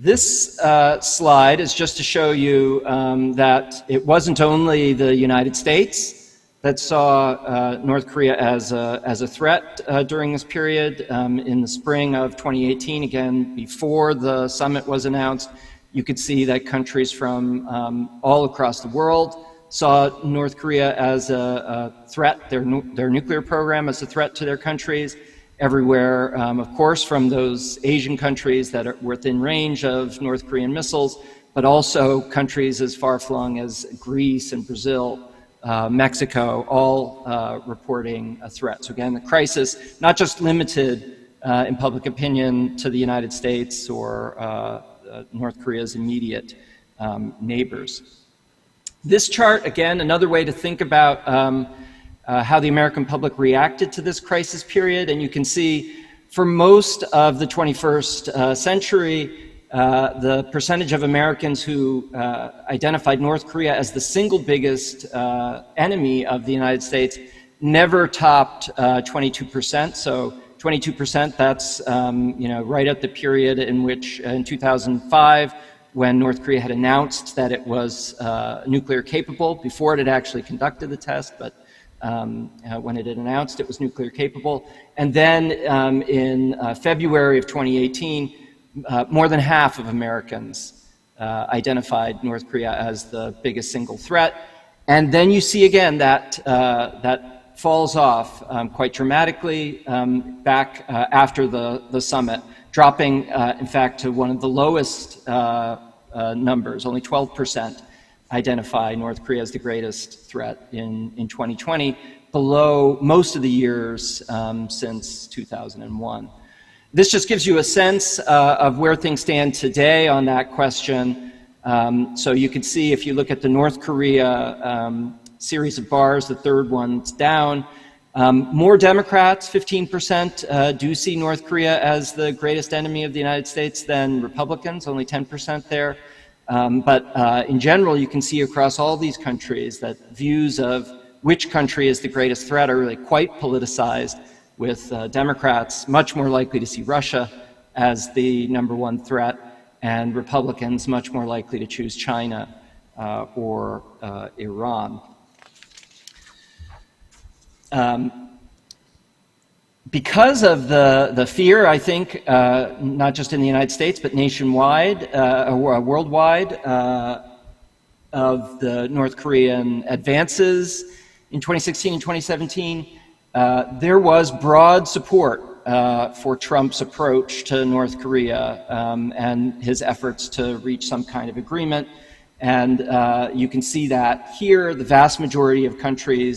This slide is just to show you that it wasn't only the United States that saw North Korea as a threat during this period. In the spring of 2018, again, before the summit was announced, you could see that countries from all across the world saw North Korea as a threat, their nuclear program as a threat to their countries. Everywhere, of course, from those Asian countries that are within range of North Korean missiles, but also countries as far-flung as Greece and Brazil, Mexico, all reporting a threat. So again, the crisis, not just limited in public opinion to the United States or North Korea's immediate neighbors. This chart, again, another way to think about how the American public reacted to this crisis period. And you can see for most of the 21st century, the percentage of Americans who identified North Korea as the single biggest enemy of the United States never topped 22%. So 22%, that's right at the period in which, in 2005, when North Korea had announced that it was nuclear capable, before it had actually conducted the test, but when it had announced it was nuclear capable. And then in February of 2018, more than half of Americans identified North Korea as the biggest single threat. And then you see again that that falls off quite dramatically back after the summit, dropping, in fact, to one of the lowest numbers. Only 12% identify North Korea as the greatest threat in 2020, below most of the years since 2001. This just gives you a sense of where things stand today on that question. So you can see, if you look at the North Korea series of bars, the third one's down, more Democrats, 15%, do see North Korea as the greatest enemy of the United States than Republicans, only 10% there. But in general, you can see across all these countries that views of which country is the greatest threat are really quite politicized, with Democrats much more likely to see Russia as the #1 threat, and Republicans much more likely to choose China or Iran. Because of the fear, I think, not just in the United States, but nationwide, or worldwide, of the North Korean advances in 2016 and 2017, there was broad support for Trump's approach to North Korea and his efforts to reach some kind of agreement. And you can see that here, the vast majority of countries,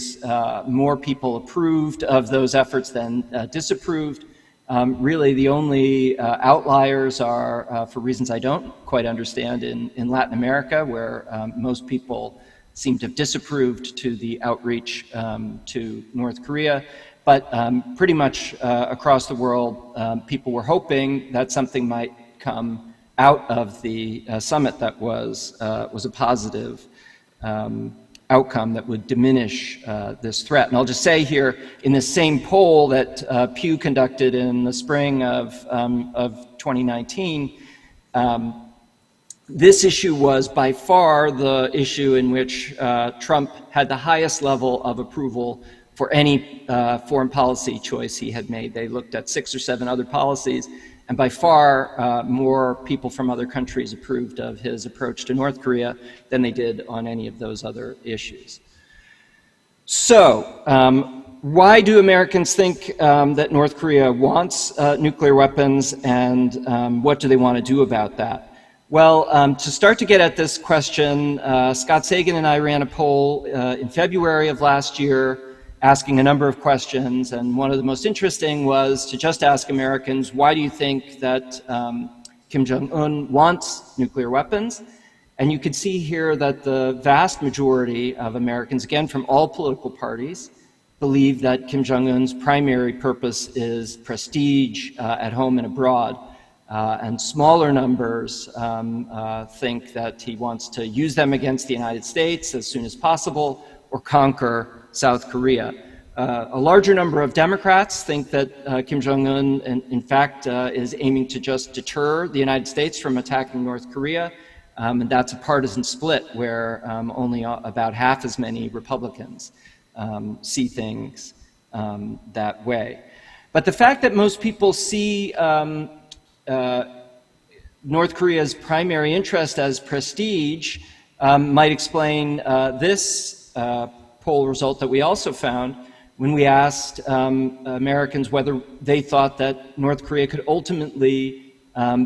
more people approved of those efforts than disapproved. Really, the only outliers are, for reasons I don't quite understand, in Latin America, where most people seem to have disapproved to the outreach to North Korea. But pretty much across the world, people were hoping that something might come out of the summit that was a positive outcome that would diminish this threat. And I'll just say here, in the same poll that Pew conducted in the spring of 2019, this issue was by far the issue in which Trump had the highest level of approval for any foreign policy choice he had made. They looked at 6 or 7 other policies, and by far more people from other countries approved of his approach to North Korea than they did on any of those other issues. So, why do Americans think that North Korea wants nuclear weapons, and what do they want to do about that? Well, to start to get at this question, Scott Sagan and I ran a poll in February of last year, asking a number of questions, and one of the most interesting was to just ask Americans, why do you think that Kim Jong-un wants nuclear weapons? And you can see here that the vast majority of Americans, again from all political parties, believe that Kim Jong-un's primary purpose is prestige at home and abroad. And smaller numbers think that he wants to use them against the United States as soon as possible, or conquer South Korea. A larger number of Democrats think that Kim Jong-un, in fact, is aiming to just deter the United States from attacking North Korea, and that's a partisan split where only about half as many Republicans see things that way. But the fact that most people see North Korea's primary interest as prestige might explain this poll result that we also found when we asked Americans whether they thought that North Korea could ultimately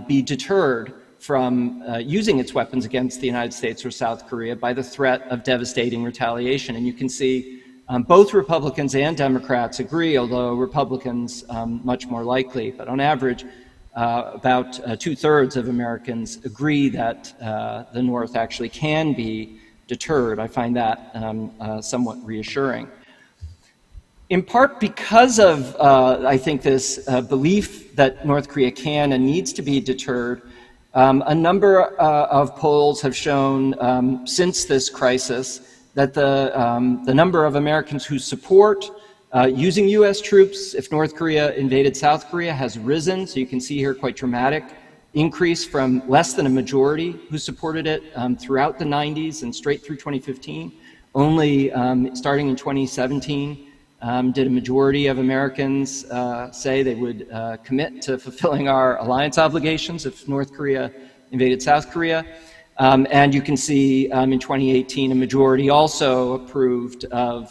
be deterred from using its weapons against the United States or South Korea by the threat of devastating retaliation. And you can see both Republicans and Democrats agree, although Republicans much more likely, but on average, about 2/3 of Americans agree that the North actually can be deterred. I find that somewhat reassuring. In part because of, I think, this belief that North Korea can and needs to be deterred, a number of polls have shown since this crisis that the number of Americans who support using U.S. troops if North Korea invaded South Korea has risen. So you can see here quite dramatic increase from less than a majority who supported it throughout the 90s and straight through 2015. Only starting in 2017 did a majority of Americans say they would commit to fulfilling our alliance obligations if North Korea invaded South Korea. And you can see in 2018 a majority also approved of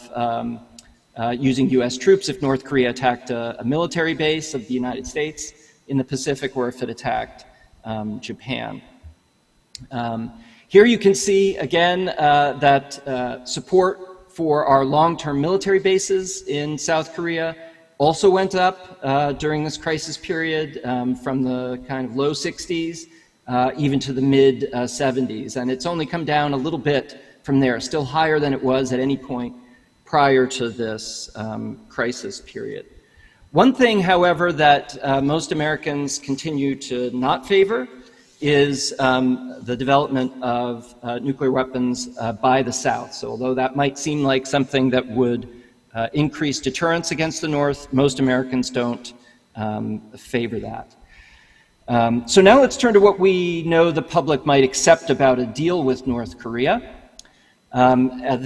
using U.S. troops if North Korea attacked a military base of the United States in the Pacific or if it attacked Japan. Here you can see again that support for our long-term military bases in South Korea also went up during this crisis period from the kind of low 60s even to the mid 70s. And it's only come down a little bit from there, still higher than it was at any point prior to this crisis period. One thing, however, that most Americans continue to not favor is the development of nuclear weapons by the South. So although that might seem like something that would increase deterrence against the North, most Americans don't favor that. So now let's turn to what we know the public might accept about a deal with North Korea.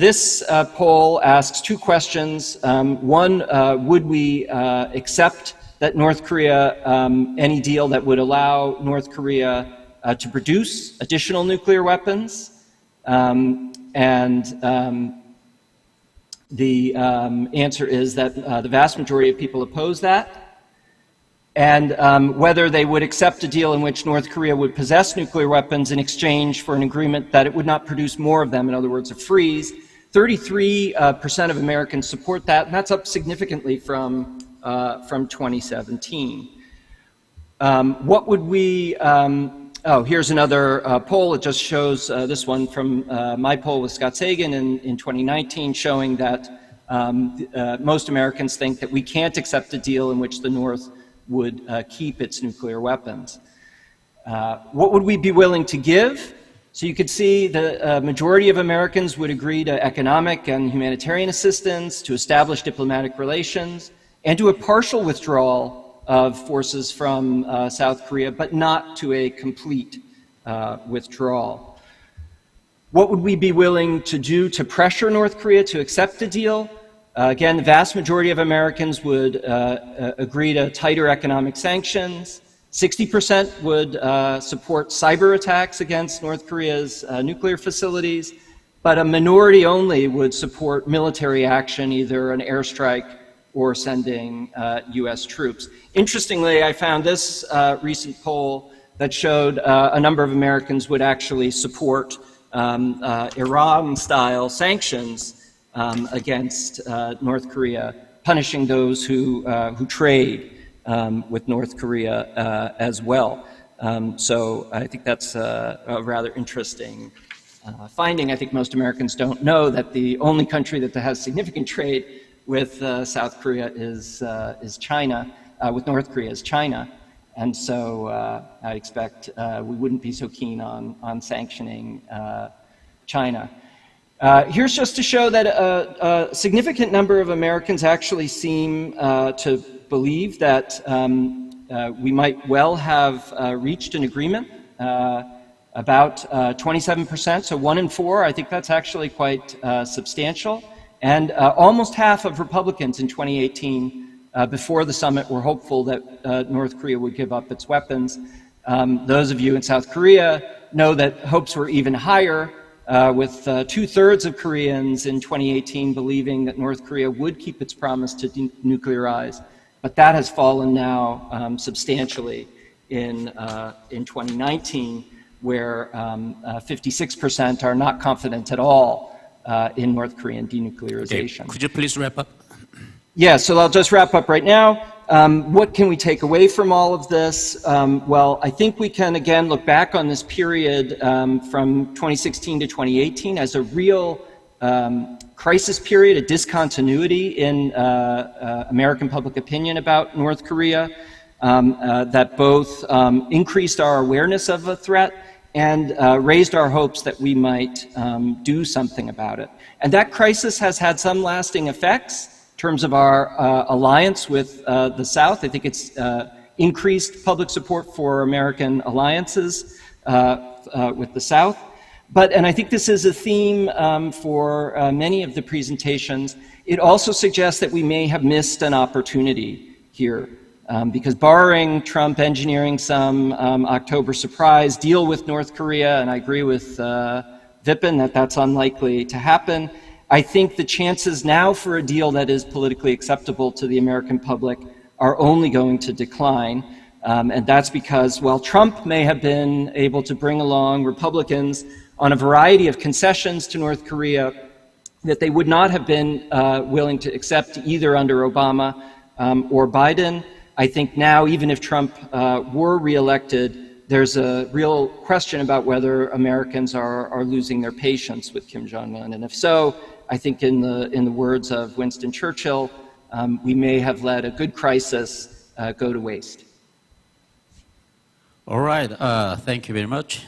This poll asks two questions. One, would we accept that North Korea, any deal that would allow North Korea to produce additional nuclear weapons? The answer is that the vast majority of people oppose that. And whether they would accept a deal in which North Korea would possess nuclear weapons in exchange for an agreement that it would not produce more of them, in other words, a freeze. 33% of Americans support that, and that's up significantly from 2017. What would we, here's another poll. It just shows this one from my poll with Scott Sagan in 2019, showing that most Americans think that we can't accept a deal in which the North would keep its nuclear weapons. What would we be willing to give? So you could see the majority of Americans would agree to economic and humanitarian assistance, to establish diplomatic relations, and to a partial withdrawal of forces from South Korea, but not to a complete withdrawal. What would we be willing to do to pressure North Korea to accept a deal? Again, the vast majority of Americans would agree to tighter economic sanctions. 60% would support cyber attacks against North Korea's nuclear facilities, but a minority only would support military action, either an airstrike or sending U.S. troops. Interestingly, I found this recent poll that showed a number of Americans would actually support Iran-style sanctions against North Korea, punishing those who trade with North Korea as well. So I think that's a rather interesting finding. I think most Americans don't know that the only country that has significant trade with South Korea is China, with North Korea is China. And so I expect we wouldn't be so keen on sanctioning China. Here's just to show that a significant number of Americans actually seem to believe that we might well have reached an agreement. About 27%, so 1 in 4, I think that's actually quite substantial. And almost half of Republicans in 2018, before the summit, were hopeful that North Korea would give up its weapons. Those of you in South Korea know that hopes were even higher, with 2/3 of Koreans in 2018 believing that North Korea would keep its promise to denuclearize. But that has fallen now substantially in 2019. where 56% are not confident at all in North Korean denuclearization. Okay. Could you please wrap up? Yeah, so I'll just wrap up right now. What can we take away from all of this? Well, I think we can, again, look back on this period from 2016 to 2018 as a real crisis period, a discontinuity in American public opinion about North Korea that both increased our awareness of a threat and raised our hopes that we might do something about it. And that crisis has had some lasting effects in terms of our alliance with the South. I think it's increased public support for American alliances with the South. And I think this is a theme for many of the presentations. It also suggests that we may have missed an opportunity here. Because barring Trump engineering some October surprise deal with North Korea, and I agree with Vipin that that's unlikely to happen, I think the chances now for a deal that is politically acceptable to the American public are only going to decline. And that's because while Trump may have been able to bring along Republicans on a variety of concessions to North Korea that they would not have been willing to accept either under Obama or Biden, I think now, even if Trump were reelected, there's a real question about whether Americans are losing their patience with Kim Jong-un. And if so, I think in the words of Winston Churchill, we may have let a good crisis go to waste. All right, thank you very much.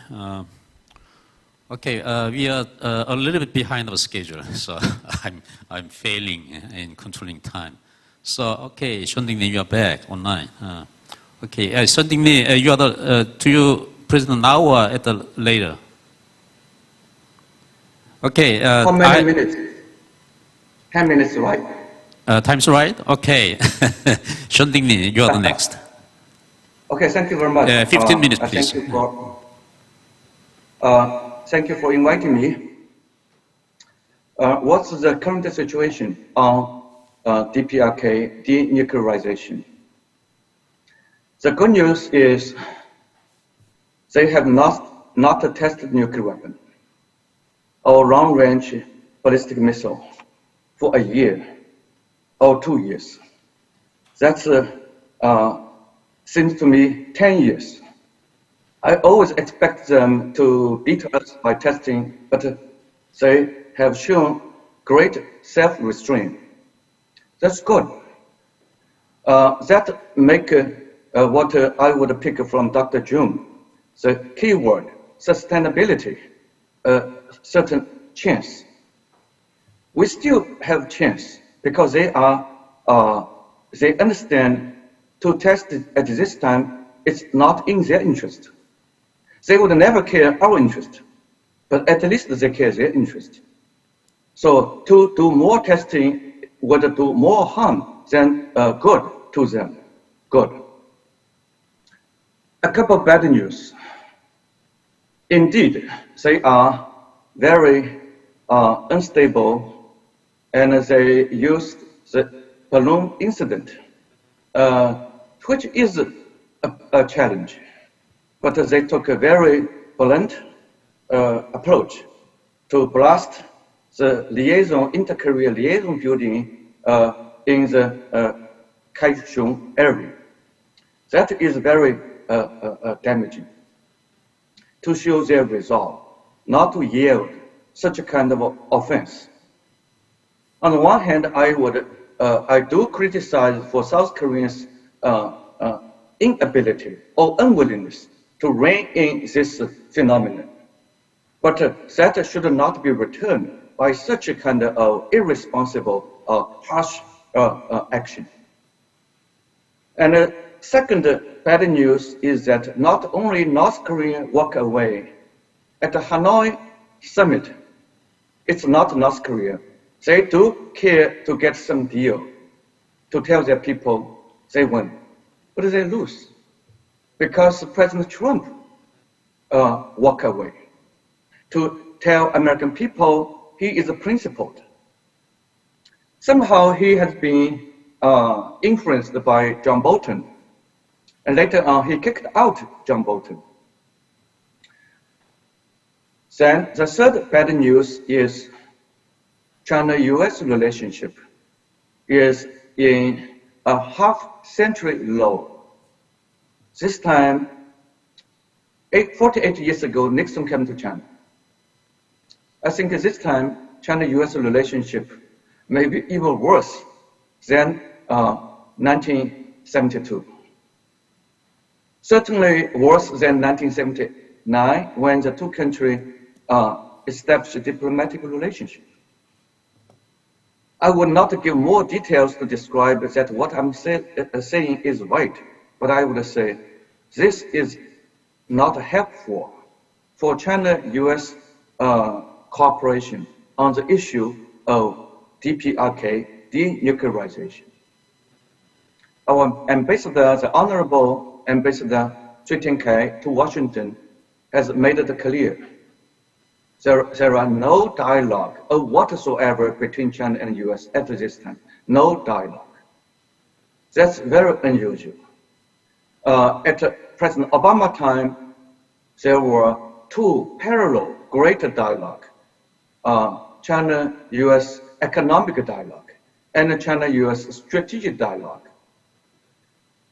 Okay, we are a little bit behind our schedule, so I'm failing in controlling time. So, okay, Shonding-ni, you are back online. Okay, Shonding-ni, you are do you present now or at the later? Okay. How many minutes? 10 minutes, right? Time's right? Okay. Shonding-ni, you are the next. Okay, thank you very much. 15 minutes, please. Thank you for inviting me. What's the current situation on DPRK, denuclearization? The good news is they have not tested nuclear weapon or long-range ballistic missile for a year or 2 years. That's seems to me 10 years. I always expect them to beat us by testing, but they have shown great self-restraint. That's good. That make what I would pick from Dr. June, the keyword, sustainability, certain chance. We still have chance because they understand to test it at this time, it's not in their interest. They would never care our interest, but at least they care their interest. So to do more testing would do more harm than good to them. Good. A couple of bad news. Indeed, they are very unstable, and they used the balloon incident, which is a challenge. But they took a very blunt approach to blast the liaison, inter-Korea liaison building in the Kaohsiung area. That is very damaging to show their resolve, not to yield such a kind of offense. On the one hand, I do criticize for South Koreans' inability or unwillingness to rein in this phenomenon. But that should not be returned by such a kind of irresponsible, harsh action. And second bad news is that not only North Korea walk away, at the Hanoi summit, it's not North Korea. They do care to get some deal, to tell their people they win, but they lose because President Trump walk away to tell American people he is principled. Somehow he has been influenced by John Bolton, and later on he kicked out John Bolton. Then the third bad news is China-US relationship is in a half-century low. This time, 48 years ago, Nixon came to China. I think this time, China-US relationship may be even worse than 1972. Certainly worse than 1979, when the two countries established a diplomatic relationship. I would not give more details to describe that what I'm saying is right, but I would say this is not helpful for China-US cooperation on the issue of DPRK, denuclearization. Our ambassador, the Honorable Ambassador Cui Tiankai to Washington, has made it clear there are no dialogue of whatsoever between China and the US at this time. No dialogue. That's very unusual. At President Obama time, there were two parallel great dialogue, China-US economic dialogue and China-US strategic dialogue.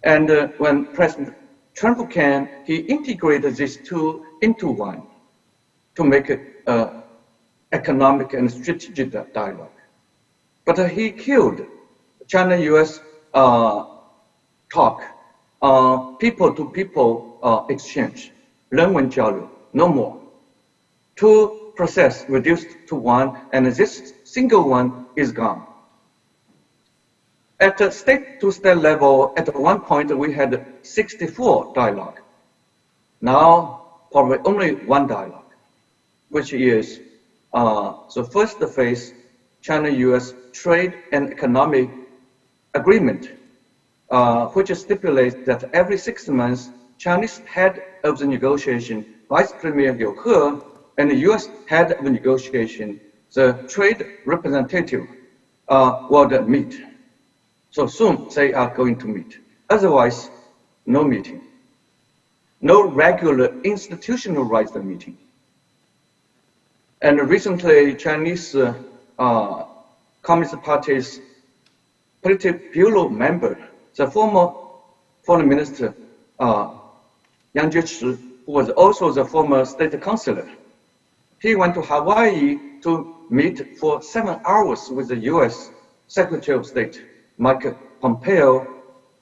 And when President Trump came, he integrated these two into one to make it economic and strategic dialogue. But he killed China-US talk, people-to-people exchange, 人文交流, no more. Two process reduced to one, and this single one is gone. At the state-to-state level, at one point we had 64 dialogue. Now, probably only one dialogue, which is the first phase, China-US trade and economic agreement, which stipulates that every 6 months, Chinese head of the negotiation, Vice Premier Liu He, and the US head of the negotiation, the trade representative, will meet. So soon they are going to meet. Otherwise, no meeting. No regular institutionalized meeting. And recently, Chinese Communist Party's Politburo member, the former Foreign Minister Yang Jiechi, who was also the former state councilor, he went to Hawaii to meet for 7 hours with the US Secretary of State, Mike Pompeo,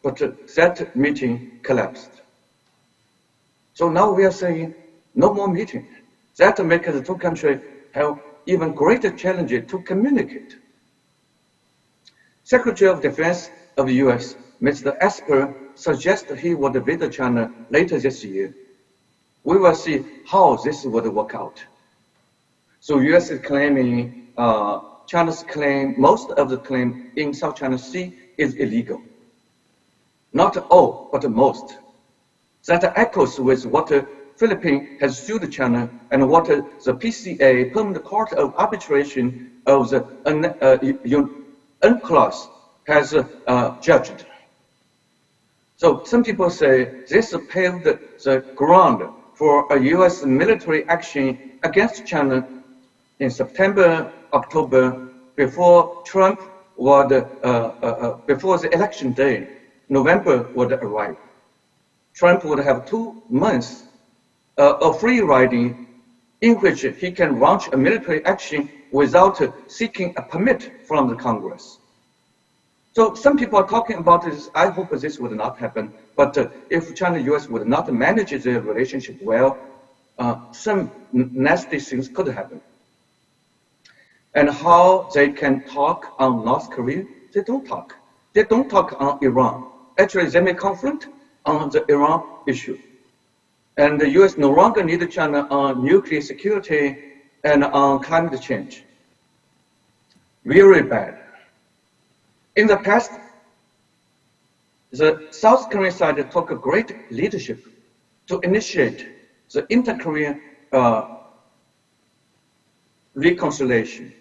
but that meeting collapsed. So now we are saying no more meeting. That makes the two countries have even greater challenges to communicate. Secretary of Defense of the US, Mr. Esper, suggested he would visit China later this year. We will see how this would work out. So US is claiming, China's claim, most of the claim in South China Sea is illegal. Not all, but most. That echoes with what Philippines has sued China and what the PCA, Permanent Court of Arbitration of the UNCLOS, has judged. So some people say this paved the ground for a US military action against China in September, October, before Trump would, before the election day, November would arrive. Trump would have 2 months of free riding in which he can launch a military action without seeking a permit from the Congress. So some people are talking about this. I hope this would not happen. But if China-US would not manage their relationship well, some nasty things could happen. And how they can talk on North Korea? They don't talk. They don't talk on Iran. Actually, they may conflict on the Iran issue. And the US no longer need China on nuclear security and on climate change. Very bad. In the past, the South Korean side took a great leadership to initiate the inter-Korean reconciliation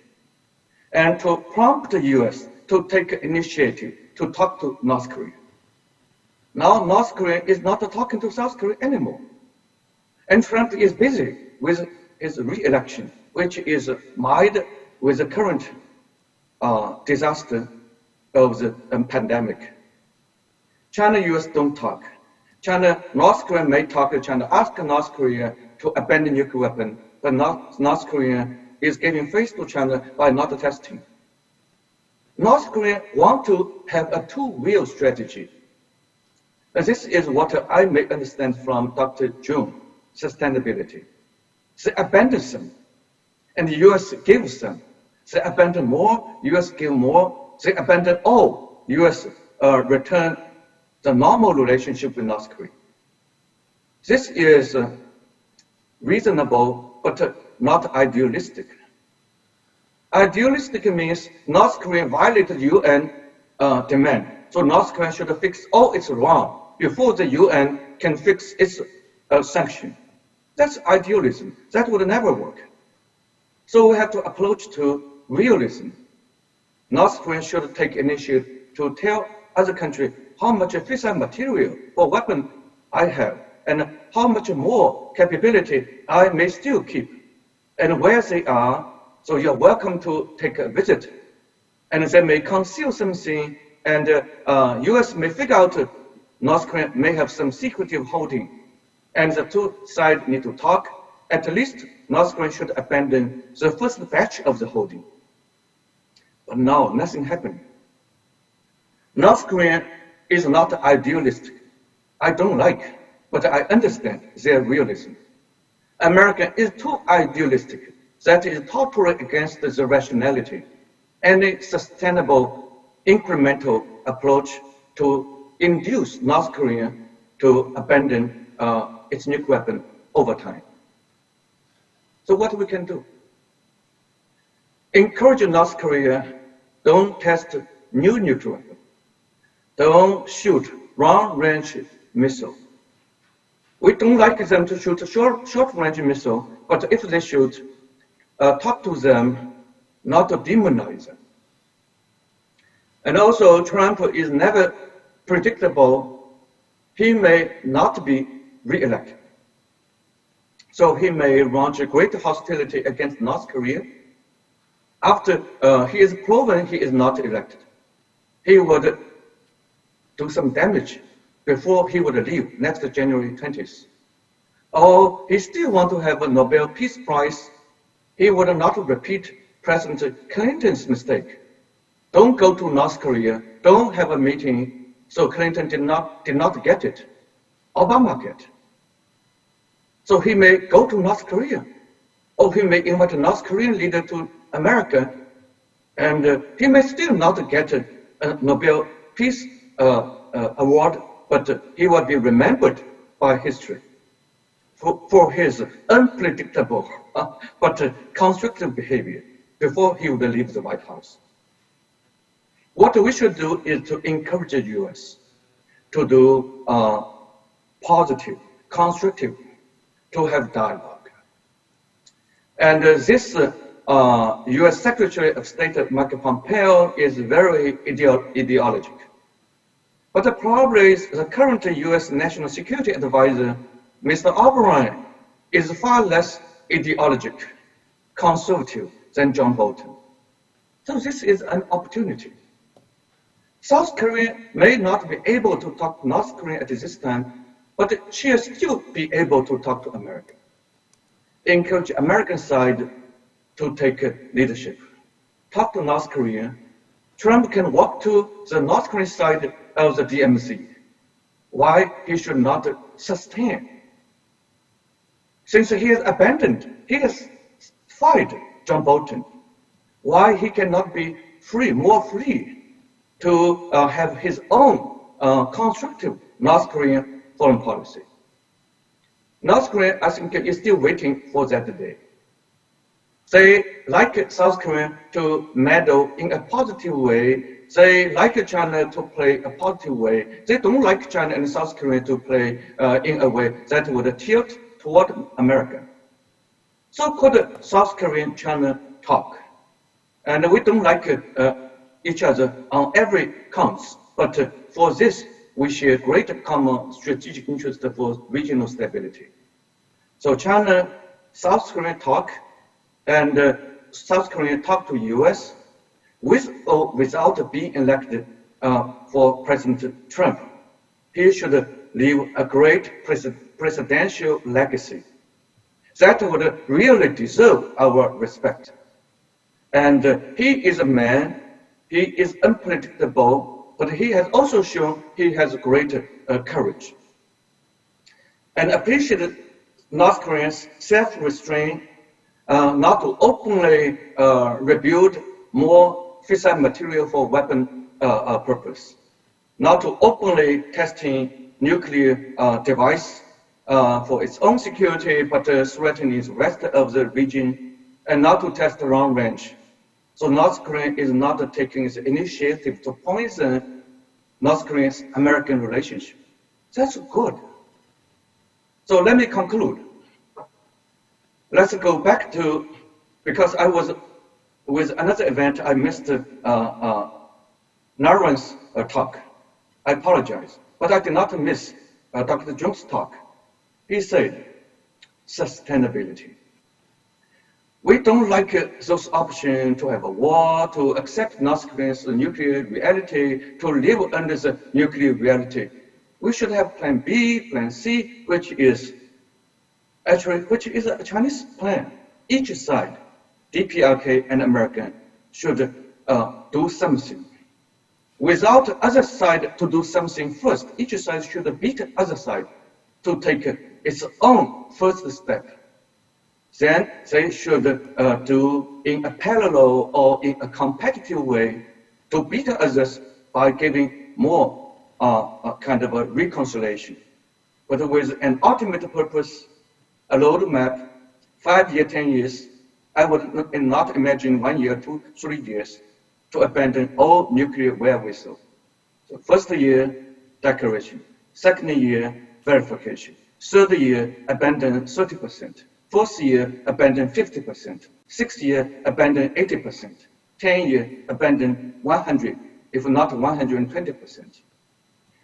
and to prompt the US to take initiative to talk to North Korea. Now North Korea is not talking to South Korea anymore. And Trump is busy with his re-election, which is mired with the current disaster of the pandemic. China, US don't talk. China, North Korea may talk to China, ask North Korea to abandon nuclear weapon, but North Korea is giving face to China by not testing. North Korea want to have a two-wheel strategy. And this is what I may understand from Dr. Jun, sustainability. They abandon some, and the US gives them. They abandon more, US give more. They abandon all, US return the normal relationship with North Korea. This is reasonable, but not idealistic. Idealistic means North Korea violated UN demand, so North Korea should fix all its wrong before the UN can fix its sanction. That's idealism. That would never work. So we have to approach to realism. North Korea should take initiative to tell other countries how much fissile material or weapon I have, and how much more capability I may still keep, and where they are. So you're welcome to take a visit, and they may conceal something, and US may figure out North Korea may have some secretive holding, and the two sides need to talk. At least North Korea should abandon the first batch of the holding. But now nothing happened. North Korea is not idealistic. I don't like, but I understand their realism. America is too idealistic. That is totally against the rationality. Any sustainable, incremental approach to induce North Korea to abandon its nuclear weapon over time. So what we can do? Encourage North Korea, don't test new nuclear weapon. Don't shoot long-range missile. We don't like them to shoot short-range missile, but if they shoot, talk to them, not to demonize them. And also, Trump is never predictable. He may not be re-elected. So he may launch a great hostility against North Korea. After he is proven he is not elected, he would do some damage before he would leave next January 20th. Or he still want to have a Nobel Peace Prize. He would not repeat President Clinton's mistake. Don't go to North Korea. Don't have a meeting. So Clinton did not get it. Obama get it. So he may go to North Korea, or he may invite a North Korean leader to America, and he may still not get a Nobel Peace Award, but he will be remembered by history for his unpredictable but constructive behavior before he would leave the White House. What we should do is to encourage the U.S. to do positive, constructive, to have dialogue. And this U.S. Secretary of State Mike Pompeo is very ideologic. But probably the current U.S. National Security Advisor, Mr. O'Brien, is far less ideologic, conservative than John Bolton. So this is an opportunity. South Korea may not be able to talk to North Korea at this time, but she will still be able to talk to America. Encourage American side to take leadership. Talk to North Korea. Trump can walk to the North Korean side of the DMZ. Why he should not sustain? Since he has abandoned, he has fired John Bolton. Why he cannot be free, more free to have his own constructive North Korean foreign policy? North Korea, I think, is still waiting for that day. They like South Korea to meddle in a positive way. They like China to play a positive way. They don't like China and South Korea to play in a way that would tilt toward America. So could South Korea and China talk? And we don't like each other on every counts, but for this, we share great common strategic interest for regional stability. So China, South Korea talk, and South Korea talk to U.S. with or without being elected for President Trump. He should leave a great presidential legacy that would really deserve our respect. And he is a man, he is unpredictable, but he has also shown he has great courage. And appreciate North Koreans' self-restraint not to openly rebuild more fissile material for weapon purpose, not to openly testing nuclear device for its own security, but threatening the rest of the region, and not to test long range. So North Korea is not taking the initiative to poison North Korea's American relationship. That's good. So let me conclude. Let's go back to, because I was with another event, I missed Narwan's talk. I apologize, but I did not miss Dr. Jung's talk. He said, sustainability. We don't like those options to have a war, to accept North Korea's nuclear reality, to live under the nuclear reality. We should have plan B, plan C, which is a Chinese plan. Each side, DPRK and American, should do something. Without other side to do something first, each side should beat the other side to take its own first step. Then they should do in a parallel or in a competitive way to beat others by giving more kind of a reconciliation. But with an ultimate purpose, a roadmap, 5 years, 10 years, I would not imagine 1 year, 2, 3 years to abandon all nuclear wherewithal. So first year, declaration. Second year, verification. Third year, abandon 30%. Fourth year, abandon 50%. Sixth year, abandon 80%. 10 year, abandon 100, if not 120%.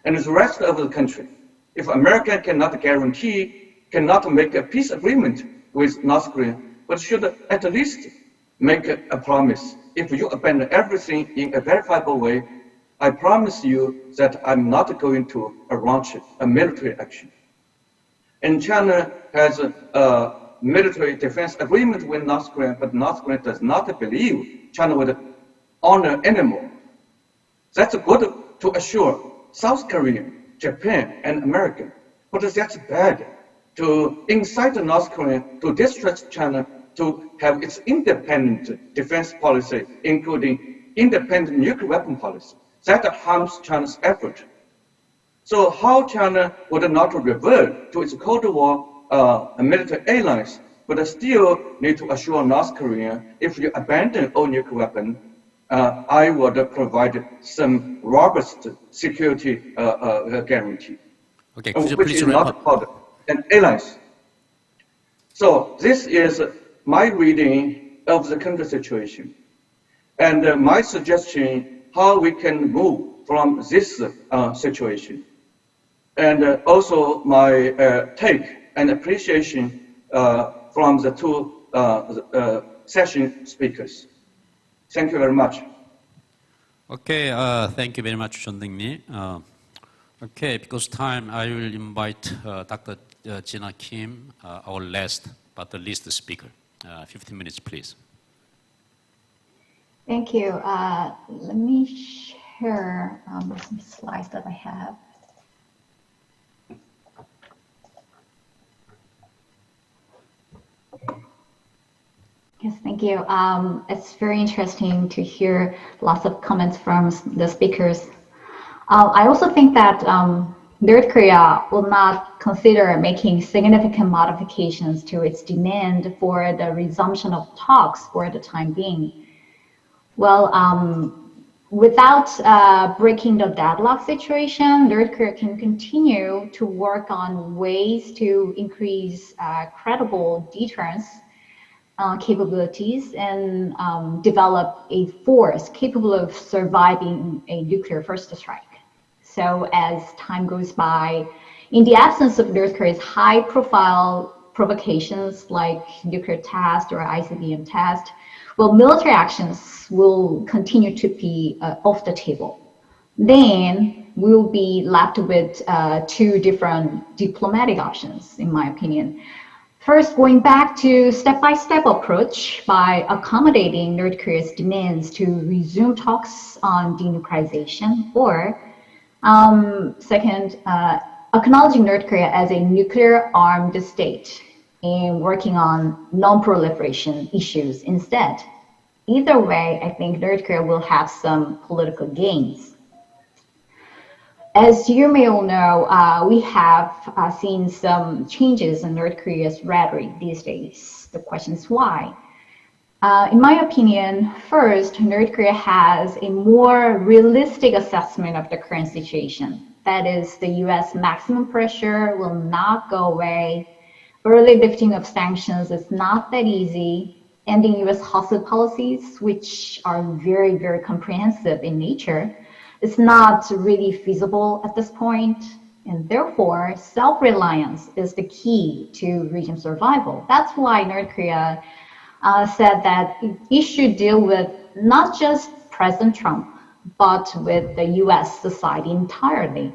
And the rest of the country, if America cannot guarantee, cannot make a peace agreement with North Korea, but should at least make a promise. If you abandon everything in a verifiable way, I promise you that I'm not going to launch a military action. And China has a military defense agreement with North Korea, but North Korea does not believe China would honor anymore. That's good to assure South Korea, Japan, and America, but that's bad to incite North Korea to distrust China to have its independent defense policy, including independent nuclear weapon policy. That harms China's effort. So how China would not revert to its Cold War military alliance, but still need to assure North Korea, if you abandon all nuclear weapons, I would provide some robust security guarantee, okay, which is not called an alliance. So this is my reading of the current situation, and my suggestion how we can move from this situation, and also my take and appreciation from the two session speakers. Thank you very much. Okay, thank you very much, Jeon-Deuk Lee. Okay, because time, I will invite Dr. Jina Kim, our last but the least speaker. 15 minutes, please. Thank you. Let me share some slides that I have. Yes, thank you. It's very interesting to hear lots of comments from the speakers. I also think that North Korea will not consider making significant modifications to its demand for the resumption of talks for the time being. Well, without breaking the deadlock situation, North Korea can continue to work on ways to increase credible deterrence capabilities and develop a force capable of surviving a nuclear first strike. So as time goes by, in the absence of North Korea's high-profile provocations like nuclear test or ICBM test, well, military actions will continue to be off the table. Then we'll be left with two different diplomatic options, in my opinion. First, going back to step-by-step approach by accommodating North Korea's demands to resume talks on denuclearization, or second, acknowledging North Korea as a nuclear-armed state and working on non-proliferation issues instead. Either way, I think North Korea will have some political gains. As you may all know, we have seen some changes in North Korea's rhetoric these days. The question is why? In my opinion, first, North Korea has a more realistic assessment of the current situation. That is, the US maximum pressure will not go away. Early lifting of sanctions is not that easy. Ending US hostile policies, which are very, very comprehensive in nature, is not really feasible at this point, and therefore self-reliance is the key to regime survival. That's why North Korea said that it should deal with not just President Trump, but with the US society entirely.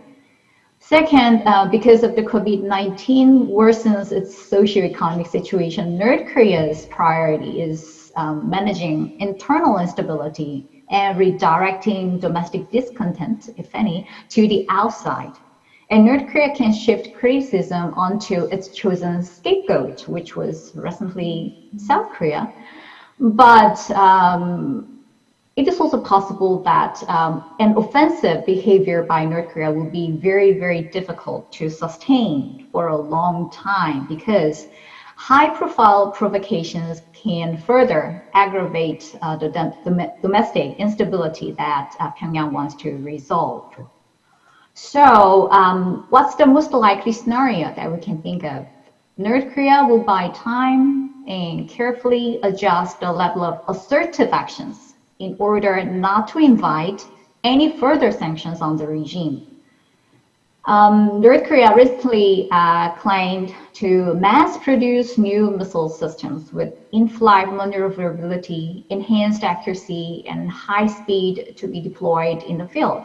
Second, because of the COVID-19 worsens its socioeconomic situation, North Korea's priority is managing internal instability and redirecting domestic discontent, if any, to the outside. And North Korea can shift criticism onto its chosen scapegoat, which was recently South Korea. But it is also possible that an offensive behavior by North Korea will be very, very difficult to sustain for a long time, because high-profile provocations can further aggravate the domestic instability that Pyongyang wants to resolve. So what's the most likely scenario that we can think of? North Korea will buy time and carefully adjust the level of assertive actions in order not to invite any further sanctions on the regime. North Korea recently claimed to mass-produce new missile systems with in-flight maneuverability, enhanced accuracy, and high speed to be deployed in the field.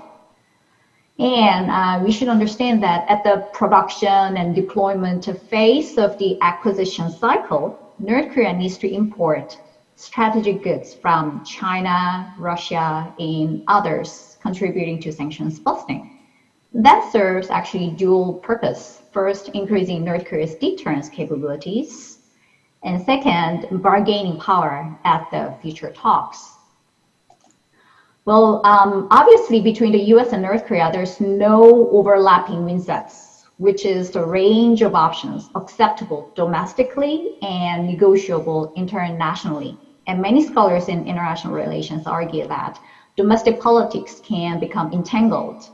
And we should understand that at the production and deployment phase of the acquisition cycle, North Korea needs to import strategic goods from China, Russia, and others, contributing to sanctions busting. That serves actually dual purpose. First, increasing North Korea's deterrence capabilities, and second, bargaining power at the future talks. Well, obviously between the US and North Korea, there's no overlapping win sets, which is the range of options acceptable domestically and negotiable internationally. And many scholars in international relations argue that domestic politics can become entangled,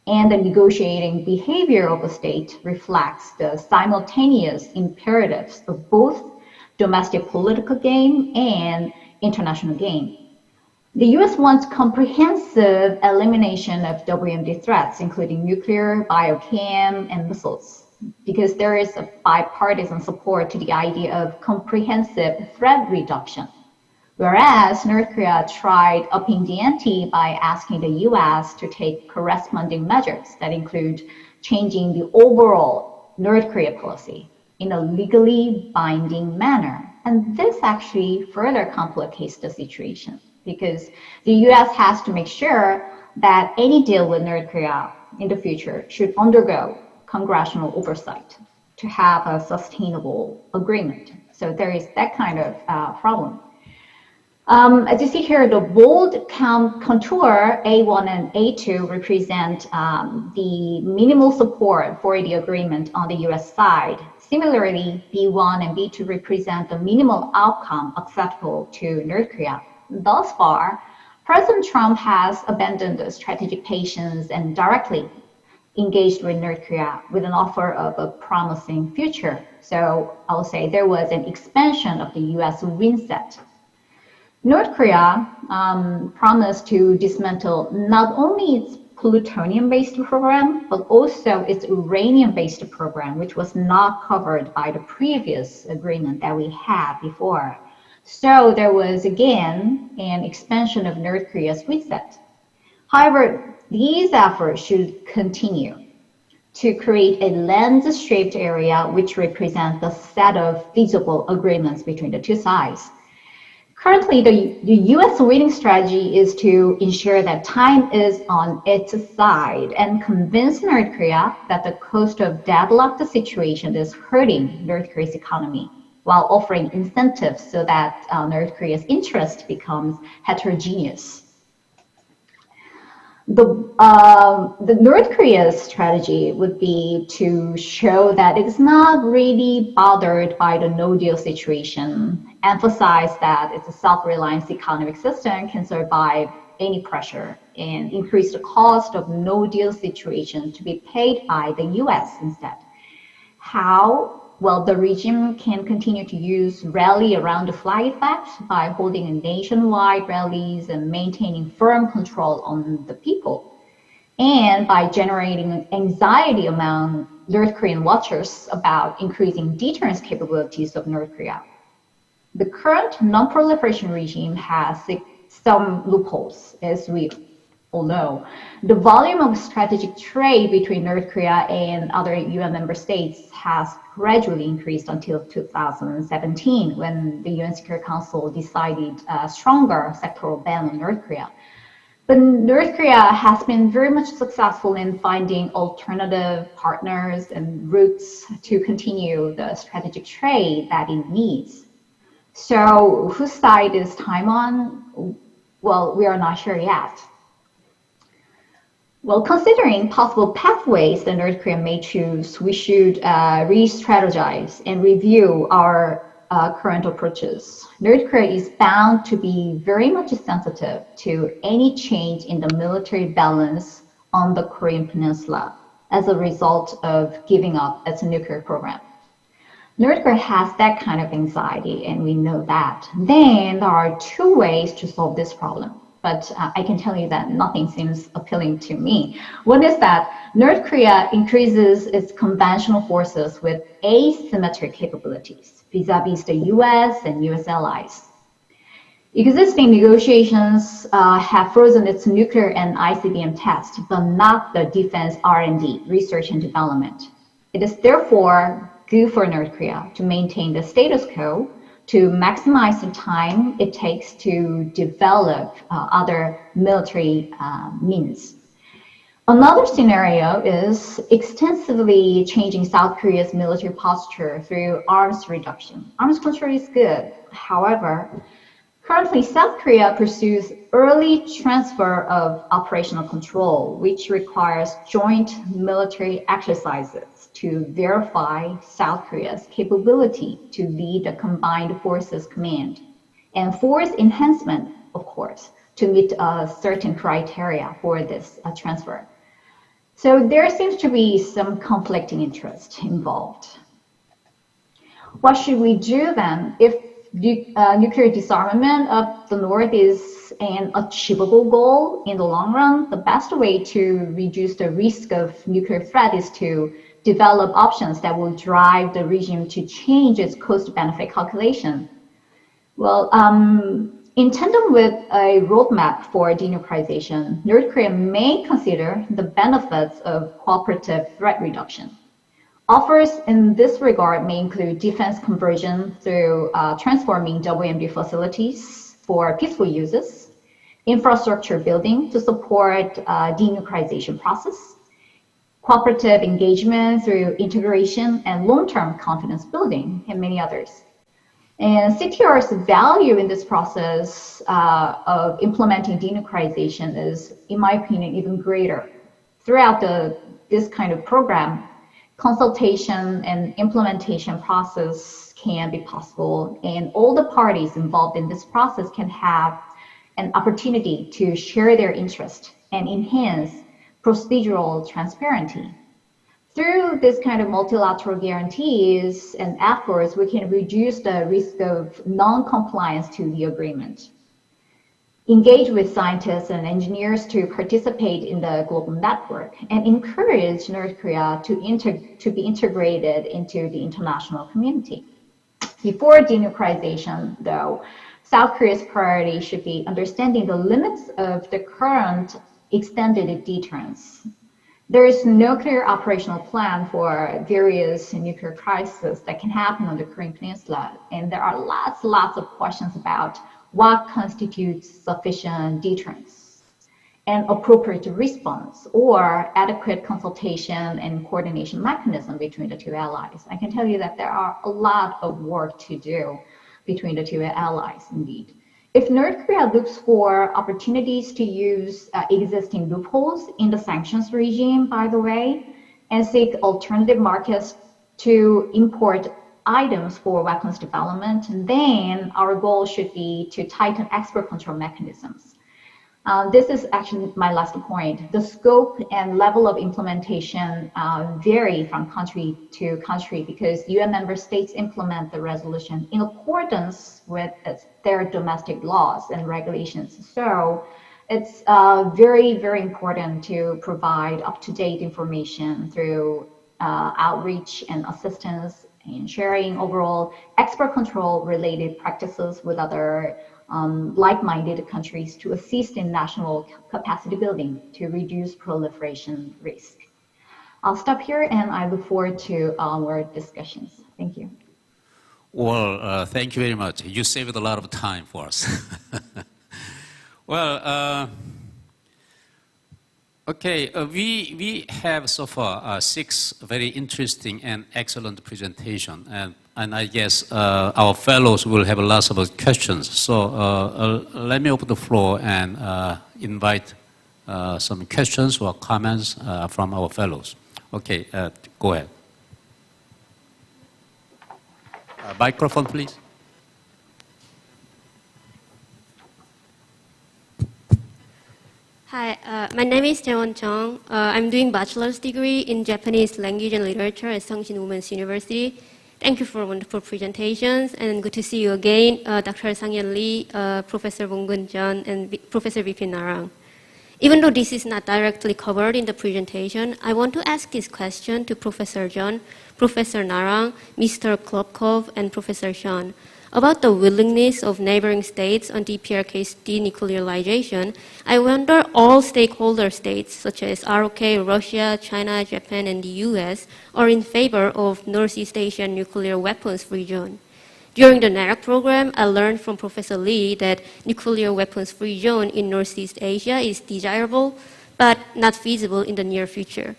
and the negotiating behavior of a state reflects the simultaneous imperatives of both domestic political gain and international gain. The US wants comprehensive elimination of WMD threats, including nuclear, biochem, and missiles, because there is a bipartisan support to the idea of comprehensive threat reduction. Whereas North Korea tried upping the ante by asking the US to take corresponding measures that include changing the overall North Korea policy in a legally binding manner. And this actually further complicates the situation, because the US has to make sure that any deal with North Korea in the future should undergo congressional oversight to have a sustainable agreement. So there is that kind of problem. As you see here, the bold contour A1 and A2 represent the minimal support for the agreement on the US side. Similarly, B1 and B2 represent the minimal outcome acceptable to North Korea. Thus far, President Trump has abandoned the strategic patience and directly engaged with North Korea with an offer of a promising future. So I'll say there was an expansion of the US win set. North Korea promised to dismantle not only its plutonium-based program, but also its uranium-based program, which was not covered by the previous agreement that we had before. So there was, again, an expansion of North Korea's reset. However, these efforts should continue to create a lens-shaped area which represents the set of feasible agreements between the two sides. Currently, the U.S. winning strategy is to ensure that time is on its side and convince North Korea that the cost of deadlocked situation is hurting North Korea's economy, while offering incentives so that North Korea's interest becomes heterogeneous. The North Korea's strategy would be to show that it's not really bothered by the no-deal situation, emphasize that its a self-reliance economic system can survive any pressure, and increase the cost of no-deal situation to be paid by the U.S. instead. How? Well, the regime can continue to use rally around the flag effect by holding nationwide rallies and maintaining firm control on the people, and by generating anxiety among North Korean watchers about increasing deterrence capabilities of North Korea. The current non-proliferation regime has some loopholes, as we all know. The volume of strategic trade between North Korea and other UN member states has gradually increased until 2017, when the UN Security Council decided a stronger sectoral ban on North Korea. But North Korea has been very much successful in finding alternative partners and routes to continue the strategic trade that it needs. So whose side is time on? Well, we are not sure yet. Well, considering possible pathways that North Korea may choose, we should re-strategize and review our current approaches. North Korea is bound to be very much sensitive to any change in the military balance on the Korean Peninsula as a result of giving up its nuclear program. North Korea has that kind of anxiety, and we know that. Then there are two ways to solve this problem. But I can tell you that nothing seems appealing to me. One is that North Korea increases its conventional forces with asymmetric capabilities vis-a-vis the US and US allies. Existing negotiations have frozen its nuclear and ICBM tests, but not the defense R&D, research and development. It is therefore good for North Korea to maintain the status quo, to maximize the time it takes to develop other military means. Another scenario is extensively changing South Korea's military posture through arms reduction. Arms control is good. However, currently South Korea pursues early transfer of operational control, which requires joint military exercises to verify South Korea's capability to lead the combined forces command, and force enhancement, of course, to meet certain criteria for this transfer. So there seems to be some conflicting interest involved. What should we do then? If nuclear disarmament of the North is an achievable goal in the long run, the best way to reduce the risk of nuclear threat is to develop options that will drive the regime to change its cost-benefit calculation. Well, in tandem with a roadmap for denuclearization, North Korea may consider the benefits of cooperative threat reduction. Offers in this regard may include defense conversion through transforming WMD facilities for peaceful uses, infrastructure building to support denuclearization process, cooperative engagement through integration and long-term confidence building, and many others. And CTR's value in this process of implementing denuclearization is, in my opinion, even greater. Throughout this kind of program, consultation and implementation process can be possible, and all the parties involved in this process can have an opportunity to share their interest and enhance procedural transparency. Through this kind of multilateral guarantees and efforts, we can reduce the risk of non-compliance to the agreement. engage with scientists and engineers to participate in the global network, and encourage North Korea to be integrated into the international community. Before denuclearization, though, South Korea's priority should be understanding the limits of the current extended deterrence. There is no clear operational plan for various nuclear crises that can happen on the Korean Peninsula, and there are lots of questions about what constitutes sufficient deterrence and appropriate response or adequate consultation and coordination mechanism between the two allies. I can tell you that there are a lot of work to do between the two allies indeed. If North Korea looks for opportunities to use existing loopholes in the sanctions regime, by the way, and seek alternative markets to import items for weapons development, then our goal should be to tighten export control mechanisms. This is actually my last point. The scope and level of implementation vary from country to country because UN member states implement the resolution in accordance with their domestic laws and regulations. So it's very, very important to provide up-to-date information through outreach and assistance in sharing overall export control related practices with other like-minded countries to assist in national capacity building to reduce proliferation risk. I'll stop here and I look forward to our discussions. Thank you. Well, thank you very much. You saved a lot of time for us. Well, okay, we have so far 6 very interesting and excellent presentations, and I guess our fellows will have lots of questions. So let me open the floor and invite some questions or comments from our fellows. Okay, go ahead. Microphone, please. Hi, my name is Jaewon Chung. I'm doing bachelor's degree in Japanese language and literature at Seongshin Women's University. Thank you for wonderful presentations, and good to see you again, Dr. Sang-Yeon Lee, Professor Bong-Gun Jeon, and Professor Vipin Narang. Even though this is not directly covered in the presentation, I want to ask this question to Professor Jeon, Professor Narang, Mr. Klopkov, and Professor Sean about the willingness of neighboring states on DPRK's denuclearization. I wonder all stakeholder states such as ROK, Russia, China, Japan, and the US are in favor of Northeast Asian nuclear weapons-free zone. During the NARAC program, I learned from Professor Lee that nuclear weapons-free zone in Northeast Asia is desirable, but not feasible in the near future.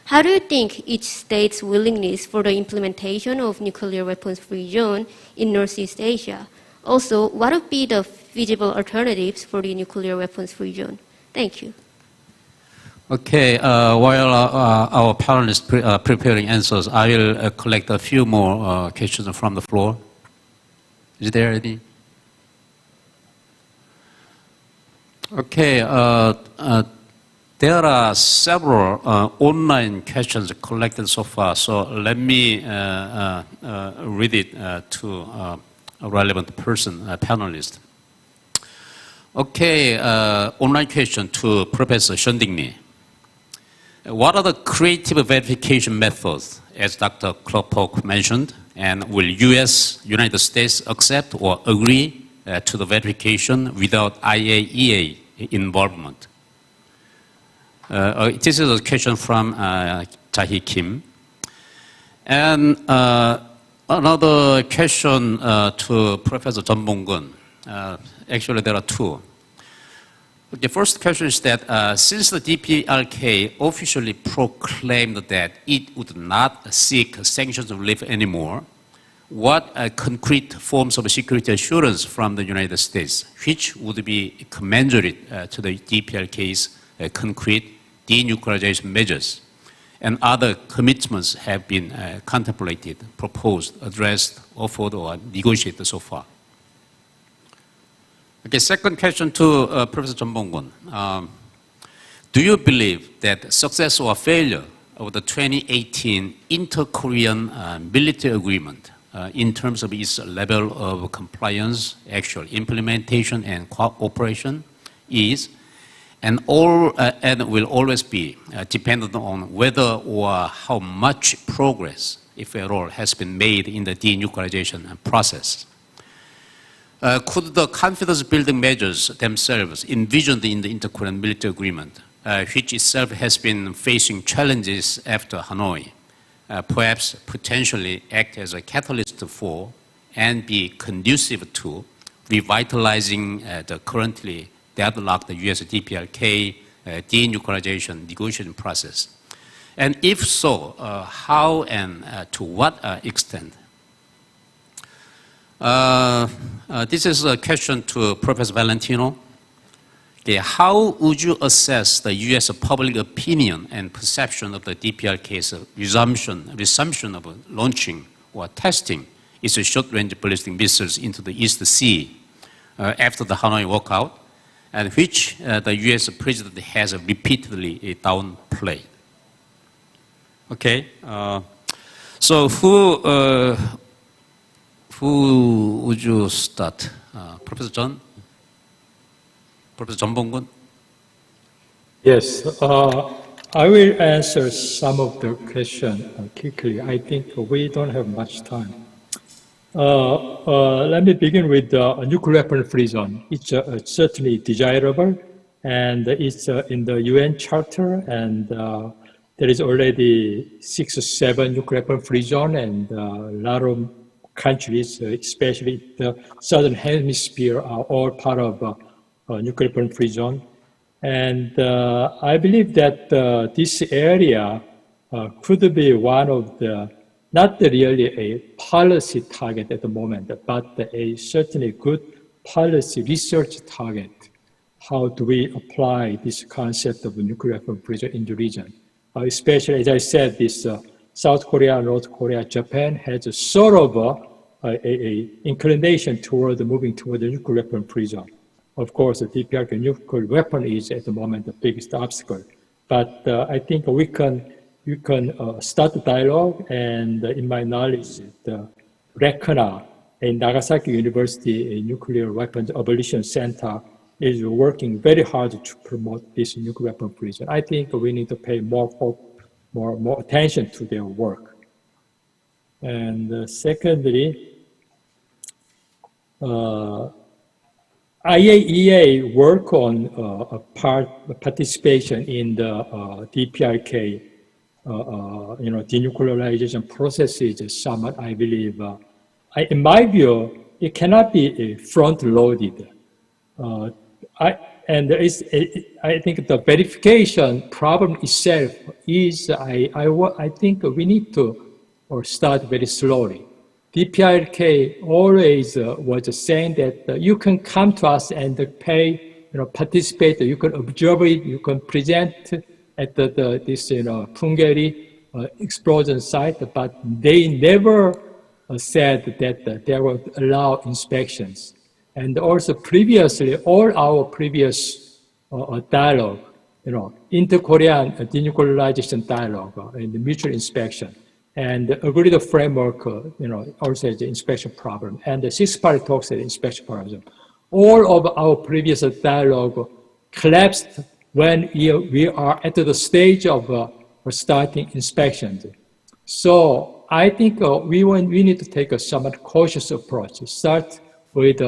How do you think each state's willingness for the implementation of nuclear weapons-free zone in Northeast Asia? Also, what would be the feasible alternatives for the nuclear weapons-free zone? Thank you. Okay, while our panelists preparing answers, I will collect a few more questions from the floor. Is there any? Okay, there are several online questions collected so far, so let me read it to a relevant person, a panelist. Okay, online question to Professor Shunding-mi. What are the creative verification methods, as Dr. Klopok mentioned, and will United States accept or agree to the verification without IAEA involvement? This is a question from Jae Kim. And another question to Professor Jeon Bong-Gun. Actually, there are 2. The first question is that since the DPRK officially proclaimed that it would not seek sanctions relief anymore, what concrete forms of security assurance from the United States, which would be commensurate to the DPRK's concrete denuclearization measures and other commitments have been contemplated, proposed, addressed, offered, or negotiated so far? Okay, second question to Professor Jeon Bong-Gun. Do you believe that success or failure of the 2018 inter-Korean military agreement in terms of its level of compliance, actual implementation, and cooperation is, and will always be dependent on whether or how much progress, if at all, has been made in the denuclearization process. Could the confidence-building measures themselves envisioned in the Inter-Korean military agreement, which itself has been facing challenges after Hanoi, perhaps potentially act as a catalyst for and be conducive to revitalizing the currently deadlocked US DPRK denuclearization negotiation process? And if so, how and to what extent? This is a question to Professor Valentino. Okay, how would you assess the US public opinion and perception of the DPRK's resumption of launching or testing its short-range ballistic missiles into the East Sea after the Hanoi walkout, and which the US president has repeatedly downplayed? Okay, so who would you start? Professor John? Professor John Bong-gun? Yes, I will answer some of the questions quickly. I think we don't have much time. Let me begin with a nuclear weapon-free zone. It's certainly desirable, and it's in the UN Charter, and there is already 6 or 7 nuclear weapon-free zones, and a lot of countries, especially the southern hemisphere, are all part of nuclear weapon-free zone. And I believe that this area could be one of the, not really a policy target at the moment, but a certainly good policy research target. How do we apply this concept of nuclear weapon-free zone in the region? Especially, as I said, this South Korea, North Korea, Japan has a sort of a inclination toward moving toward the nuclear weapon-free zone. Of course, the DPRK nuclear weapon is at the moment the biggest obstacle. But I think we can start the dialogue, and in my knowledge, the RECNA, a Nagasaki University nuclear weapons abolition center, is working very hard to promote this nuclear weapon-free zone. I think we need to pay more attention to their work. And secondly, IAEA work on participation in the DPRK, denuclearization process is somewhat, I believe, in my view, it cannot be front-loaded. And there is, I think the verification problem itself is, I think we need to start very slowly. DPRK always was saying that you can come to us and pay, participate, you can observe it, you can present at this, Punggye explosion site, but they never said that they would allow inspections. And also previously, all our previous dialogue, inter-Korean denuclearization dialogue and the mutual inspection, and the agreed framework, also has the inspection problem, and the six-party talks has the inspection problem. All of our previous dialogue collapsed when we are at the stage of starting inspections. So I think we need to take a somewhat cautious approach. Start with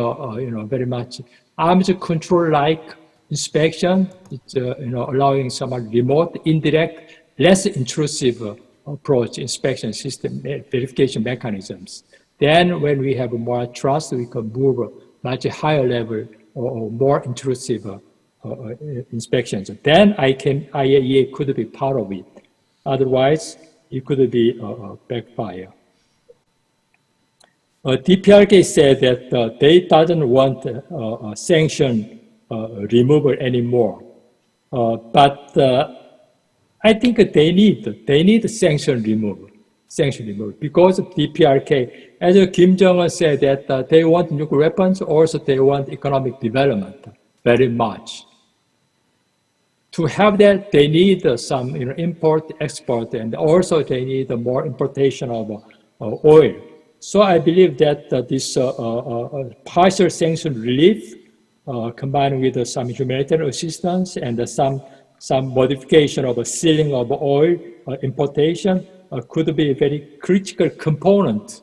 very much arms control-like inspection. It's allowing somewhat remote, indirect, less intrusive approach, inspection system, verification mechanisms. Then when we have more trust, we can move much higher level or more intrusive inspections. Then IAEA could be part of it. Otherwise, it could be backfire. DPRK said that they doesn't want sanction removal anymore. But I think they need sanction removal because of DPRK. As Kim Jong-un said that they want nuclear weapons, also they want economic development very much. To have that, they need some import, export, and also they need more importation of oil. So I believe that this partial sanction relief combined with some humanitarian assistance and some modification of a ceiling of oil importation could be a very critical component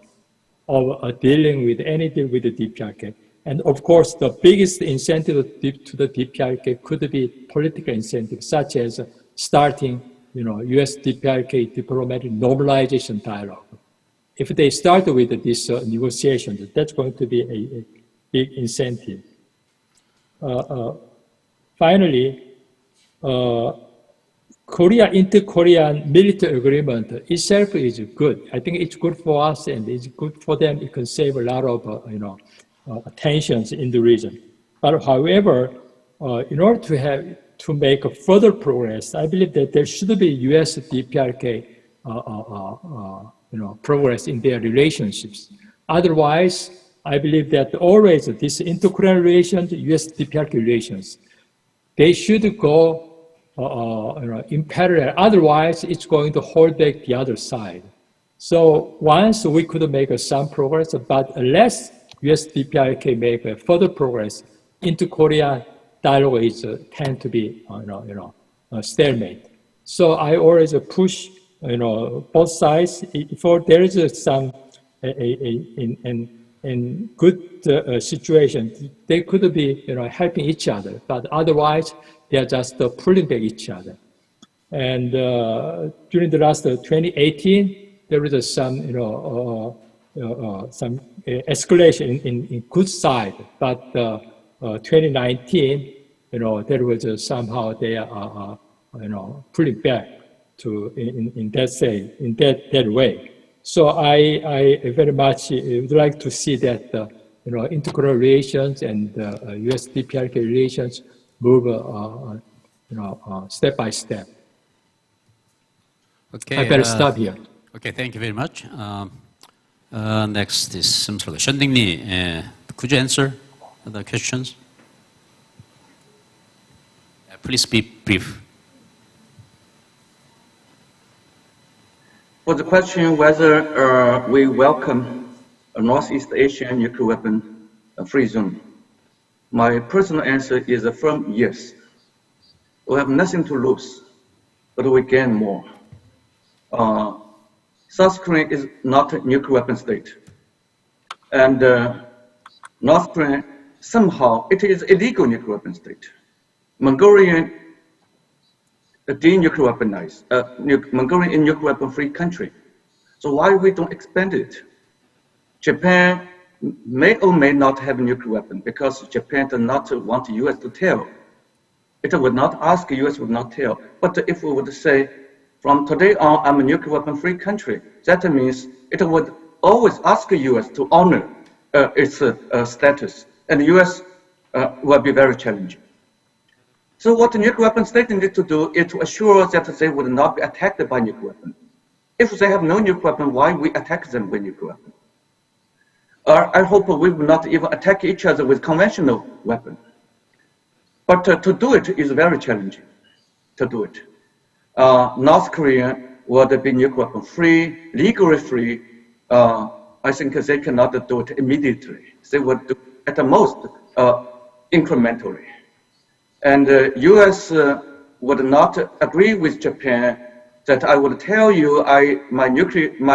of dealing with any deal with the DPRK. And of course, the biggest incentive to the DPRK could be political incentives, such as starting, U.S. DPRK diplomatic normalization dialogue. If they start with this negotiation, that's going to be a big incentive. Finally, Korea inter-Korean military agreement itself is good. I think it's good for us and it's good for them. It can save a lot of, tensions in the region. But however, in order to make further progress, I believe that there should be U.S. DPRK, progress in their relationships. Otherwise, I believe that always this inter-Korean relations, U.S. DPRK relations, they should go in parallel. Otherwise, it's going to hold back the other side. So once we could make some progress, but unless U.S. DPRK make further progress, inter-Korean dialogue is tend to be stalemate. So I always push both sides. If there is some in good situation, they could be helping each other, but otherwise they are just pulling back each other. And during the last 2018, there was some some escalation in good side, but 2019, there was somehow they are pulling back to in that way. So I very much would like to see that inter-Korean relations and U.S. DPRK relations move step by step. Okay, I better stop here. Okay, thank you very much. Next is Shunting-ni. Could you answer the questions? Please be brief. For the question whether we welcome a Northeast Asian nuclear weapon free zone, my personal answer is a firm yes. We have nothing to lose, but we gain more. South Korea is not a nuclear weapon state. And North Korea, somehow, it is illegal nuclear weapon state. Mongolia denuclear weaponized. Mongolia is a nuclear weapon free country. So why we don't expand it? Japan may or may not have a nuclear weapon because Japan does not want the US to tell. It would not ask, the US would not tell. But if we would say, from today on, I'm a nuclear weapon free country, that means it would always ask the US to honor its status. And the US will be very challenging. So what the nuclear weapon state need to do is to assure that they would not be attacked by nuclear weapon. If they have no nuclear weapon, why we attack them with nuclear weapon? I hope we will not even attack each other with conventional weapon. But to do it is very challenging, to do it. North Korea would be nuclear weapon free, legally free. I think they cannot do it immediately. They would do at the most incrementally. And US would not agree with Japan that I would tell you my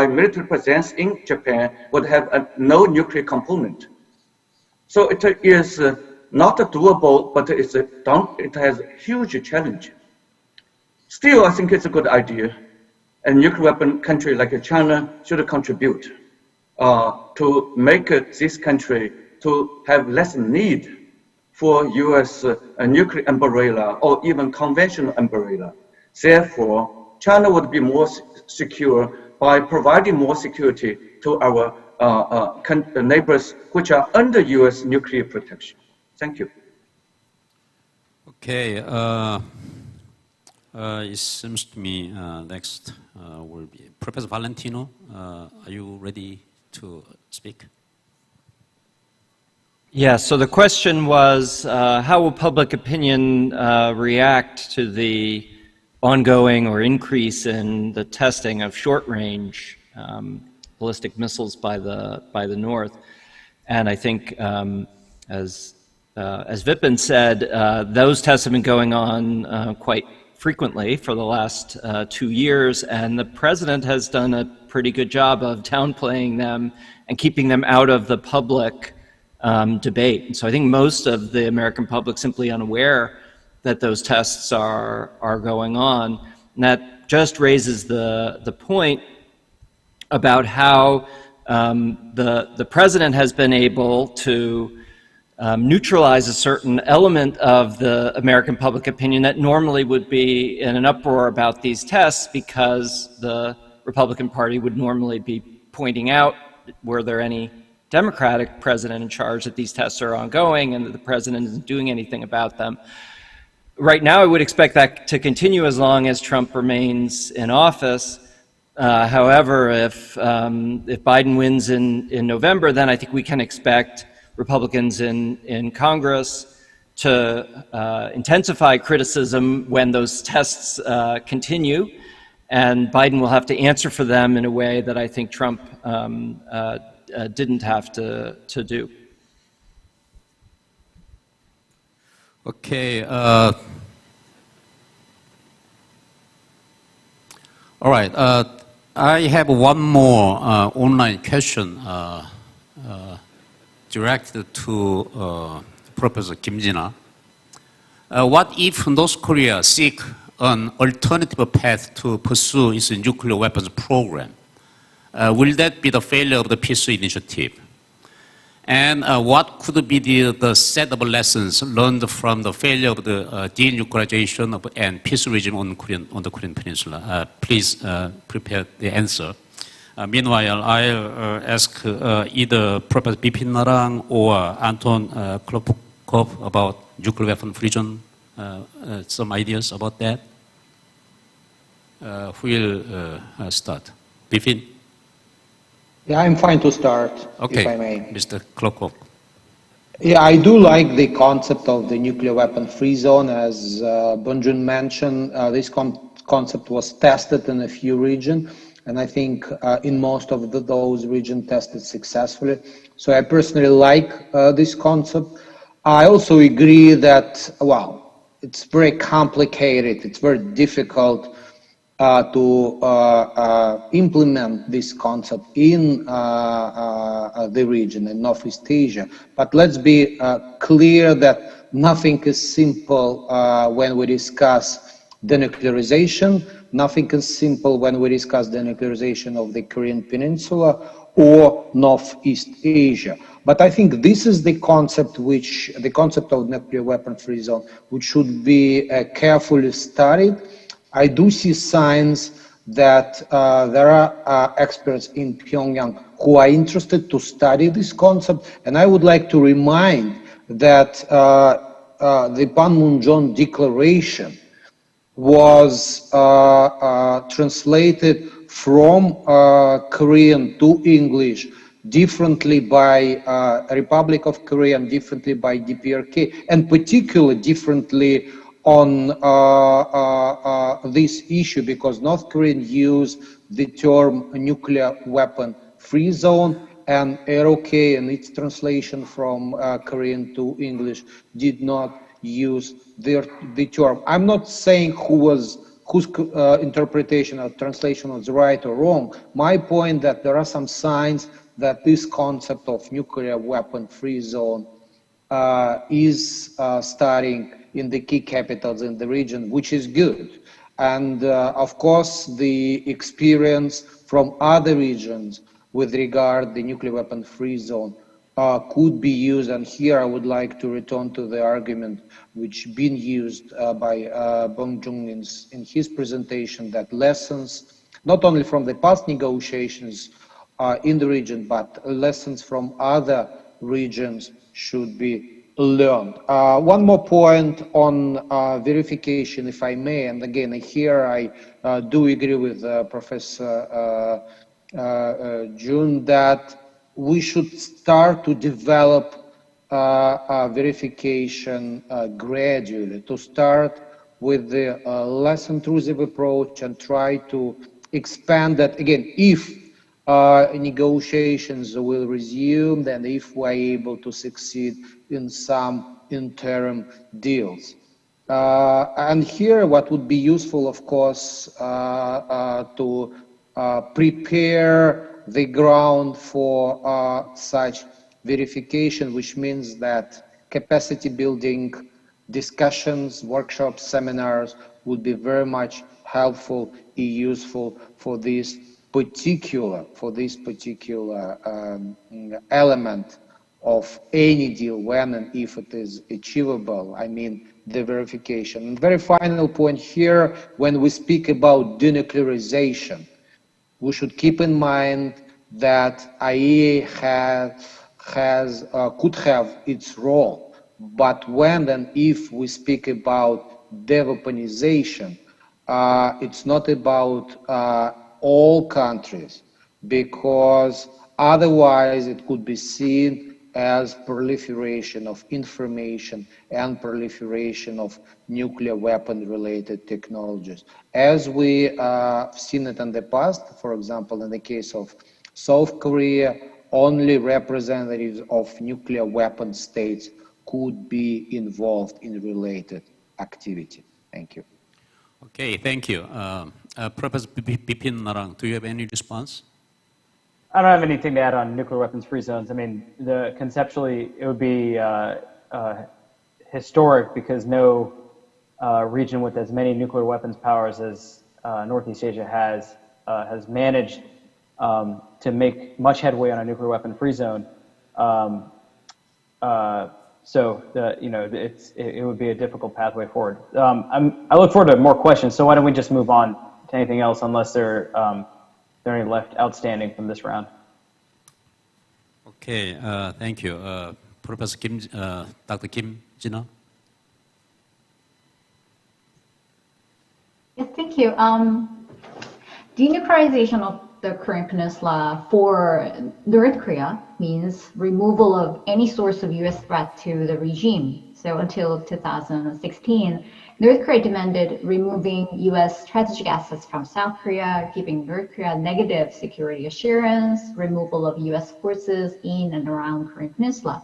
military presence in Japan would have no nuclear component. So it is not doable, but it has a huge challenge. Still, I think it's a good idea. A nuclear weapon country like China should contribute to make this country to have less need for US nuclear umbrella or even conventional umbrella. Therefore, China would be more secure by providing more security to our neighbors which are under US nuclear protection. Thank you. Okay, it seems to me next will be Professor Valentino. Are you ready to speak? Yeah, so the question was, how will public opinion react to the ongoing or increase in the testing of short-range ballistic missiles by the North. And I think, as Vipin said, those tests have been going on quite frequently for the last 2 years, and the president has done a pretty good job of downplaying them and keeping them out of the public debate. And so I think most of the American public simply unaware that those tests are going on. And that just raises the point about how the president has been able to neutralize a certain element of the American public opinion that normally would be in an uproar about these tests, because the Republican Party would normally be pointing out, were there any Democratic president in charge, that these tests are ongoing and that the president isn't doing anything about them. Right now, I would expect that to continue as long as Trump remains in office. However, if Biden wins in November, then I think we can expect Republicans in Congress to intensify criticism when those tests continue, and Biden will have to answer for them in a way that I think Trump didn't have to do. Okay. All right. I have one more online question directed to Professor Kim Jina. What if North Korea seek an alternative path to pursue its nuclear weapons program? Will that be the failure of the peace initiative? And what could be the set of lessons learned from the failure of the denuclearization and peace regime on the Korean Peninsula? Please prepare the answer. Meanwhile, I'll ask either Professor Bipin Narang or Anton Klopkov about nuclear weapon free zone, some ideas about that. Who will start? Bipin? Yeah, I'm fine to start, okay. If I may. Mr. Klopkov. Yeah, I do like the concept of the nuclear weapon free zone. As Bunjun mentioned, this concept was tested in a few regions, and I think in most of those regions tested successfully. So I personally like this concept. I also agree that, well, it's very complicated, it's very difficult to implement this concept in the region, in Northeast Asia. But let's be clear that nothing is simple when we discuss denuclearization. Nothing is simple when we discuss denuclearization of the Korean Peninsula or Northeast Asia. But I think this is the concept the concept of nuclear weapon free zone, which should be carefully studied. I do see signs that there are experts in Pyongyang who are interested to study this concept, and I would like to remind that the Panmunjom Declaration was translated from Korean to English differently by Republic of Korea and differently by DPRK, and particularly differently on this issue because North Koreans use the term nuclear weapon free zone, and ROK and its translation from Korean to English did not use the term. I'm not saying whose interpretation or translation was right or wrong. My point that there are some signs that this concept of nuclear weapon free zone is starting in the key capitals in the region, which is good. And of course, the experience from other regions with regard the nuclear weapon free zone could be used. And here I would like to return to the argument which been used by Bong Jung in his presentation, that lessons, not only from the past negotiations in the region, but lessons from other regions should be learned. One more point on verification, if I may, and again, here I do agree with Professor June that we should start to develop verification gradually, to start with the less intrusive approach and try to expand that, again, if negotiations will resume, and if we're able to succeed in some interim deals. And here what would be useful, of course, to prepare the ground for such verification, which means that capacity building discussions, workshops, seminars would be very much helpful and useful for this particular element of any deal, when and if it is achievable. I mean, the verification. And very final point here, when we speak about denuclearization, we should keep in mind that IAEA could have its role, but when and if we speak about deweaponization, it's not about all countries, because otherwise it could be seen as proliferation of information and proliferation of nuclear weapon related technologies. As we have seen it in the past, for example, in the case of South Korea, only representatives of nuclear weapon states could be involved in related activity. Thank you. Okay, thank you. Professor Bipin Narang, do you have any response? I don't have anything to add on nuclear weapons free zones. I mean, conceptually, it would be historic, because no region with as many nuclear weapons powers as Northeast Asia has managed to make much headway on a nuclear weapon free zone. So it would be a difficult pathway forward. I look forward to more questions. So why don't we just move on to anything else, unless there are any left outstanding from this round? Okay, thank you. Professor Kim, Dr. Kim Jina. Yes, thank you. Denuclearization of the Korean Peninsula for North Korea means removal of any source of U.S. threat to the regime. So until 2016, North Korea demanded removing U.S. strategic assets from South Korea, giving North Korea negative security assurance, removal of U.S. forces in and around Korean Peninsula.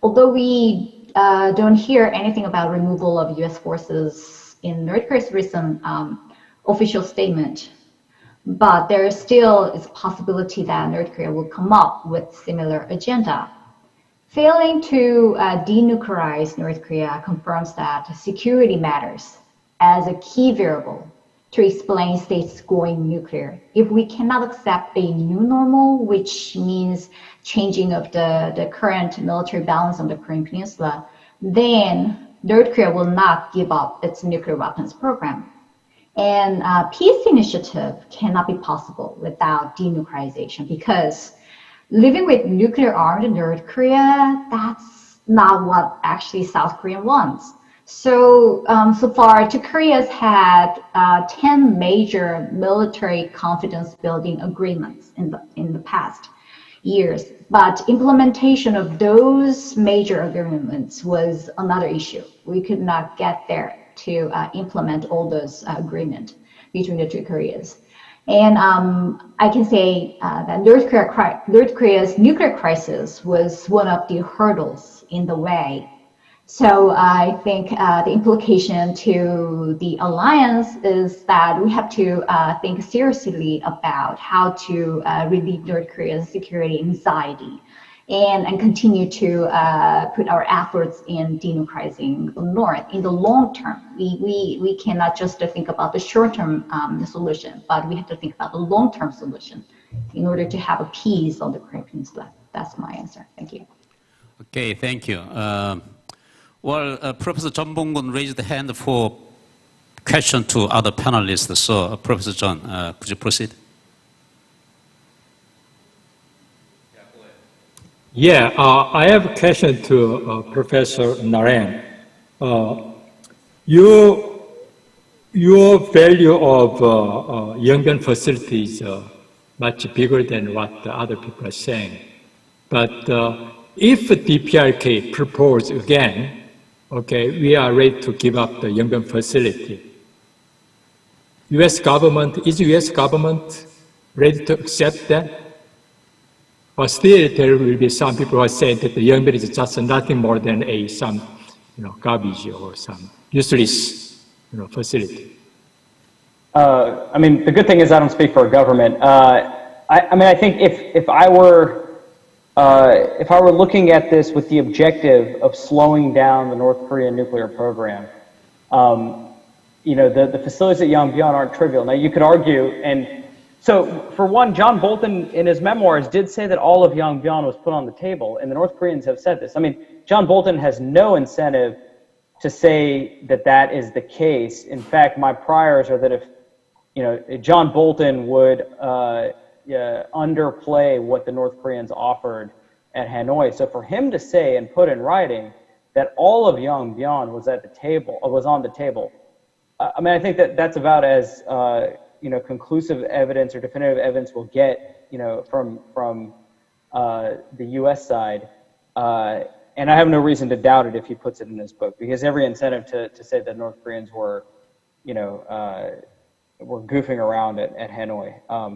Although we don't hear anything about removal of U.S. forces in North Korea's recent official statement, but there still is a possibility that North Korea will come up with similar agenda. Failing to denuclearize North Korea confirms that security matters as a key variable to explain states going nuclear. If we cannot accept a new normal, which means changing of the current military balance on the Korean Peninsula, then North Korea will not give up its nuclear weapons program. And peace initiative cannot be possible without denuclearization, because living with nuclear-armed North Korea, that's not what actually South Korea wants. So, so far, two Koreas had 10 major military confidence-building agreements in the past years, but implementation of those major agreements was another issue. We could not get there to implement all those agreements between the two Koreas. And I can say that North Korea's nuclear crisis was one of the hurdles in the way. So I think the implication to the alliance is that we have to think seriously about how to relieve North Korea's security anxiety, and continue to put our efforts in denuclearizing the North in the long term. We cannot just think about the short-term solution, but we have to think about the long-term solution in order to have a peace on the Korean Peninsula. That's my answer. Thank you. Okay, thank you. Professor John Bong-gun raised the hand for question to other panelists. So, Professor John, could you proceed? Yeah, I have a question to Professor Narang. Your value of Yongbyon facility is much bigger than what the other people are saying. But if DPRK propose again, okay, we are ready to give up the Yongbyon facility. Is U.S. government ready to accept that? But still, there will be some people who are saying that the Yongbyon is just nothing more than some garbage or some useless facility. I mean, the good thing is I don't speak for a government. I mean, I think if I were looking at this with the objective of slowing down the North Korean nuclear program, the facilities at Yongbyon aren't trivial. Now, you could argue, and so for one, John Bolton in his memoirs did say that all of Yongbyon was put on the table, and the North Koreans have said this. I mean, John Bolton has no incentive to say that that is the case. In fact, my priors are that if John Bolton would underplay what the North Koreans offered at Hanoi. So for him to say and put in writing that all of Yongbyon was on the table, I mean, I think that that's about as conclusive evidence or definitive evidence we'll get, from the U.S. side. And I have no reason to doubt it if he puts it in his book, because every incentive to say that North Koreans were goofing around at Hanoi,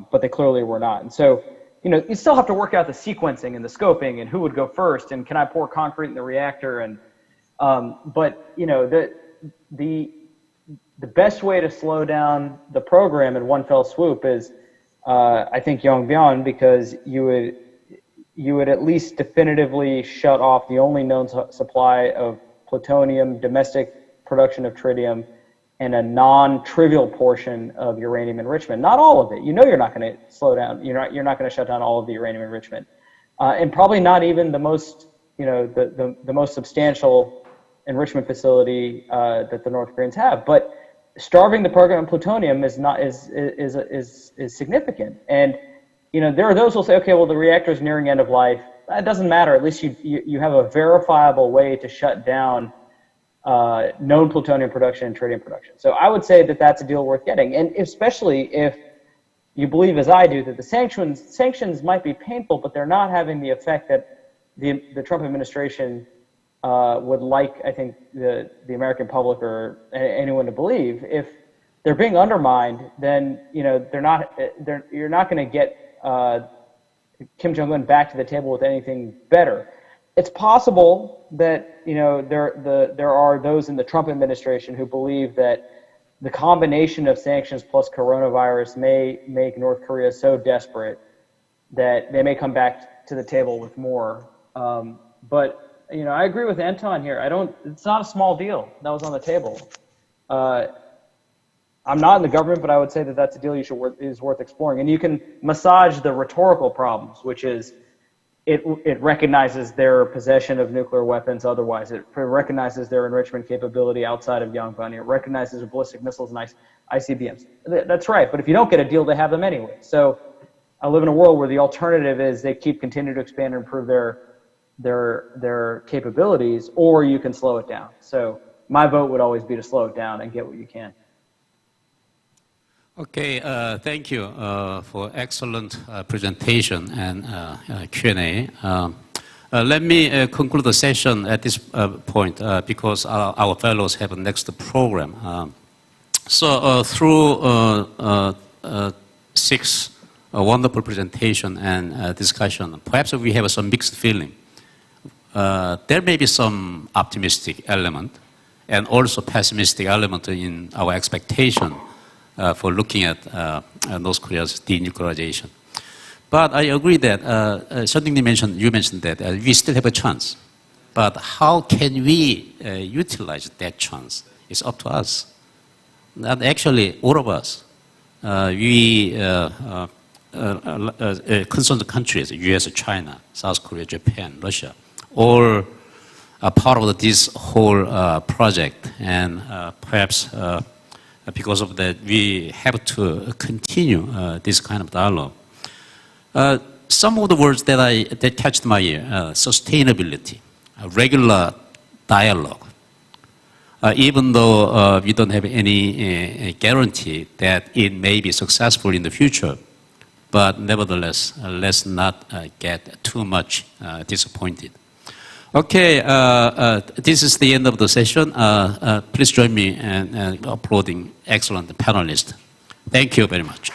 but they clearly were not. And so, you still have to work out the sequencing and the scoping and who would go first and can I pour concrete in the reactor and, but the best way to slow down the program in one fell swoop is, I think, Yongbyon, because you would at least definitively shut off the only known supply of plutonium, domestic production of tritium, and a non-trivial portion of uranium enrichment. Not all of it. You're not going to slow down. You're not going to shut down all of the uranium enrichment, and probably not even the most, the most substantial enrichment facility that the North Koreans have. But starving the program of plutonium is significant. And there are those who will say, okay, well, the reactor is nearing end of life. That doesn't matter. At least you have a verifiable way to shut down known plutonium production and tritium production. So I would say that that's a deal worth getting, and especially if you believe, as I do, that the sanctions might be painful, but they're not having the effect that the Trump administration would like, I think, the American public or anyone to believe. If they're being undermined, then you're not going to get Kim Jong-un back to the table with anything better. It's possible that there are those in the Trump administration who believe that the combination of sanctions plus coronavirus may make North Korea so desperate that they may come back to the table with more. But I agree with Anton here. It's not a small deal that was on the table. I'm not in the government, but I would say that that's a deal is worth exploring. And you can massage the rhetorical problems, which is it recognizes their possession of nuclear weapons otherwise. It recognizes their enrichment capability outside of Yongbyon. It recognizes their ballistic missiles and ICBMs. That's right, but if you don't get a deal, they have them anyway. So I live in a world where the alternative is they continue to expand and improve their capabilities, or you can slow it down. So my vote would always be to slow it down and get what you can. Okay, thank you for excellent presentation and Q&A. Let me conclude the session at this point because our fellows have a next program. So through 6 wonderful presentation and discussion, perhaps we have some mixed feeling. There may be some optimistic element and also pessimistic element in our expectation for looking at North Korea's denuclearization. But I agree that something you mentioned that we still have a chance. But how can we utilize that chance? It's up to us. Not actually all of us. We concerned countries, US, China, South Korea, Japan, Russia, all are part of this whole project, and perhaps because of that, we have to continue this kind of dialogue. Some of the words that catched my ear: sustainability, regular dialogue. Even though we don't have any guarantee that it may be successful in the future, but nevertheless, let's not get too much disappointed. Okay, this is the end of the session. Please join me in applauding excellent panelists. Thank you very much.